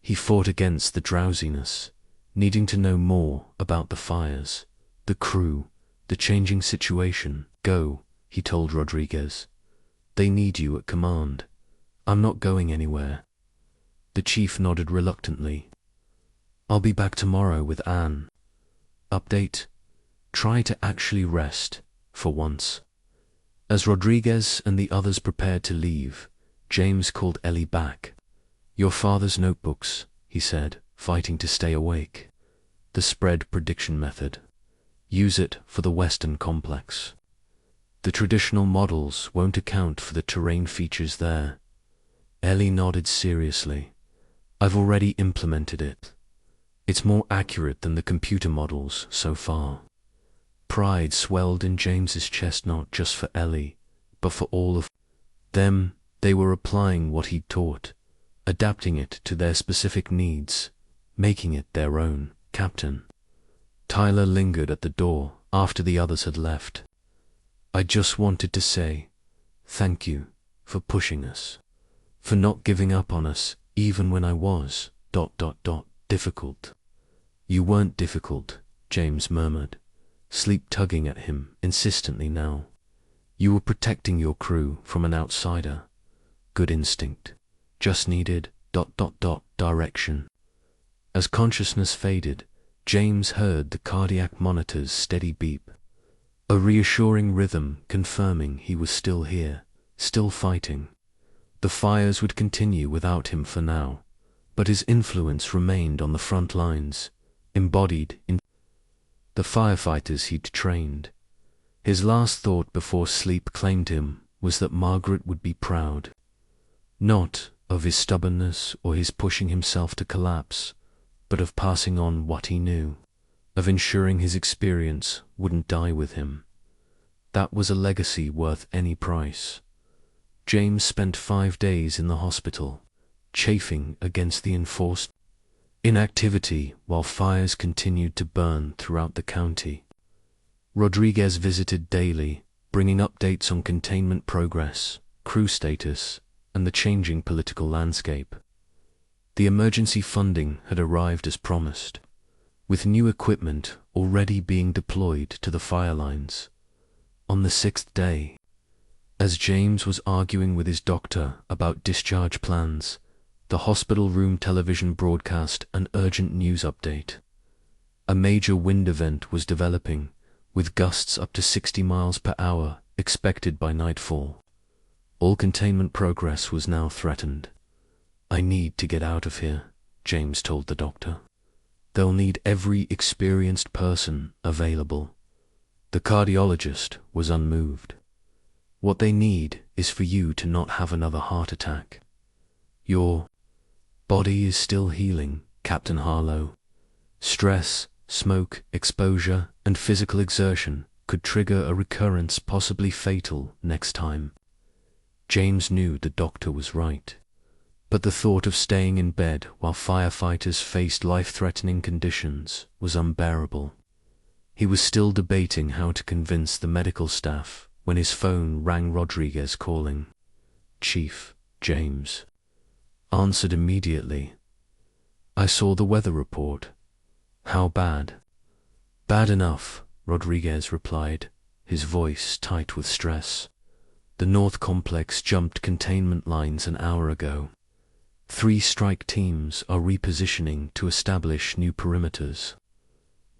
A: He fought against the drowsiness, needing to know more about the fires, the crew, the changing situation. "Go," he told Rodriguez. "They need you at command." "I'm not going anywhere." The chief nodded reluctantly. "I'll be back tomorrow with Anne." Update: try to actually rest, for once. As Rodriguez and the others prepared to leave, James called Ellie back. "Your father's notebooks," he said, fighting to stay awake. "The spread prediction method. Use it for the Western complex. The traditional models won't account for the terrain features there." Ellie nodded seriously. "I've already implemented it. It's more accurate than the computer models so far." Pride swelled in James's chest, not just for Ellie, but for all of them. They were applying what he'd taught, adapting it to their specific needs, making it their own. "Captain." Tyler lingered at the door after the others had left. "I just wanted to say thank you for pushing us, for not giving up on us even when I was difficult." "You weren't difficult," James murmured, sleep tugging at him insistently now. "You were protecting your crew from an outsider. Good instinct. Just needed direction." As consciousness faded, James heard the cardiac monitor's steady beep, a reassuring rhythm confirming he was still here, still fighting. The fires would continue without him for now, but his influence remained on the front lines, embodied in the firefighters he'd trained. His last thought before sleep claimed him was that Margaret would be proud. Not of his stubbornness or his pushing himself to collapse, but of passing on what he knew, of ensuring his experience wouldn't die with him. That was a legacy worth any price. James spent 5 days in the hospital, chafing against the enforced inactivity while fires continued to burn throughout the county. Rodriguez visited daily, bringing updates on containment progress, crew status, and the changing political landscape. The emergency funding had arrived as promised, with new equipment already being deployed to the fire lines. On the 6th day, as James was arguing with his doctor about discharge plans, the hospital room television broadcast an urgent news update. A major wind event was developing, with gusts up to 60 miles per hour expected by nightfall. All containment progress was now threatened. "I need to get out of here," James told the doctor. "They'll need every experienced person available." The cardiologist was unmoved. "What they need is for you to not have another heart attack. Your body is still healing, Captain Harlow. Stress, smoke, exposure, and physical exertion could trigger a recurrence possibly fatal next time." James knew the doctor was right, but the thought of staying in bed while firefighters faced life-threatening conditions was unbearable. He was still debating how to convince the medical staff when his phone rang. Rodriguez calling. "Chief," James answered immediately. "I saw the weather report." "How bad?" "Bad enough," Rodriguez replied, his voice tight with stress. "The North Complex jumped containment lines an hour ago. 3 strike teams are repositioning to establish new perimeters.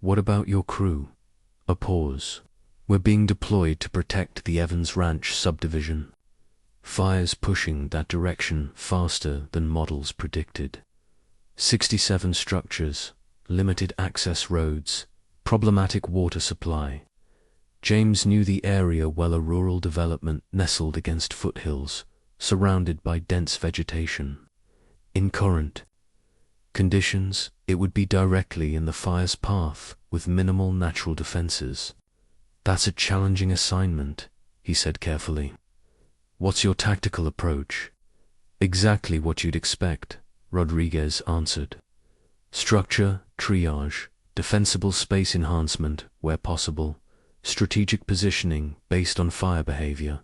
A: What about your crew? A pause. We're being deployed to protect the Evans Ranch subdivision. Fires pushing that direction faster than models predicted. 67 structures, limited access roads, problematic water supply. James knew the area well, a rural development nestled against foothills, surrounded by dense vegetation. In current conditions, it would be directly in the fire's path with minimal natural defenses. That's a challenging assignment, he said carefully. What's your tactical approach? Exactly what you'd expect, Rodriguez answered. Structure, triage, defensible space enhancement where possible, strategic positioning based on fire behavior.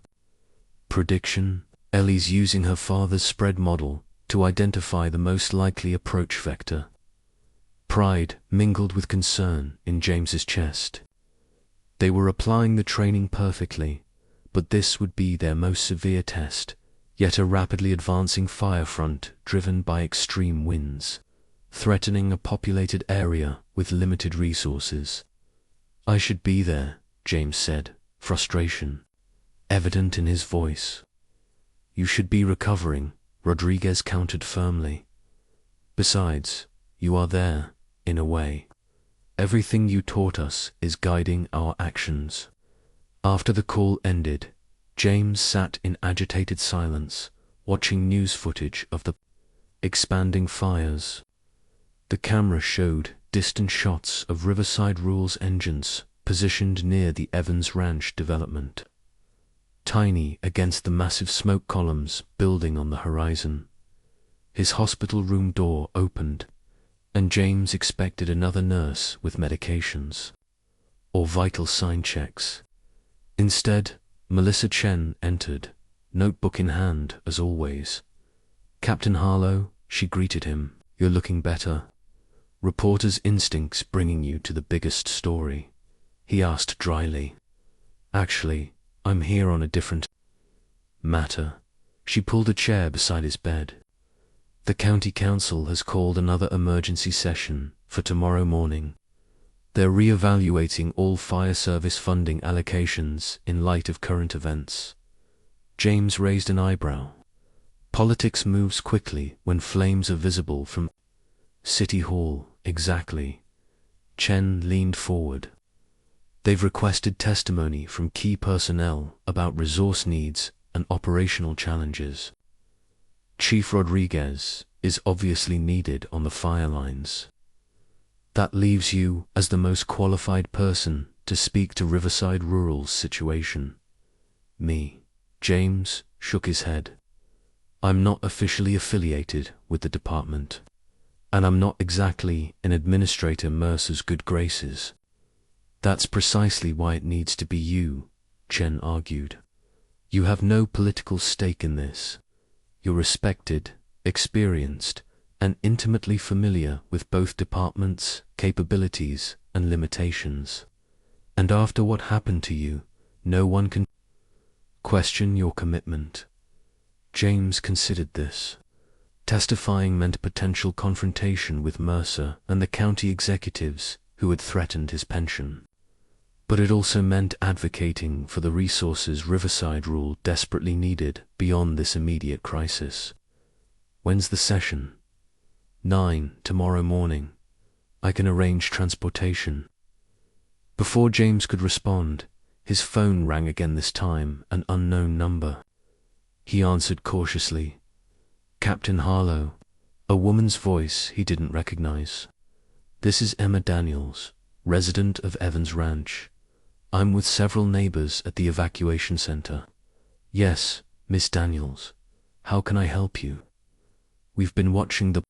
A: Prediction, Ellie's using her father's spread model to identify the most likely approach vector. Pride mingled with concern in James's chest. They were applying the training perfectly, but this would be their most severe test, yet a rapidly advancing fire front driven by extreme winds, threatening a populated area with limited resources. I should be there, James said, frustration evident in his voice. You should be recovering, Rodriguez countered firmly. Besides, you are there, in a way. Everything you taught us is guiding our actions. After the call ended, James sat in agitated silence, watching news footage of the expanding fires. The camera showed distant shots of Riverside Rural's engines positioned near the Evans Ranch development, tiny against the massive smoke columns building on the horizon. His hospital room door opened, and James expected another nurse with medications or vital sign checks. Instead, Melissa Chen entered, notebook in hand as always. Captain Harlow, she greeted him. You're looking better. Reporter's instincts bringing you to the biggest story, he asked dryly. Actually, I'm here on a different matter. She pulled a chair beside his bed. The county council has called another emergency session for tomorrow morning. They're re-evaluating all fire service funding allocations in light of current events. James raised an eyebrow. Politics moves quickly when flames are visible from City Hall, exactly. Chen leaned forward. They've requested testimony from key personnel about resource needs and operational challenges. Chief Rodriguez is obviously needed on the fire lines. That leaves you as the most qualified person to speak to Riverside Rural's situation. Me. James shook his head. I'm not officially affiliated with the department, and I'm not exactly in Administrator Mercer's good graces. That's precisely why it needs to be you, Chen argued. You have no political stake in this. You're respected, experienced, and intimately familiar with both departments' capabilities and limitations. And after what happened to you, no one can question your commitment. James considered this. Testifying meant potential confrontation with Mercer and the county executives who had threatened his pension. But it also meant advocating for the resources Riverside Rural desperately needed beyond this immediate crisis. When's the session? 9 tomorrow morning. I can arrange transportation. Before James could respond, his phone rang again, this time an unknown number. He answered cautiously. Captain Harlow, a woman's voice he didn't recognize. This is Emma Daniels, resident of Evans Ranch. I'm with several neighbors at the evacuation center. Yes, Miss Daniels. How can I help you? We've been watching the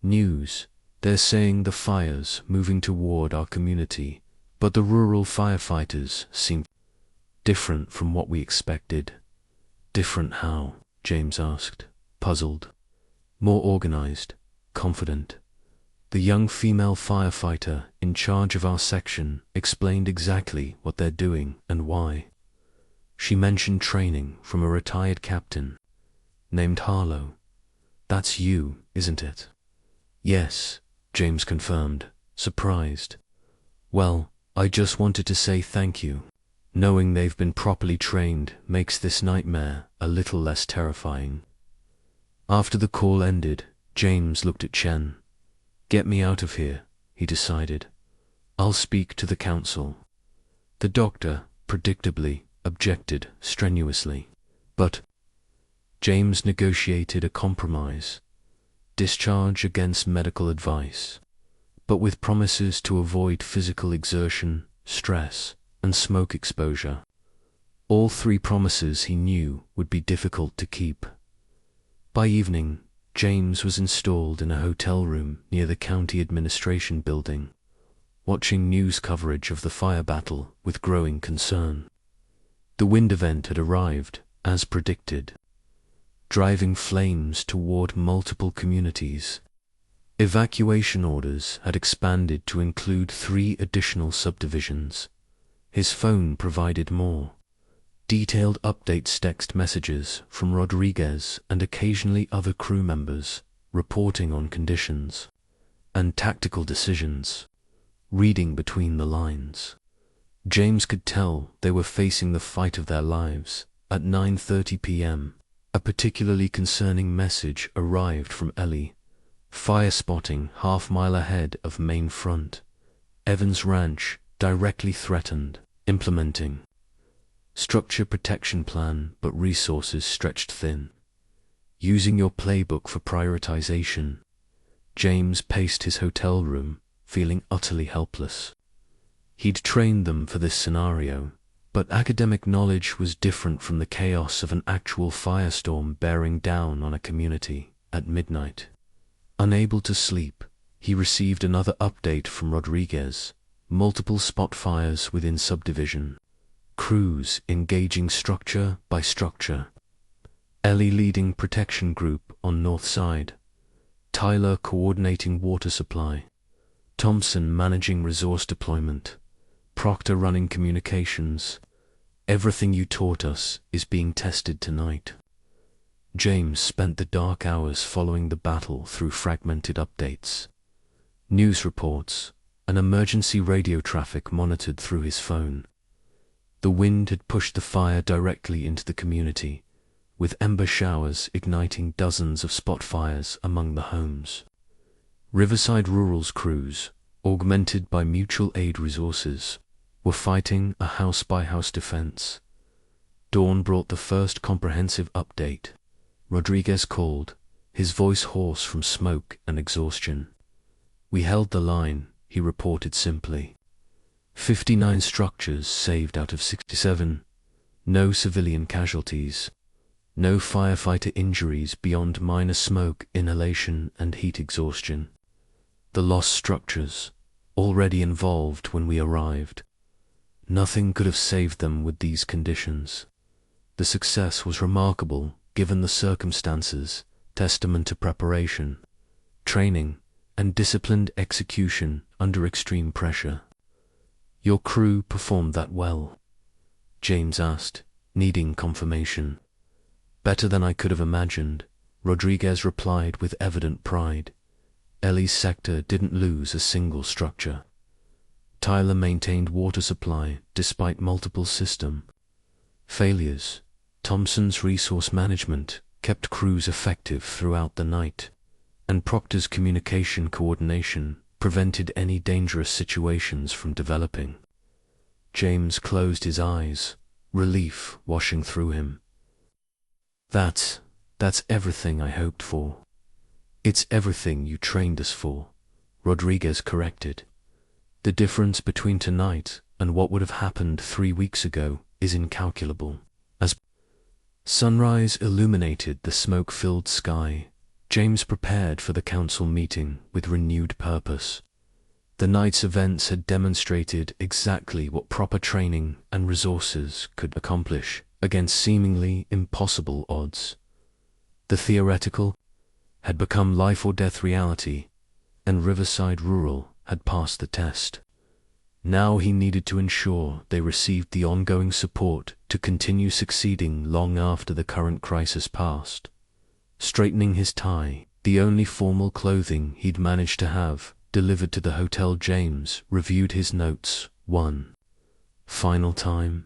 A: news. They're saying the fire's moving toward our community, but the rural firefighters seem different from what we expected. Different how? James asked, puzzled. More organized, confident. The young female firefighter in charge of our section explained exactly what they're doing and why. She mentioned training from a retired captain named Harlow. That's you, isn't it? Yes, James confirmed, surprised. Well, I just wanted to say thank you. Knowing they've been properly trained makes this nightmare a little less terrifying. After the call ended, James looked at Chen. Get me out of here, he decided. I'll speak to the council. The doctor, predictably, objected strenuously. But James negotiated a compromise. Discharge against medical advice, but with promises to avoid physical exertion, stress, and smoke exposure. All three promises he knew would be difficult to keep. By evening, James was installed in a hotel room near the county administration building, watching news coverage of the fire battle with growing concern. The wind event had arrived, as predicted, driving flames toward multiple communities. Evacuation orders had expanded to include 3 additional subdivisions. His phone provided more detailed updates, text messages from Rodriguez and occasionally other crew members reporting on conditions and tactical decisions. Reading between the lines, James could tell they were facing the fight of their lives. At 9:30 p.m., a particularly concerning message arrived from Ellie. Fire spotting half-mile ahead of main front. Evans Ranch directly threatened. Implementing structure protection plan, but resources stretched thin. Using your playbook for prioritization. James paced his hotel room, feeling utterly helpless. He'd trained them for this scenario, but academic knowledge was different from the chaos of an actual firestorm bearing down on a community at midnight. Unable to sleep, he received another update from Rodriguez. Multiple spot fires within subdivision. Crews engaging structure by structure. Ellie leading protection group on north side. Tyler coordinating water supply. Thompson managing resource deployment. Proctor running communications. Everything you taught us is being tested tonight. James spent the dark hours following the battle through fragmented updates, news reports, and emergency radio traffic monitored through his phone. The wind had pushed the fire directly into the community, with ember showers igniting dozens of spot fires among the homes. Riverside Rural's crews, augmented by mutual aid resources, were fighting a house-by-house defense. Dawn brought the first comprehensive update. Rodriguez called, his voice hoarse from smoke and exhaustion. We held the line, he reported simply. 59 structures saved out of 67. No civilian casualties. No firefighter injuries beyond minor smoke inhalation and heat exhaustion. The lost structures, already involved when we arrived. Nothing could have saved them with these conditions. The success was remarkable given the circumstances, testament to preparation, training, and disciplined execution under extreme pressure. Your crew performed that well? James asked, needing confirmation. Better than I could have imagined, Rodriguez replied with evident pride. Ellie's sector didn't lose a single structure. Tyler maintained water supply despite multiple system failures. Thompson's resource management kept crews effective throughout the night, and Proctor's communication coordination prevented any dangerous situations from developing. James closed his eyes, relief washing through him. That's everything I hoped for. It's everything you trained us for, Rodriguez corrected. The difference between tonight and what would have happened 3 weeks ago is incalculable. As sunrise illuminated the smoke-filled sky, James prepared for the council meeting with renewed purpose. The night's events had demonstrated exactly what proper training and resources could accomplish against seemingly impossible odds. The theoretical had become life-or-death reality, and Riverside Rural had passed the test. Now he needed to ensure they received the ongoing support to continue succeeding long after the current crisis passed. Straightening his tie, the only formal clothing he'd managed to have, delivered to the hotel. James reviewed his notes one final time.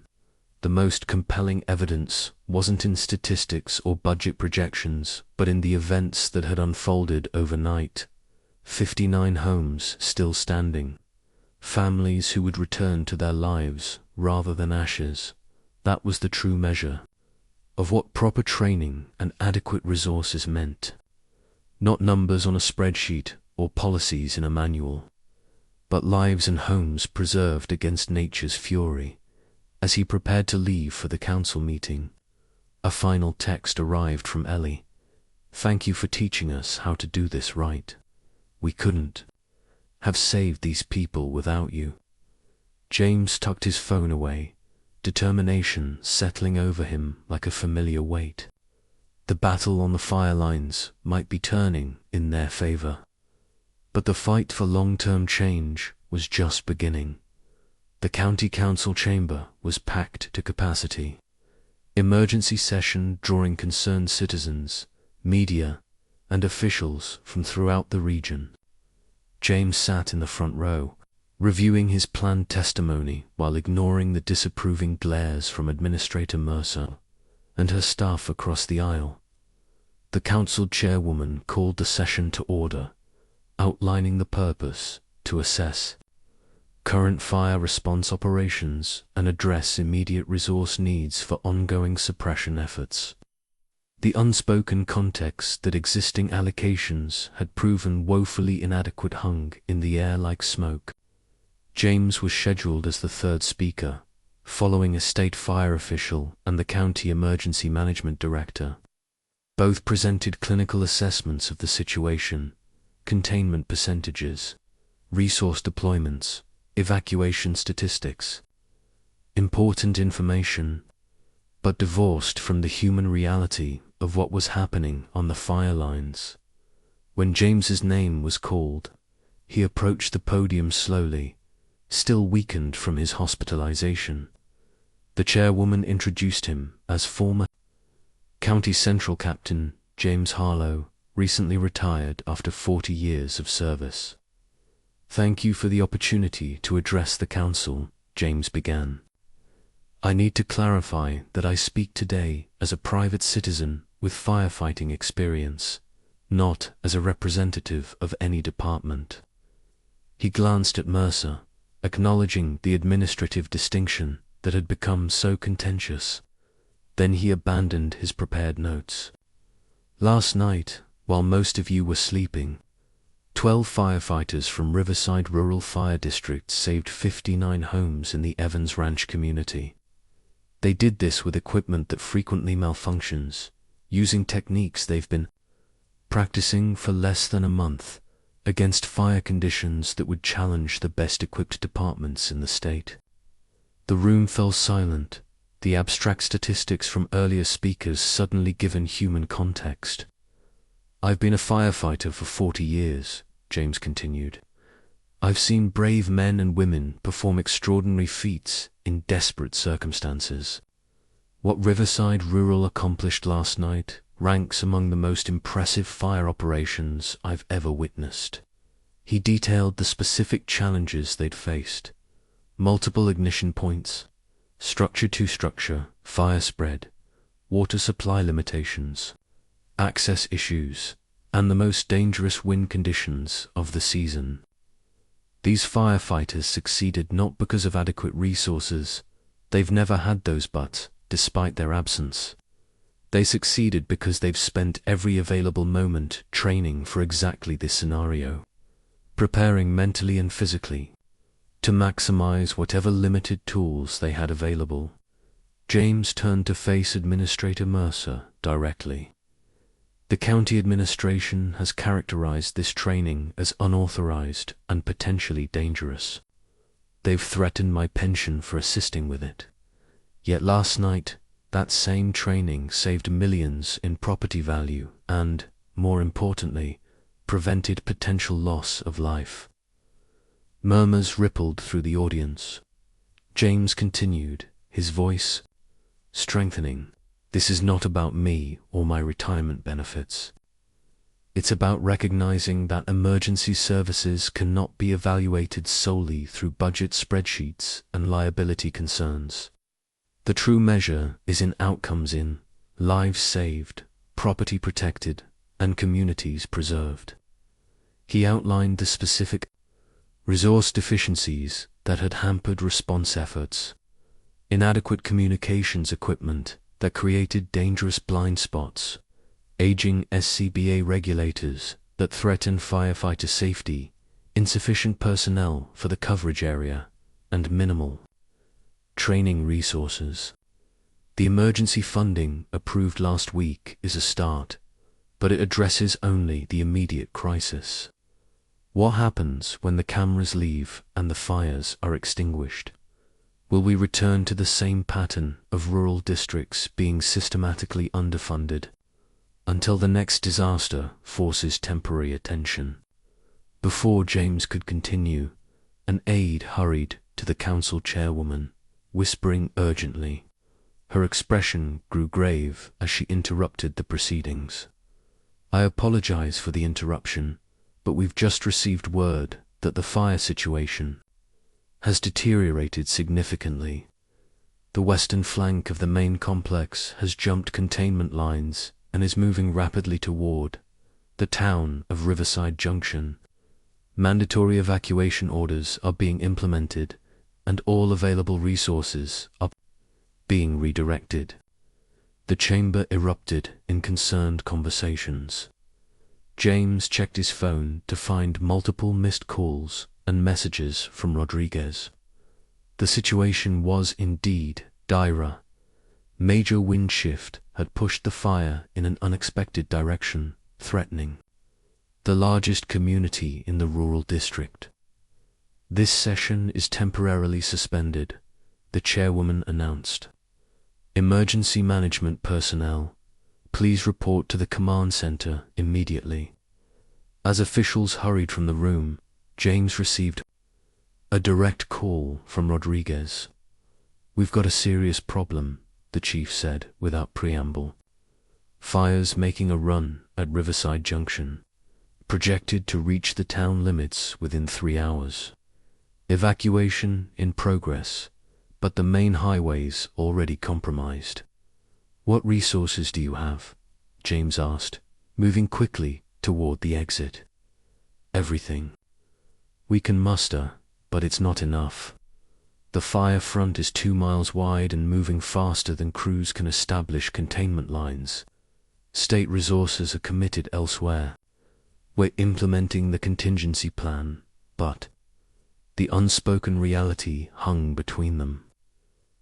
A: The most compelling evidence wasn't in statistics or budget projections, but in the events that had unfolded overnight. 59 homes still standing. Families who would return to their lives rather than ashes. That was the true measure of what proper training and adequate resources meant. Not numbers on a spreadsheet or policies in a manual, but lives and homes preserved against nature's fury. As he prepared to leave for the council meeting, a final text arrived from Ellie. "Thank you for teaching us how to do this right. We couldn't have saved these people without you." James tucked his phone away, determination settling over him like a familiar weight. The battle on the fire lines might be turning in their favor, but the fight for long-term change was just beginning. The county council chamber was packed to capacity. Emergency session drawing concerned citizens, media, and officials from throughout the region. James sat in the front row, reviewing his planned testimony while ignoring the disapproving glares from Administrator Mercer and her staff across the aisle. The council chairwoman called the session to order, outlining the purpose to assess current fire response operations and address immediate resource needs for ongoing suppression efforts. The unspoken context that existing allocations had proven woefully inadequate hung in the air like smoke. James was scheduled as the third speaker, following a state fire official and the county emergency management director. Both presented clinical assessments of the situation, containment percentages, resource deployments, evacuation statistics. Important information, but divorced from the human reality of what was happening on the fire lines. When James's name was called, he approached the podium slowly, still weakened from his hospitalization. The chairwoman introduced him as former County Central Captain James Harlow, recently retired after 40 years of service. "Thank you for the opportunity to address the council," James began. "I need to clarify that I speak today as a private citizen with firefighting experience, not as a representative of any department." He glanced at Mercer, acknowledging the administrative distinction that had become so contentious. Then he abandoned his prepared notes. "Last night, while most of you were sleeping, 12 firefighters from Riverside Rural Fire District saved 59 homes in the Evans Ranch community. They did this with equipment that frequently malfunctions, using techniques they've been practicing for less than a month against fire conditions that would challenge the best-equipped departments in the state." The room fell silent, the abstract statistics from earlier speakers suddenly given human context. "I've been a firefighter for 40 years, James continued. "I've seen brave men and women perform extraordinary feats in desperate circumstances. What Riverside Rural accomplished last night ranks among the most impressive fire operations I've ever witnessed." He detailed the specific challenges they'd faced: multiple ignition points, structure-to-structure fire spread, water supply limitations, access issues, and the most dangerous wind conditions of the season. These firefighters succeeded not because of adequate resources. They've never had those, but, despite their absence, they succeeded because they've spent every available moment training for exactly this scenario, preparing mentally and physically to maximize whatever limited tools they had available. James turned to face Administrator Mercer directly. "The county administration has characterized this training as unauthorized and potentially dangerous. They've threatened my pension for assisting with it. Yet last night, that same training saved millions in property value and, more importantly, prevented potential loss of life." Murmurs rippled through the audience. James continued, his voice strengthening. "This is not about me or my retirement benefits. It's about recognizing that emergency services cannot be evaluated solely through budget spreadsheets and liability concerns. The true measure is in outcomes, in lives saved, property protected, and communities preserved. He outlined the specific resource deficiencies that had hampered response efforts, inadequate communications equipment that created dangerous blind spots, aging SCBA regulators that threaten firefighter safety, insufficient personnel for the coverage area, and minimal training resources. The emergency funding approved last week is a start, but it addresses only the immediate crisis. What happens when the cameras leave and the fires are extinguished? Will we return to the same pattern of rural districts being systematically underfunded until the next disaster forces temporary attention? Before James could continue, an aide hurried to the council chairwoman, whispering urgently. Her expression grew grave as she interrupted the proceedings. "I apologize for the interruption, but we've just received word that the fire situation has deteriorated significantly. The western flank of the main complex has jumped containment lines and is moving rapidly toward the town of Riverside Junction. Mandatory evacuation orders are being implemented, and all available resources are being redirected." The chamber erupted in concerned conversations. James checked his phone to find multiple missed calls and messages from Rodriguez. The situation was indeed dire. Major wind shift had pushed the fire in an unexpected direction, threatening the largest community in the rural district. "This session is temporarily suspended," the chairwoman announced. "Emergency management personnel, please report to the command center immediately." As officials hurried from the room, James received a direct call from Rodriguez. "We've got a serious problem," the chief said without preamble. "Fires making a run at Riverside Junction, projected to reach the town limits within 3 hours. Evacuation in progress, but the main highways already compromised." "What resources do you have?" James asked, moving quickly toward the exit. "Everything we can muster, but it's not enough. The fire front is 2 miles wide and moving faster than crews can establish containment lines. State resources are committed elsewhere. We're implementing the contingency plan, but the unspoken reality hung between them.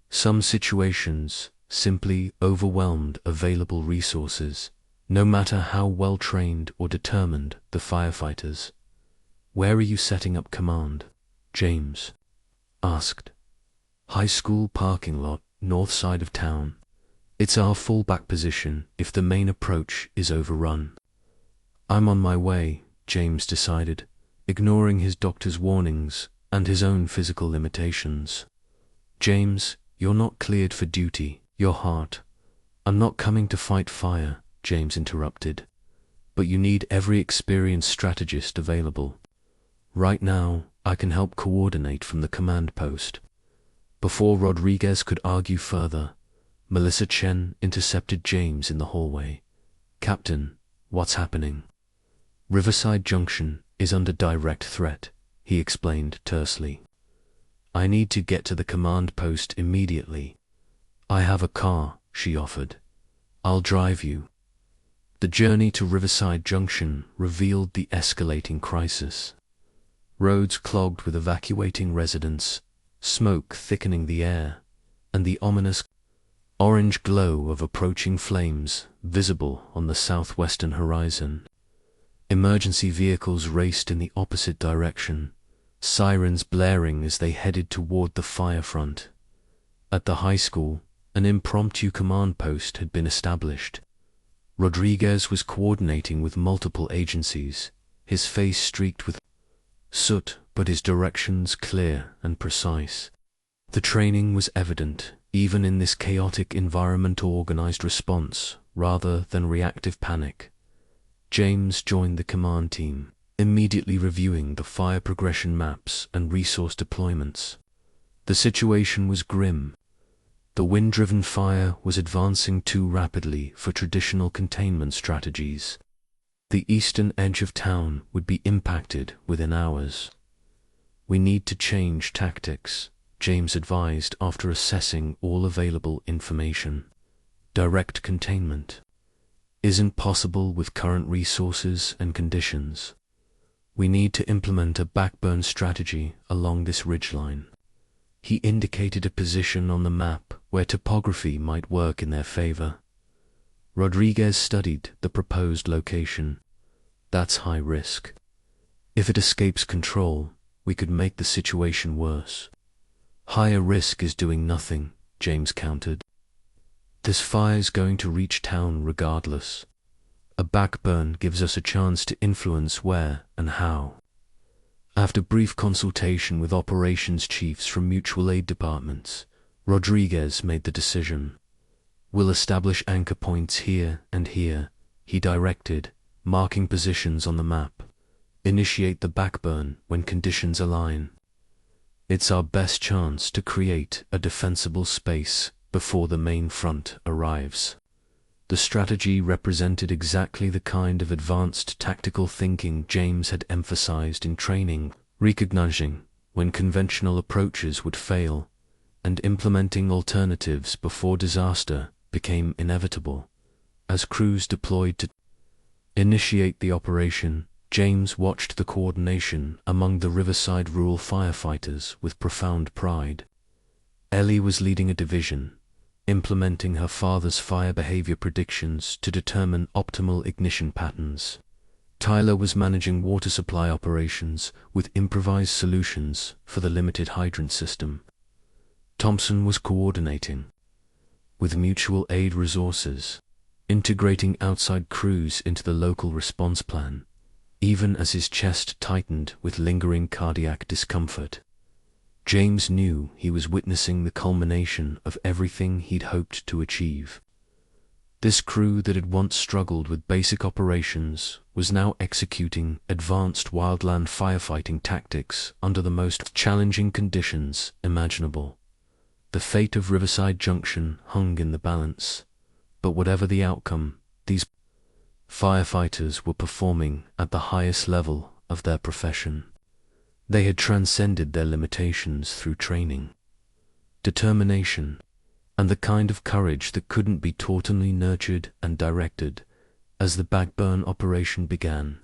A: Some situations simply overwhelmed available resources, no matter how well-trained or determined the firefighters. "Where are you setting up command?" James asked. "High school parking lot, north side of town. It's our fallback position if the main approach is overrun." "I'm on my way," James decided, ignoring his doctor's warnings and his own physical limitations. "James, you're not cleared for duty. Your heart." "I'm not coming to fight fire," James interrupted. "But you need every experienced strategist available. Right now, I can help coordinate from the command post." Before Rodriguez could argue further, Melissa Chen intercepted James in the hallway. "Captain, what's happening?" "Riverside Junction is under direct threat," he explained tersely. "I need to get to the command post immediately." "I have a car," she offered. "I'll drive you." The journey to Riverside Junction revealed the escalating crisis. Roads clogged with evacuating residents, smoke thickening the air, and the ominous orange glow of approaching flames visible on the southwestern horizon. Emergency vehicles raced in the opposite direction, sirens blaring as they headed toward the fire front. At the high school, an impromptu command post had been established. Rodriguez was coordinating with multiple agencies, his face streaked with soot, but his directions clear and precise. The training was evident, even in this chaotic environment, organized response rather than reactive panic. James joined the command team, immediately reviewing the fire progression maps and resource deployments. The situation was grim. The wind-driven fire was advancing too rapidly for traditional containment strategies. The eastern edge of town would be impacted within hours. "We need to change tactics," James advised after assessing all available information. "Direct containment isn't possible with current resources and conditions. We need to implement a backburn strategy along this ridgeline." He indicated a position on the map where topography might work in their favor. Rodriguez studied the proposed location. "That's high risk. If it escapes control, we could make the situation worse." "Higher risk is doing nothing," James countered. "This fire's going to reach town regardless. A backburn gives us a chance to influence where and how." After brief consultation with operations chiefs from mutual aid departments, Rodriguez made the decision. "We'll establish anchor points here and here," he directed, marking positions on the map. "Initiate the backburn when conditions align. It's our best chance to create a defensible space before the main front arrives." The strategy represented exactly the kind of advanced tactical thinking James had emphasized in training, recognizing when conventional approaches would fail, and implementing alternatives before disaster became inevitable. As crews deployed to initiate the operation, James watched the coordination among the Riverside rural firefighters with profound pride. Ellie was leading a division, implementing her father's fire behavior predictions to determine optimal ignition patterns. Tyler was managing water supply operations with improvised solutions for the limited hydrant system. Thompson was coordinating with mutual aid resources, integrating outside crews into the local response plan, even as his chest tightened with lingering cardiac discomfort. James knew he was witnessing the culmination of everything he'd hoped to achieve. This crew that had once struggled with basic operations was now executing advanced wildland firefighting tactics under the most challenging conditions imaginable. The fate of Riverside Junction hung in the balance, but whatever the outcome, these firefighters were performing at the highest level of their profession. They had transcended their limitations through training, determination, and the kind of courage that couldn't be taught, only nurtured and directed. As the backburn operation began,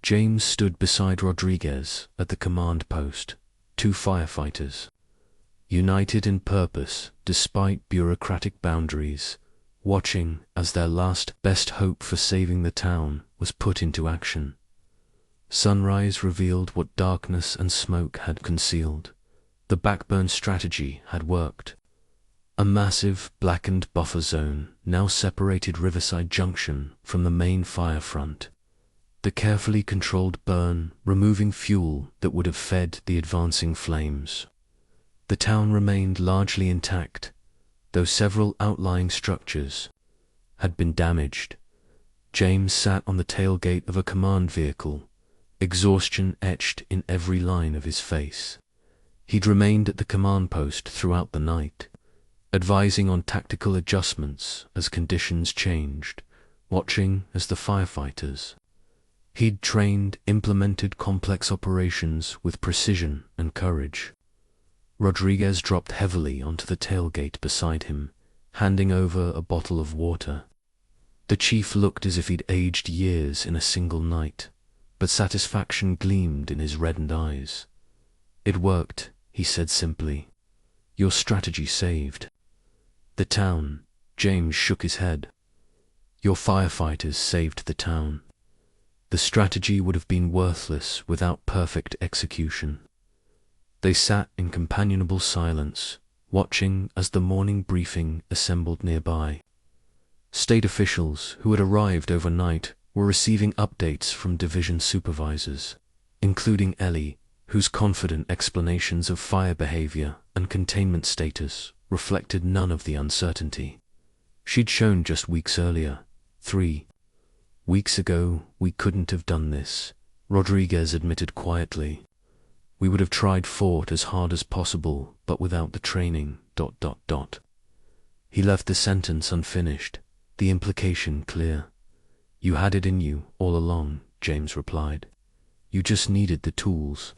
A: James stood beside Rodriguez at the command post, two firefighters, united in purpose despite bureaucratic boundaries, watching as their last best hope for saving the town was put into action. Sunrise revealed what darkness and smoke had concealed. The backburn strategy had worked. A massive, blackened buffer zone now separated Riverside Junction from the main fire front. The carefully controlled burn, removing fuel that would have fed the advancing flames. The town remained largely intact, though several outlying structures had been damaged. James sat on the tailgate of a command vehicle, exhaustion etched in every line of his face. He'd remained at the command post throughout the night, advising on tactical adjustments as conditions changed, watching as the firefighters he'd trained implemented complex operations with precision and courage. Rodriguez dropped heavily onto the tailgate beside him, handing over a bottle of water. The chief looked as if he'd aged years in a single night, but satisfaction gleamed in his reddened eyes. "It worked," he said simply. "Your strategy saved the town." James shook his head. "Your firefighters saved the town. The strategy would have been worthless without perfect execution." They sat in companionable silence, watching as the morning briefing assembled nearby. State officials who had arrived overnight were receiving updates from division supervisors, including Ellie, whose confident explanations of fire behavior and containment status reflected none of the uncertainty she'd shown just weeks earlier. 3. Weeks ago, we couldn't have done this, Rodriguez admitted quietly. We would have fought as hard as possible, but without the training, ... He left the sentence unfinished, the implication clear. You had it in you all along, James replied. You just needed the tools.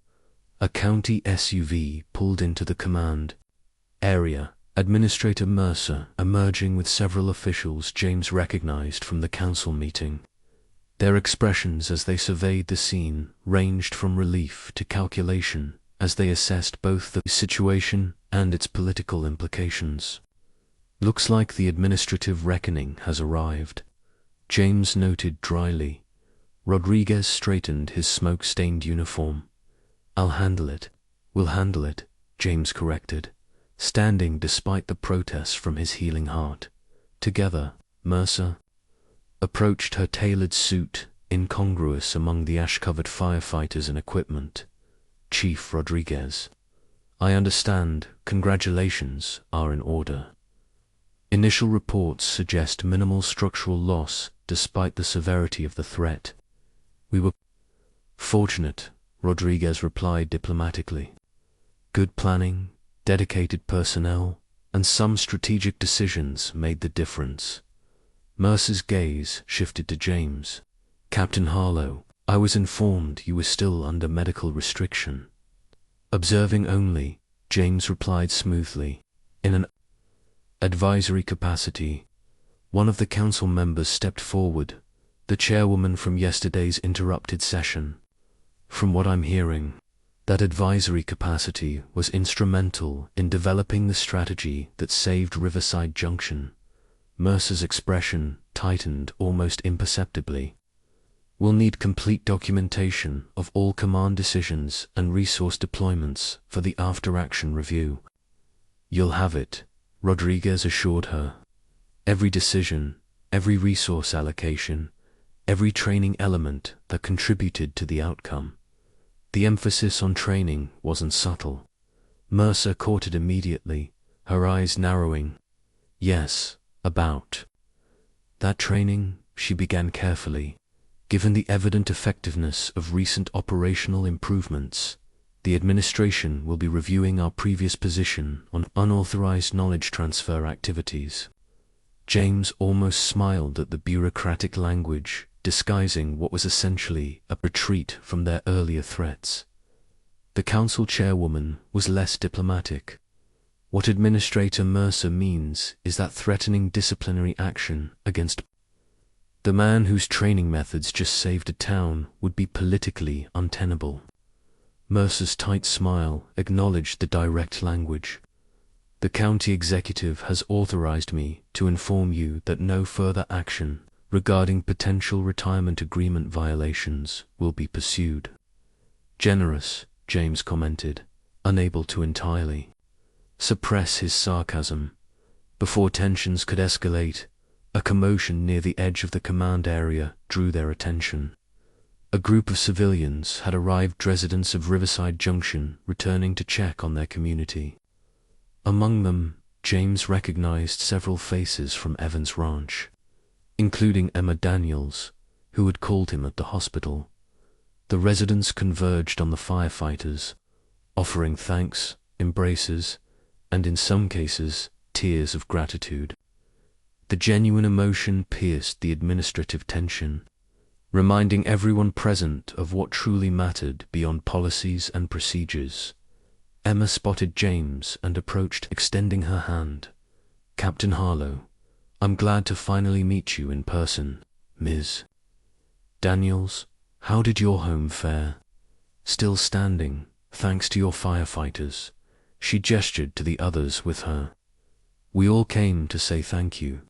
A: A county SUV pulled into the command area. Administrator Mercer, emerging with several officials James recognized from the council meeting. Their expressions as they surveyed the scene ranged from relief to calculation as they assessed both the situation and its political implications. Looks like the administrative reckoning has arrived, James noted dryly. Rodriguez straightened his smoke-stained uniform. I'll handle it. We'll handle it, James corrected, standing despite the protests from his healing heart. Together, Mercer approached her tailored suit, incongruous among the ash-covered firefighters and equipment. Chief Rodriguez, I understand congratulations are in order. Initial reports suggest minimal structural loss despite the severity of the threat. We were fortunate, Rodriguez replied diplomatically. Good planning, dedicated personnel, and some strategic decisions made the difference. Mercer's gaze shifted to James. Captain Harlow, I was informed you were still under medical restriction. Observing only, James replied smoothly. In an advisory capacity, one of the council members stepped forward, the chairwoman from yesterday's interrupted session. From what I'm hearing, that advisory capacity was instrumental in developing the strategy that saved Riverside Junction. Mercer's expression tightened almost imperceptibly. We'll need complete documentation of all command decisions and resource deployments for the after-action review. You'll have it, Rodriguez assured her. Every decision, every resource allocation, every training element that contributed to the outcome. The emphasis on training wasn't subtle. Mercer caught it immediately, her eyes narrowing. Yes, about that training, she began carefully. Given the evident effectiveness of recent operational improvements, the administration will be reviewing our previous position on unauthorized knowledge transfer activities. James almost smiled at the bureaucratic language, disguising what was essentially a retreat from their earlier threats. The council chairwoman was less diplomatic. What Administrator Mercer means is that threatening disciplinary action against the man whose training methods just saved a town would be politically untenable. Mercer's tight smile acknowledged the direct language. The county executive has authorized me to inform you that no further action regarding potential retirement agreement violations will be pursued. Generous, James commented, unable to entirely suppress his sarcasm. Before tensions could escalate, a commotion near the edge of the command area drew their attention. A group of civilians had arrived, residents of Riverside Junction returning to check on their community. Among them, James recognized several faces from Evans Ranch, including Emma Daniels, who had called him at the hospital. The residents converged on the firefighters, offering thanks, embraces, and in some cases, tears of gratitude. The genuine emotion pierced the administrative tension, reminding everyone present of what truly mattered beyond policies and procedures. Emma spotted James and approached, extending her hand. Captain Harlow, I'm glad to finally meet you in person, Ms. Daniels. How did your home fare? Still standing, thanks to your firefighters. She gestured to the others with her. We all came to say thank you.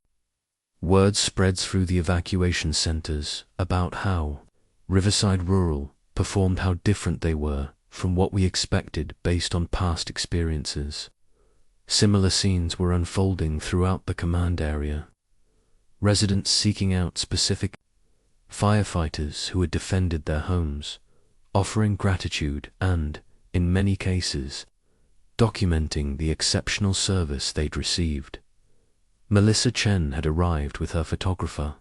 A: Word spread through the evacuation centers about how Riverside Rural performed, how different they were from what we expected based on past experiences. Similar scenes were unfolding throughout the command area. Residents seeking out specific firefighters who had defended their homes, offering gratitude and, in many cases, documenting the exceptional service they'd received. Melissa Chen had arrived with her photographer,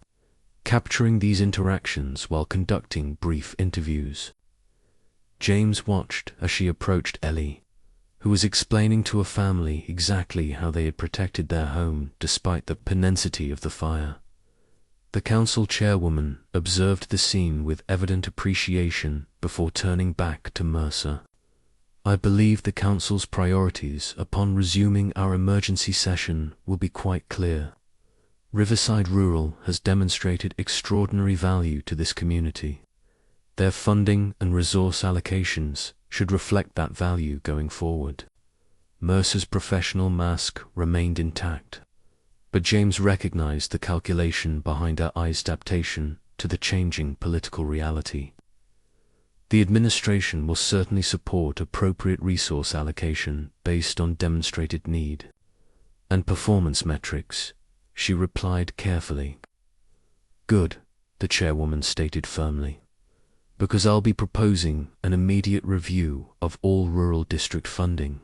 A: capturing these interactions while conducting brief interviews. James watched as she approached Ellie, who was explaining to her family exactly how they had protected their home despite the penacity of the fire. The council chairwoman observed the scene with evident appreciation before turning back to Mercer. "I believe the council's priorities upon resuming our emergency session will be quite clear. Riverside Rural has demonstrated extraordinary value to this community. Their funding and resource allocations should reflect that value going forward." Mercer's professional mask remained intact, but James recognized the calculation behind her eyes' adaptation to the changing political reality. "The administration will certainly support appropriate resource allocation based on demonstrated need and performance metrics," she replied carefully. "Good," the chairwoman stated firmly, "because I'll be proposing an immediate review of all rural district funding,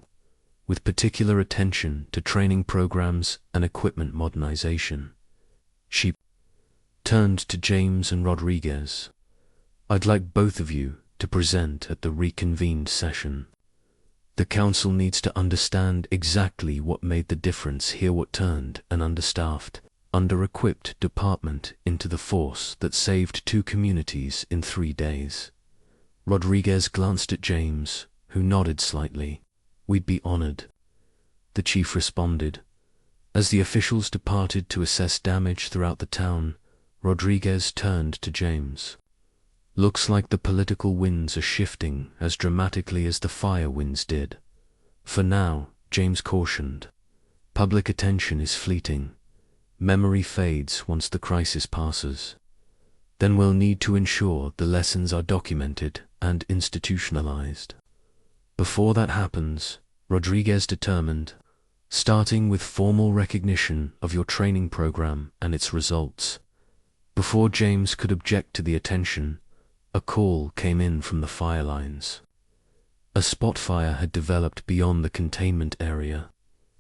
A: with particular attention to training programs and equipment modernization." She turned to James and Rodriguez. "I'd like both of you to present at the reconvened session. The council needs to understand exactly what made the difference here, what turned an understaffed, under-equipped department into the force that saved 2 communities in 3 days." Rodriguez glanced at James, who nodded slightly. "We'd be honored," the chief responded. As the officials departed to assess damage throughout the town, Rodriguez turned to James. "Looks like the political winds are shifting as dramatically as the fire winds did. For now," James cautioned, "public attention is fleeting. Memory fades once the crisis passes. Then we'll need to ensure the lessons are documented and institutionalized. Before that happens," Rodriguez determined, "starting with formal recognition of your training program and its results." Before James could object to the attention, a call came in from the fire lines. A spot fire had developed beyond the containment area,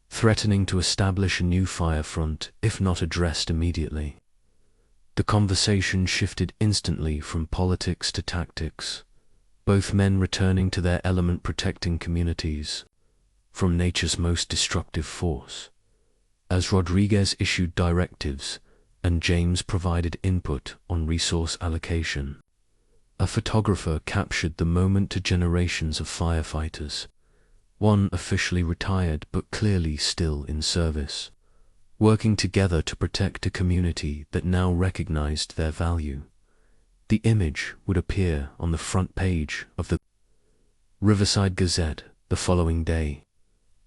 A: threatening to establish a new fire front if not addressed immediately. The conversation shifted instantly from politics to tactics, both men returning to their element, protecting communities from nature's most destructive force. As Rodriguez issued directives and James provided input on resource allocation, a photographer captured the moment to generations of firefighters, one officially retired but clearly still in service, working together to protect a community that now recognized their value. The image would appear on the front page of the Riverside Gazette the following day,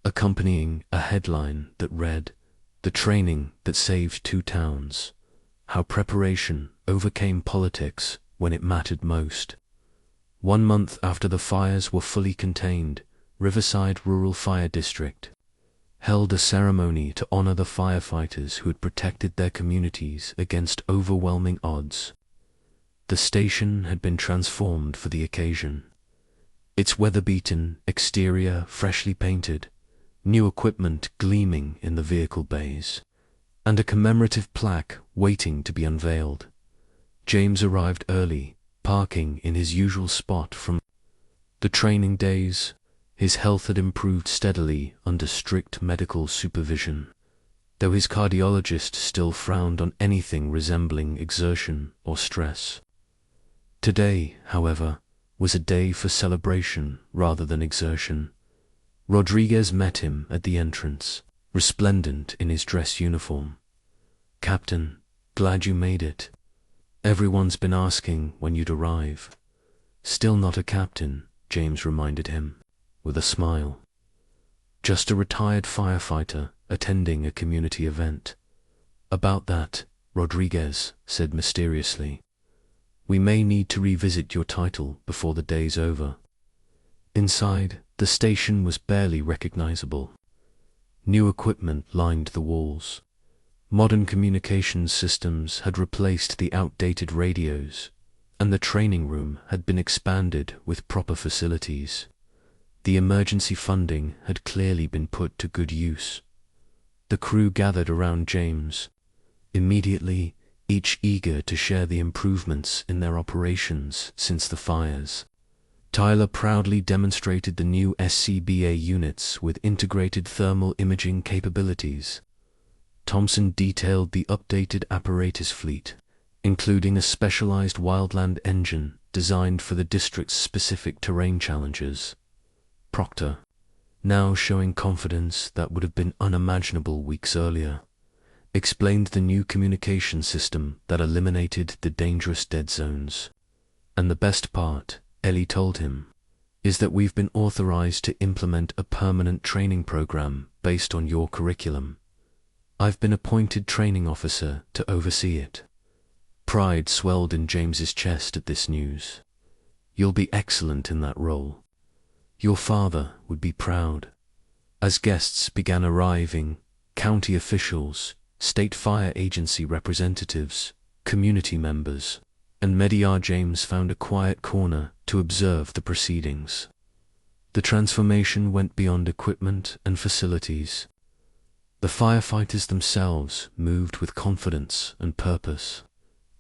A: accompanying a headline that read, "The Training That Saved 2 Towns, How Preparation Overcame Politics When It Mattered Most." 1 month after the fires were fully contained, Riverside Rural Fire District held a ceremony to honor the firefighters who had protected their communities against overwhelming odds. The station had been transformed for the occasion, its weather-beaten exterior freshly painted, new equipment gleaming in the vehicle bays, and a commemorative plaque waiting to be unveiled. James arrived early, parking in his usual spot from the training days. His health had improved steadily under strict medical supervision, though his cardiologist still frowned on anything resembling exertion or stress. Today, however, was a day for celebration rather than exertion. Rodriguez met him at the entrance, resplendent in his dress uniform. "Captain, glad you made it. Everyone's been asking when you'd arrive." "Still not a captain," James reminded him, with a smile. "Just a retired firefighter attending a community event." "About that," Rodriguez said mysteriously, "we may need to revisit your title before the day's over." Inside, the station was barely recognizable. New equipment lined the walls. Modern communications systems had replaced the outdated radios, and the training room had been expanded with proper facilities. The emergency funding had clearly been put to good use. The crew gathered around James, immediately each eager to share the improvements in their operations since the fires. Tyler proudly demonstrated the new SCBA units with integrated thermal imaging capabilities. Thompson detailed the updated apparatus fleet, including a specialized wildland engine designed for the district's specific terrain challenges. Proctor, now showing confidence that would have been unimaginable weeks earlier, explained the new communication system that eliminated the dangerous dead zones. And the best part, Ellie told him, is that we've been authorized to implement a permanent training program based on your curriculum. I've been appointed training officer to oversee it. Pride swelled in James's chest at this news. You'll be excellent in that role. Your father would be proud. As guests began arriving, county officials, state fire agency representatives, community members, and Mediar James found a quiet corner to observe the proceedings. The transformation went beyond equipment and facilities. The firefighters themselves moved with confidence and purpose,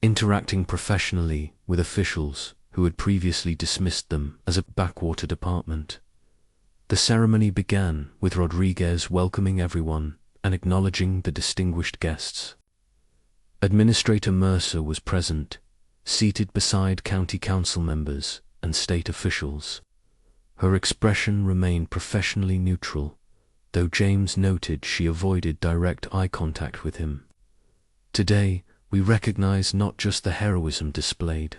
A: interacting professionally with officials who had previously dismissed them as a backwater department. The ceremony began with Rodriguez welcoming everyone and acknowledging the distinguished guests. Administrator Mercer was present, seated beside county council members and state officials. Her expression remained professionally neutral, though James noted she avoided direct eye contact with him. Today, we recognize not just the heroism displayed.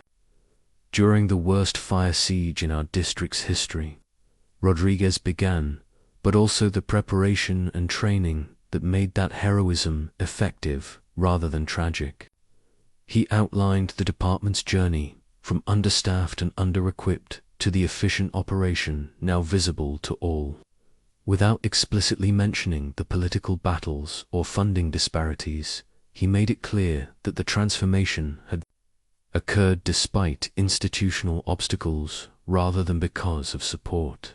A: During the worst fire siege in our district's history, Rodriguez began, but also the preparation and training that made that heroism effective rather than tragic. He outlined the department's journey from understaffed and under-equipped to the efficient operation now visible to all. Without explicitly mentioning the political battles or funding disparities, he made it clear that the transformation had occurred despite institutional obstacles rather than because of support.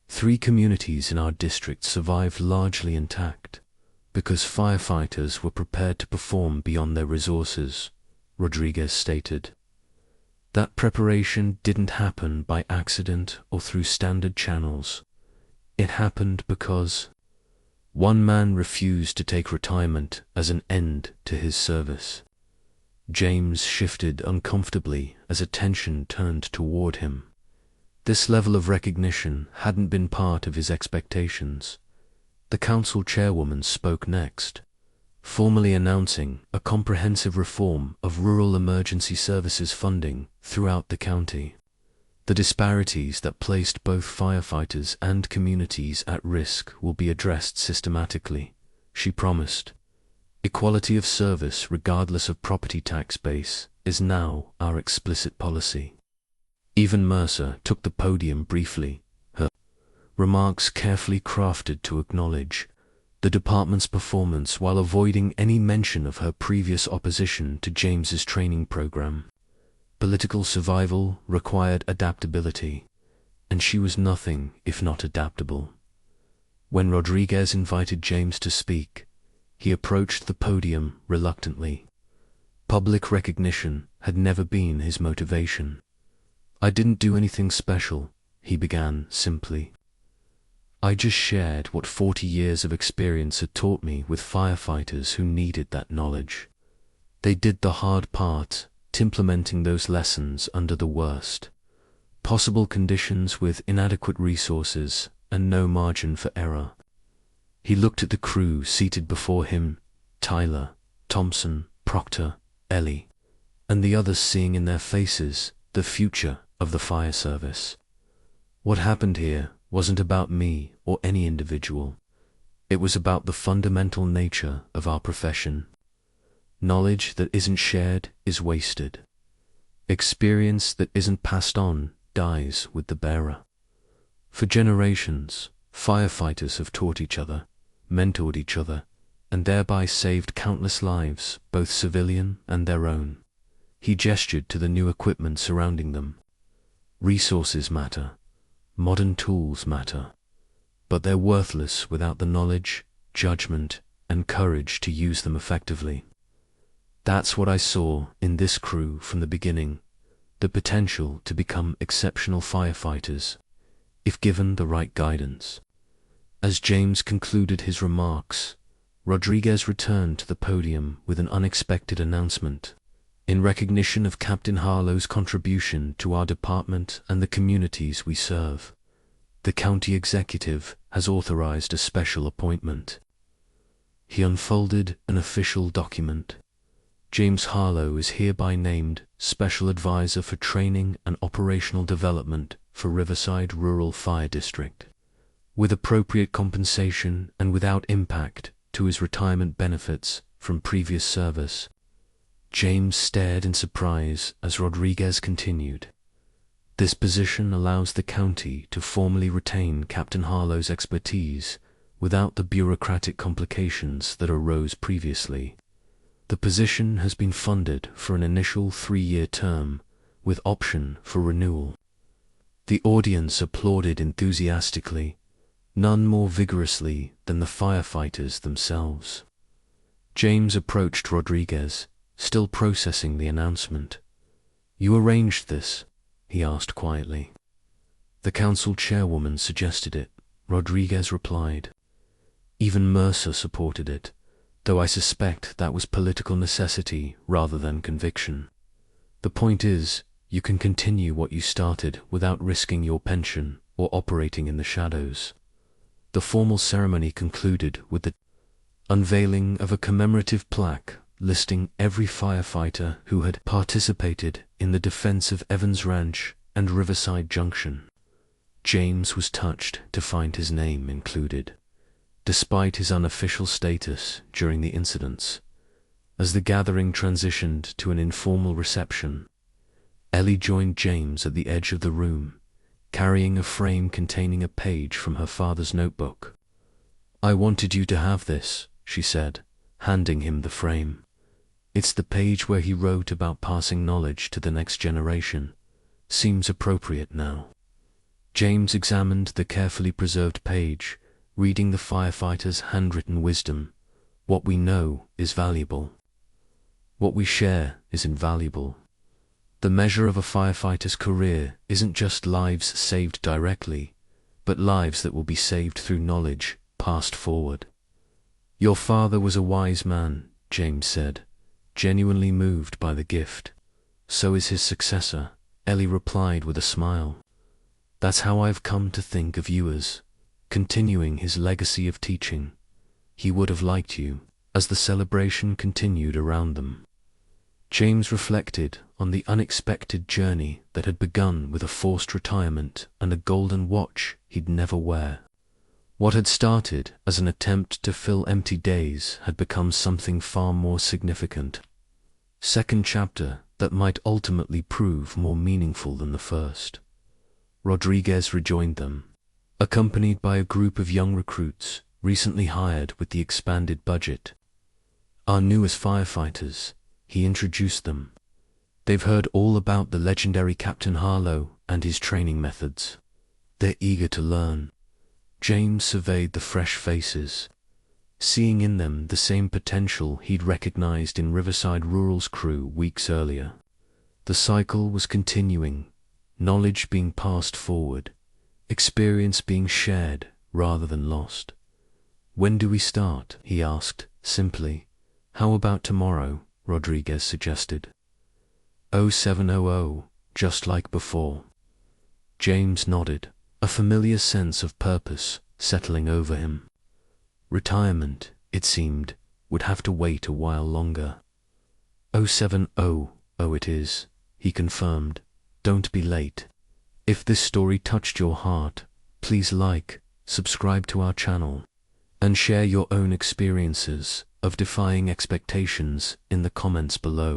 A: 3 communities in our district survived largely intact because firefighters were prepared to perform beyond their resources, Rodriguez stated. That preparation didn't happen by accident or through standard channels. It happened because one man refused to take retirement as an end to his service. James shifted uncomfortably as attention turned toward him. This level of recognition hadn't been part of his expectations. The council chairwoman spoke next, formally announcing a comprehensive reform of rural emergency services funding throughout the county. The disparities that placed both firefighters and communities at risk will be addressed systematically, she promised. Equality of service regardless of property tax base is now our explicit policy. Even Mercer took the podium briefly, her remarks carefully crafted to acknowledge the department's performance while avoiding any mention of her previous opposition to James's training program. Political survival required adaptability, and she was nothing if not adaptable. When Rodriguez invited James to speak, he approached the podium reluctantly. Public recognition had never been his motivation. I didn't do anything special, he began simply. I just shared what 40 years of experience had taught me with firefighters who needed that knowledge. They did the hard part, implementing those lessons under the worst possible conditions with inadequate resources and no margin for error. He looked at the crew seated before him, Tyler, Thompson, Proctor, Ellie, and the others, seeing in their faces the future of the fire service. What happened here wasn't about me or any individual. It was about the fundamental nature of our profession. Knowledge that isn't shared is wasted. Experience that isn't passed on dies with the bearer. For generations, firefighters have taught each other, mentored each other, and thereby saved countless lives, both civilian and their own. He gestured to the new equipment surrounding them. Resources matter, modern tools matter, but they're worthless without the knowledge, judgment, and courage to use them effectively. That's what I saw in this crew from the beginning, the potential to become exceptional firefighters, if given the right guidance. As James concluded his remarks, Rodriguez returned to the podium with an unexpected announcement. In recognition of Captain Harlow's contribution to our department and the communities we serve, the county executive has authorized a special appointment. He unfolded an official document. James Harlow is hereby named Special Advisor for Training and Operational Development for Riverside Rural Fire District. With appropriate compensation and without impact to his retirement benefits from previous service. James stared in surprise as Rodriguez continued. This position allows the county to formally retain Captain Harlow's expertise without the bureaucratic complications that arose previously. The position has been funded for an initial 3-year term with option for renewal. The audience applauded enthusiastically, none more vigorously than the firefighters themselves. James approached Rodriguez, still processing the announcement. "You arranged this?" he asked quietly. "The council chairwoman suggested it," Rodriguez replied. "Even Mercer supported it, though I suspect that was political necessity rather than conviction. The point is, you can continue what you started without risking your pension or operating in the shadows." The formal ceremony concluded with the unveiling of a commemorative plaque listing every firefighter who had participated in the defense of Evans Ranch and Riverside Junction. James was touched to find his name included, despite his unofficial status during the incidents. As the gathering transitioned to an informal reception, Ellie joined James at the edge of the room, carrying a frame containing a page from her father's notebook. "I wanted you to have this," she said, handing him the frame. "It's the page where he wrote about passing knowledge to the next generation. Seems appropriate now." James examined the carefully preserved page, reading the firefighter's handwritten wisdom. "What we know is valuable. What we share is invaluable. The measure of a firefighter's career isn't just lives saved directly, but lives that will be saved through knowledge passed forward." "Your father was a wise man," James said, genuinely moved by the gift. "So is his successor," Ellie replied with a smile. "That's how I've come to think of you as, continuing his legacy of teaching. He would have liked you," as the celebration continued around them. James reflected on the unexpected journey that had begun with a forced retirement and a golden watch he'd never wear. What had started as an attempt to fill empty days had become something far more significant. Second chapter that might ultimately prove more meaningful than the first. Rodriguez rejoined them, accompanied by a group of young recruits recently hired with the expanded budget. "Our newest firefighters," he introduced them. "They've heard all about the legendary Captain Harlow and his training methods. They're eager to learn." James surveyed the fresh faces, seeing in them the same potential he'd recognized in Riverside Rural's crew weeks earlier. The cycle was continuing, knowledge being passed forward, experience being shared rather than lost. "When do we start?" he asked, simply. "How about tomorrow?" Rodriguez suggested. 0700, just like before. James nodded, a familiar sense of purpose settling over him. Retirement, it seemed, would have to wait a while longer. 0700 it is, he confirmed. "Don't be late. If this story touched your heart, please like, subscribe to our channel, and share your own experiences of defying expectations in the comments below."